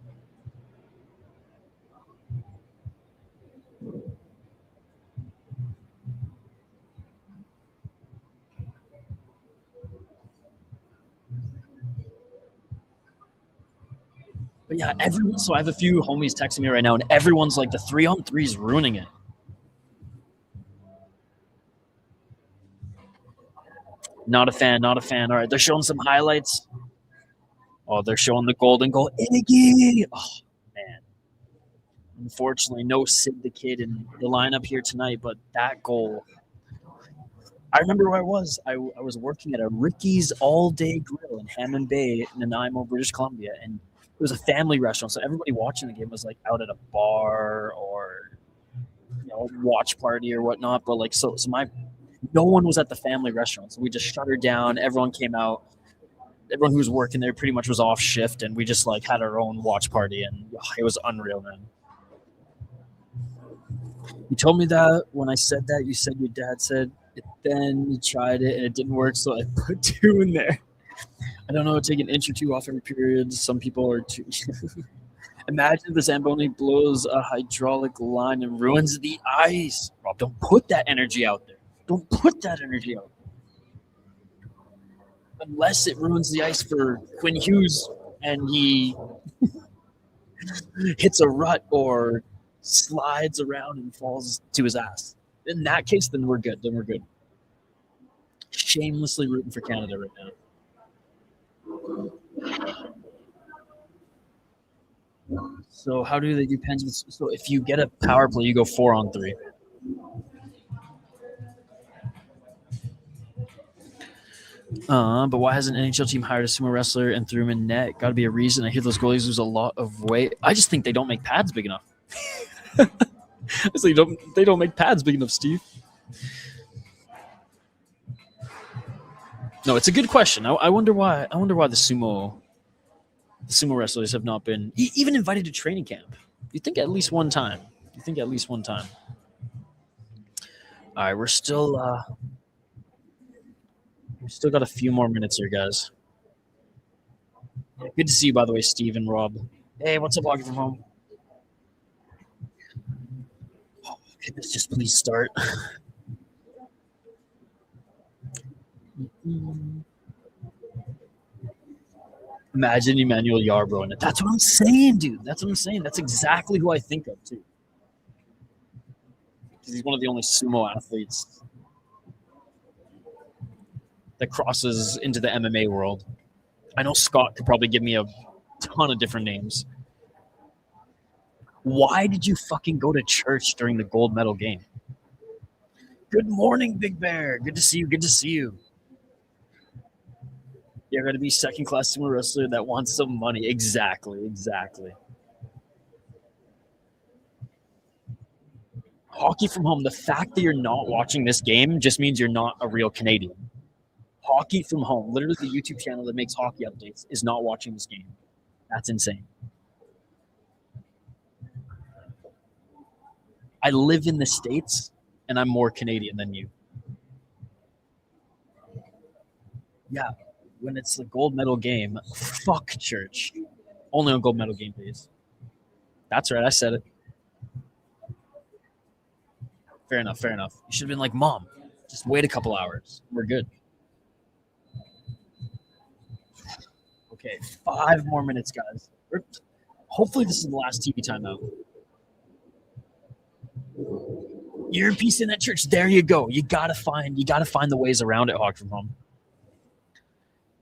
But yeah, so I have a few homies texting me right now, and everyone's like, the 3-on-3 is ruining it. Not a fan. All right, they're showing some highlights. Oh, they're showing the golden goal. Iggy! Oh, man. Unfortunately, no Sid the Kid in the lineup here tonight, but that goal. I remember where I was. I was working at a Ricky's All-Day Grill in Hammond Bay, Nanaimo, British Columbia, and it was a family restaurant, so everybody watching the game was like out at a bar or watch party or whatnot. But like no one was at the family restaurant, so we just shut her down. Everyone came out. Everyone who was working there pretty much was off shift, and we just like had our own watch party, and it was unreal, man. You told me that when I said that. You said your dad said it. Then you tried it and it didn't work, so I put 2 in there. I don't know, take an inch or 2 off every period. Some people are too. Imagine if the Zamboni blows a hydraulic line and ruins the ice. Rob, don't put that energy out there. Unless it ruins the ice for Quinn Hughes and he hits a rut or slides around and falls to his ass. In that case, then we're good. Shamelessly rooting for Canada right now. So how do they do pens? So if you get a power play, you go 4-on-3. But why hasn't an NHL team hired a sumo wrestler and threw him in net? Got to be a reason. I hear those goalies lose a lot of weight. I just think they don't make pads big enough. It's like they don't make pads big enough, Steve. No, it's a good question. I wonder why. the sumo wrestlers have not been even invited to training camp. You think at least one time. All right, we're still We still got a few more minutes here, guys. Good to see you, by the way, Steve and Rob. Hey, what's up, Hockey from Home? Oh, can this just please start? Imagine Emmanuel Yarbrough in it. That's what I'm saying, dude. That's what I'm saying. That's exactly who I think of, too. Because he's one of the only sumo athletes that crosses into the MMA world. I know Scott could probably give me a ton of different names. Why did you fucking go to church during the gold medal game? Good morning, Big Bear. Good to see you. Good to see you. You're going to be second-class sumo wrestler that wants some money. Exactly. Hockey from Home, the fact that you're not watching this game just means you're not a real Canadian. Hockey from Home, literally the YouTube channel that makes hockey updates, is not watching this game. That's insane. I live in the States, and I'm more Canadian than you. Yeah, when it's the gold medal game, fuck church. Only on gold medal game days. That's right, I said it. Fair enough. You should have been like, Mom, just wait a couple hours. We're good. Okay, 5 more minutes, guys. Hopefully this is the last TV timeout. Earpiece in that church. There you go. You gotta find the ways around it, Hockey from Home.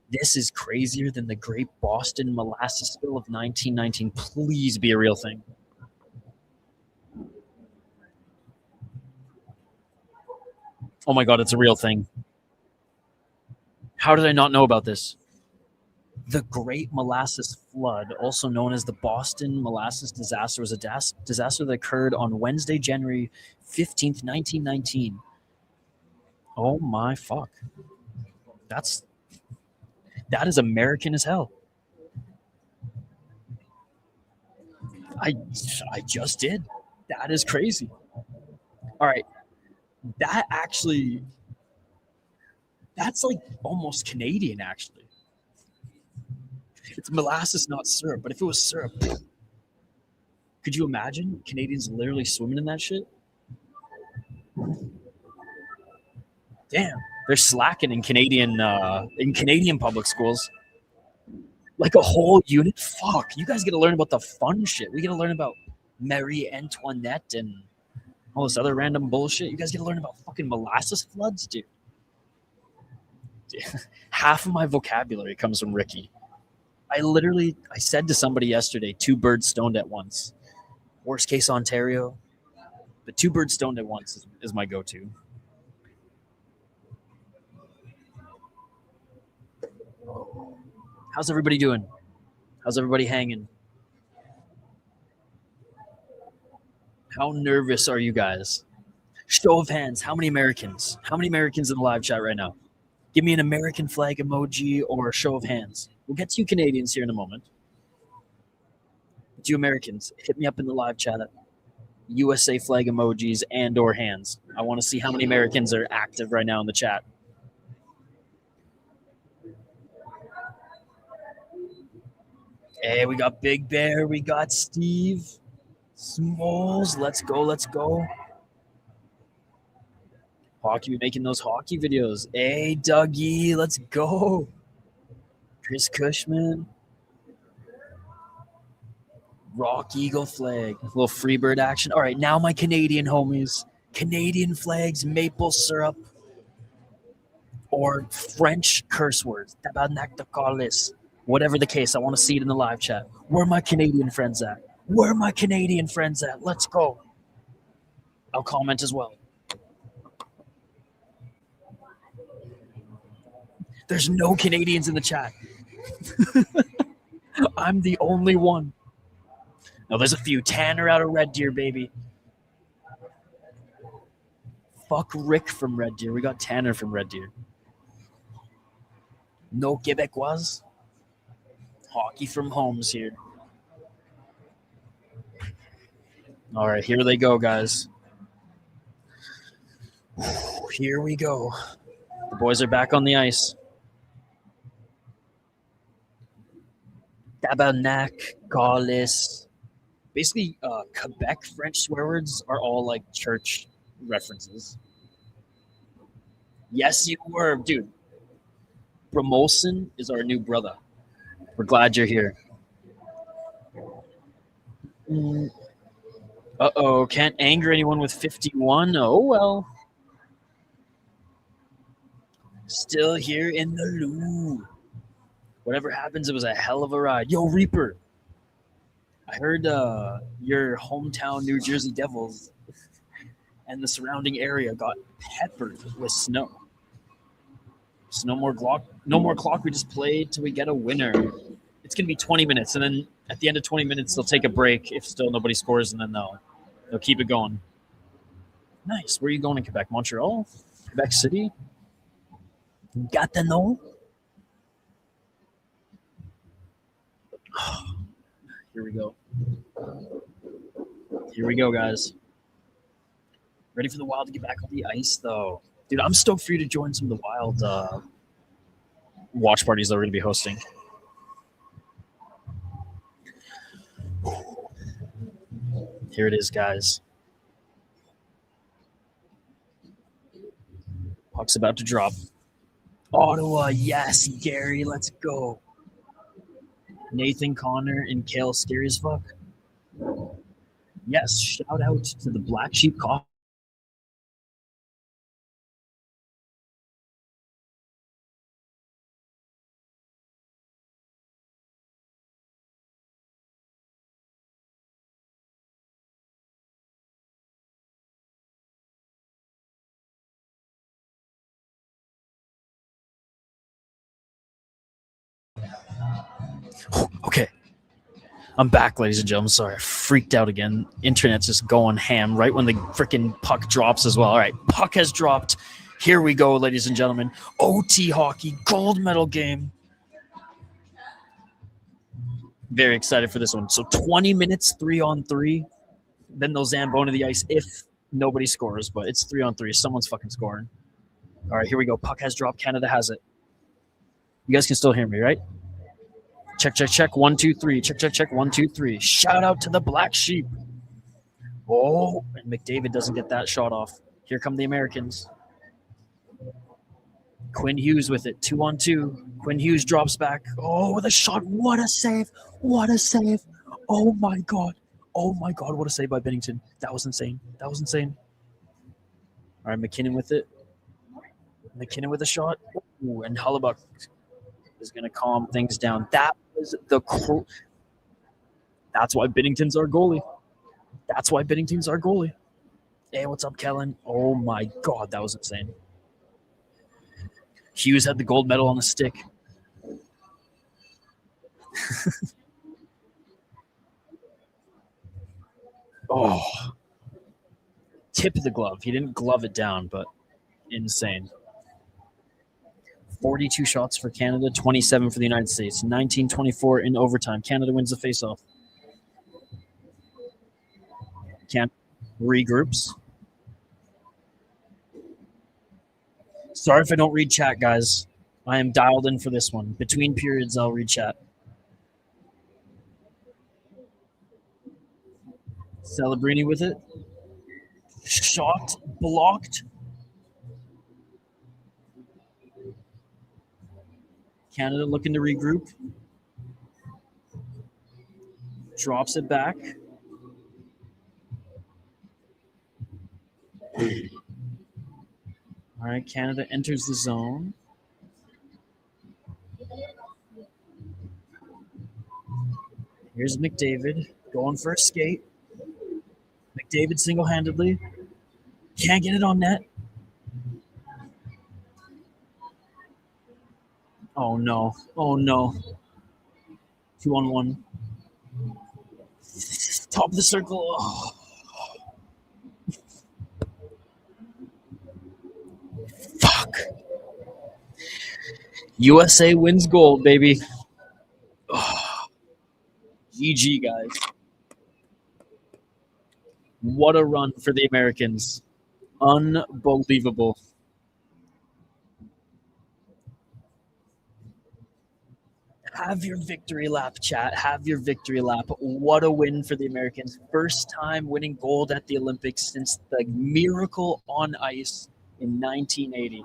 This is crazier than the Great Boston Molasses Spill of 1919. Please be a real thing. Oh my God, it's a real thing. How did I not know about this? The Great Molasses Flood, also known as the Boston Molasses Disaster, was a disaster that occurred on Wednesday, January 15th, 1919. Oh my fuck. That is American as hell. I just did. That is crazy. All right. That's like almost Canadian, actually. It's molasses, not syrup. But if it was syrup, could you imagine Canadians literally swimming in that shit? Damn, they're slacking in Canadian public schools. Like a whole unit. Fuck, you guys get to learn about the fun shit. We get to learn about Marie Antoinette and all this other random bullshit. You guys get to learn about fucking molasses floods, dude. Half of my vocabulary comes from Ricky. I said to somebody yesterday, 2 birds stoned at once. Worst case Ontario, but 2 birds stoned at once is my go-to. How's everybody doing? How's everybody hanging? How nervous are you guys? Show of hands. How many Americans? How many Americans in the live chat right now? Give me an American flag emoji or a show of hands. We'll get to you Canadians here in a moment. But you Americans, hit me up in the live chat. USA flag emojis and or hands. I want to see how many Americans are active right now in the chat. Hey, we got Big Bear. We got Steve. Smalls. Let's go. Hockey, be making those hockey videos. Hey, Dougie. Let's go. Chris Cushman. Rock Eagle flag. A little Freebird action. All right, now my Canadian homies. Canadian flags, maple syrup, or French curse words. Tabarnak-de-Carlis. Whatever the case, I want to see it in the live chat. Where are my Canadian friends at? Let's go. I'll comment as well. There's no Canadians in the chat. I'm the only one. No, there's a few. Tanner out of Red Deer, baby. Fuck Rick from Red Deer. We got Tanner from Red Deer. No Quebecois. Hockey from Homes here. All right, here they go, guys. Here we go. The The boys are back on the ice. Tabarnak, Gaulis. Basically, Quebec French swear words are all like church references. Yes, you were, dude. Bromolson is our new brother. We're glad you're here. Uh-oh, can't anger anyone with 51. Oh, well. Still here in the loo. Whatever happens, it was a hell of a ride. Yo, Reaper. I heard your hometown New Jersey Devils and the surrounding area got peppered with snow. So no more clock. We just play till we get a winner. It's gonna be 20 minutes, and then at the end of 20 minutes, they'll take a break if still nobody scores, and then they'll keep it going. Nice. Where are you going in Quebec? Montreal? Quebec City? Gatineau? Here we go. Here we go, guys. Ready for the Wild to get back on the ice, though. Dude, I'm stoked for you to join some of the Wild watch parties that we're going to be hosting. Here it is, guys. Puck's about to drop. Ottawa, yes, Gary, let's go. Nathan Connor and Kale, scary as fuck. Yes, shout out to the Black Sheep Coffee. Okay. I'm back, ladies and gentlemen. Sorry, I freaked out again. Internet's just going ham right when the freaking puck drops as well. All right, puck has dropped. Here we go, ladies and gentlemen. OT hockey, gold medal game. Very excited for this one. So 20 minutes, 3-on-3. Then they'll Zamboni the ice if nobody scores, but it's 3-on-3. Someone's fucking scoring. All right, here we go. Puck has dropped. Canada has it. You guys can still hear me, right? Check, check, check. 1, 2, 3. Check, check, check. 1, 2, 3. Shout out to the Black Sheep. Oh, and McDavid doesn't get that shot off. Here come the Americans. Quinn Hughes with it. 2-on-2. Quinn Hughes drops back. Oh, with a shot. What a save. What a save. Oh, my God. Oh, my God. What a save by Bennington. That was insane. That was insane. All right, McKinnon with it. McKinnon with a shot. Ooh, and Hellebuyck is going to calm things down. That was that's why Binnington's our goalie. That's why Binnington's our goalie. Hey, what's up, Kellen? Oh, my God. That was insane. Hughes had the gold medal on the stick. Oh. Tip of the glove. He didn't glove it down, but insane. 42 shots for Canada, 27 for the United States. 19-24 in overtime. Canada wins the faceoff. Canada regroups. Sorry if I don't read chat, guys. I am dialed in for this one. Between periods, I'll read chat. Celebrini with it. Shot blocked. Canada looking to regroup. Drops it back. All right, Canada enters the zone. Here's McDavid going for a skate. McDavid single-handedly. Can't get it on net. Oh, no. Oh, no. 2-on-1. Top of the circle. Oh. Fuck. USA wins gold, baby. Oh. GG, guys. What a run for the Americans. Unbelievable. Have your victory lap, chat. Have your victory lap. What a win for the Americans. First time winning gold at the Olympics since the miracle on ice in 1980.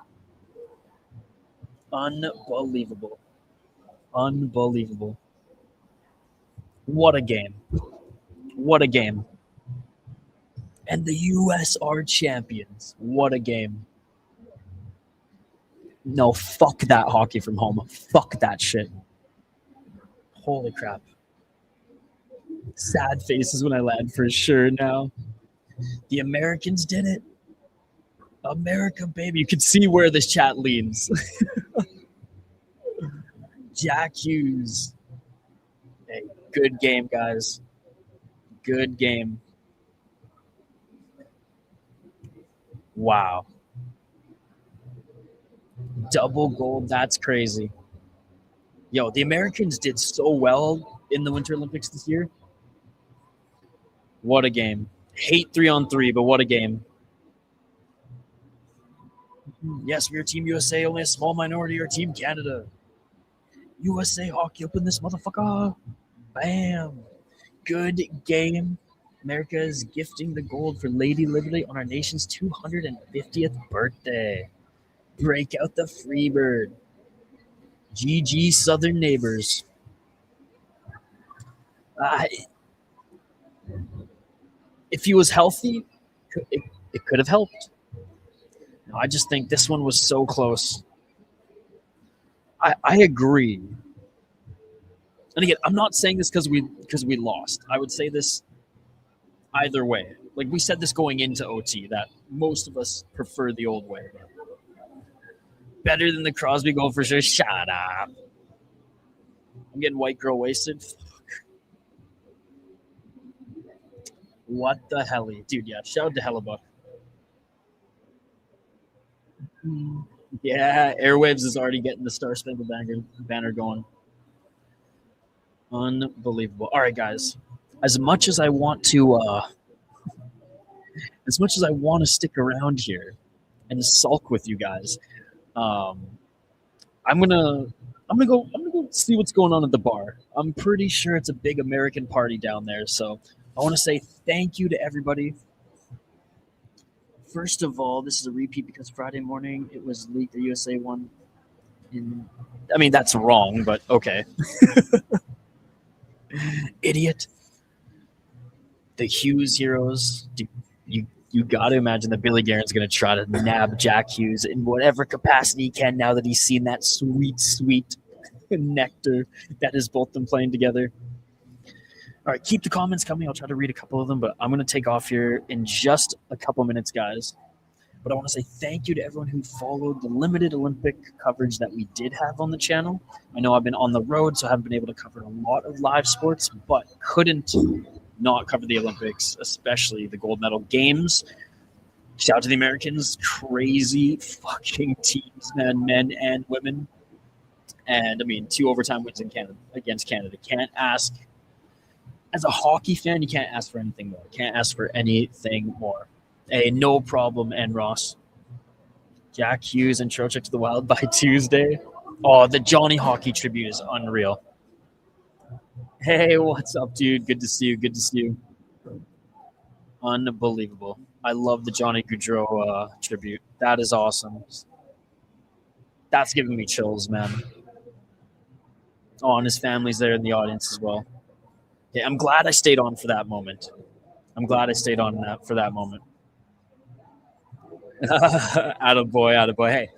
Unbelievable. Unbelievable. What a game. What a game. And the U.S. are champions. What a game. No, fuck that hockey from home. Fuck that shit. Holy crap. Sad faces when I land for sure now. The Americans did it. America, baby. You can see where this chat leans. Jack Hughes. Hey, good game, guys. Good game. Wow. Double gold. That's crazy. Yo, the Americans did so well in the Winter Olympics this year. What a game. Hate 3-on-3, but what a game. Yes, we are Team USA, only a small minority are Team Canada. USA hockey up in this motherfucker. Bam. Good game. America is gifting the gold for Lady Liberty on our nation's 250th birthday. Break out the Freebird. GG Southern neighbors. If he was healthy, it could have helped. No, I just think this one was so close. I agree. And again, I'm not saying this because we lost. I would say this either way. Like we said this going into OT, that most of us prefer the old way. Better than the Crosby goal for sure. Shut up. I'm getting white girl wasted. What the hell? Dude, yeah. Shout out to Hellebuck. Yeah, Airwaves is already getting the Star Spangled Banner going. Unbelievable. All right, guys. As much as I want to stick around here and sulk with you guys, I'm gonna go see what's going on at the bar. I'm pretty sure it's a big American party down there, so I want to say thank you to everybody. First of all, this is a repeat because Friday morning it was leaked. The USA won. I mean, that's wrong, but okay. Idiot. The Hughes heroes. Dude, you got to imagine that Billy Guerin's going to try to nab Jack Hughes in whatever capacity he can now that he's seen that sweet, sweet nectar that is both them playing together. All right, keep the comments coming. I'll try to read a couple of them, but I'm going to take off here in just a couple minutes, guys. But I want to say thank you to everyone who followed the limited Olympic coverage that we did have on the channel. I know I've been on the road, so I haven't been able to cover a lot of live sports, but couldn't not cover the Olympics, especially the gold medal games. Shout out to the Americans. Crazy fucking teams, man, men and women. And, I mean, 2 overtime wins in Canada against Canada. Can't ask. As a hockey fan, you can't ask for anything more. Can't ask for anything more. Hey, no problem, N. Ross. Jack Hughes and Trocheck to the Wild by Tuesday. Oh, the Johnny Hockey tribute is unreal. Hey, what's up, dude? Good to see you. Good to see you. Unbelievable. I love the Johnny Gaudreau tribute. That is awesome. That's giving me chills, man. Oh, and his family's there in the audience as well. Yeah, I'm glad I stayed on for that moment. For that moment. Attaboy. Hey,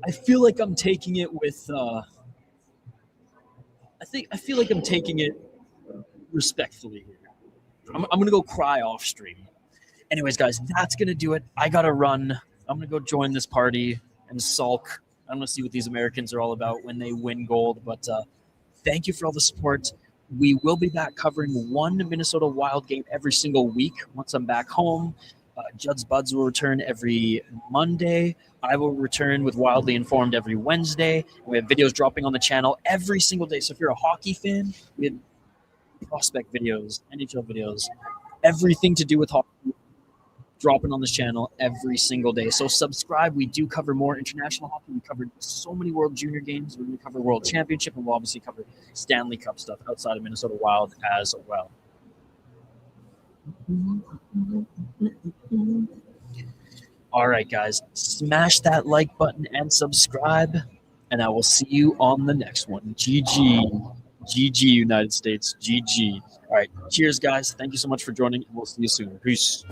I feel like I'm taking it with. I feel like I'm taking it respectfully here. I'm gonna go cry off stream. Anyways, guys, that's gonna do it. I gotta run. I'm gonna go join this party and sulk. I'm gonna see what these Americans are all about when they win gold. But thank you for all the support. We will be back covering one Minnesota Wild game every single week once I'm back home. Judd's Buds will return every Monday. I will return with Wildly Informed every Wednesday. We have videos dropping on the channel every single day. So if you're a hockey fan, we have prospect videos, NHL videos, everything to do with hockey. dropping on this channel every single day. So subscribe. We do cover more international hockey. We covered so many World Junior games. We're going to cover World Championship, and we'll obviously cover Stanley Cup stuff outside of Minnesota Wild as well. All right, guys, smash that like button and subscribe, and I will see you on the next one. GG. GG, United States. GG. All right, cheers, guys. Thank you so much for joining, and we'll see you soon. Peace.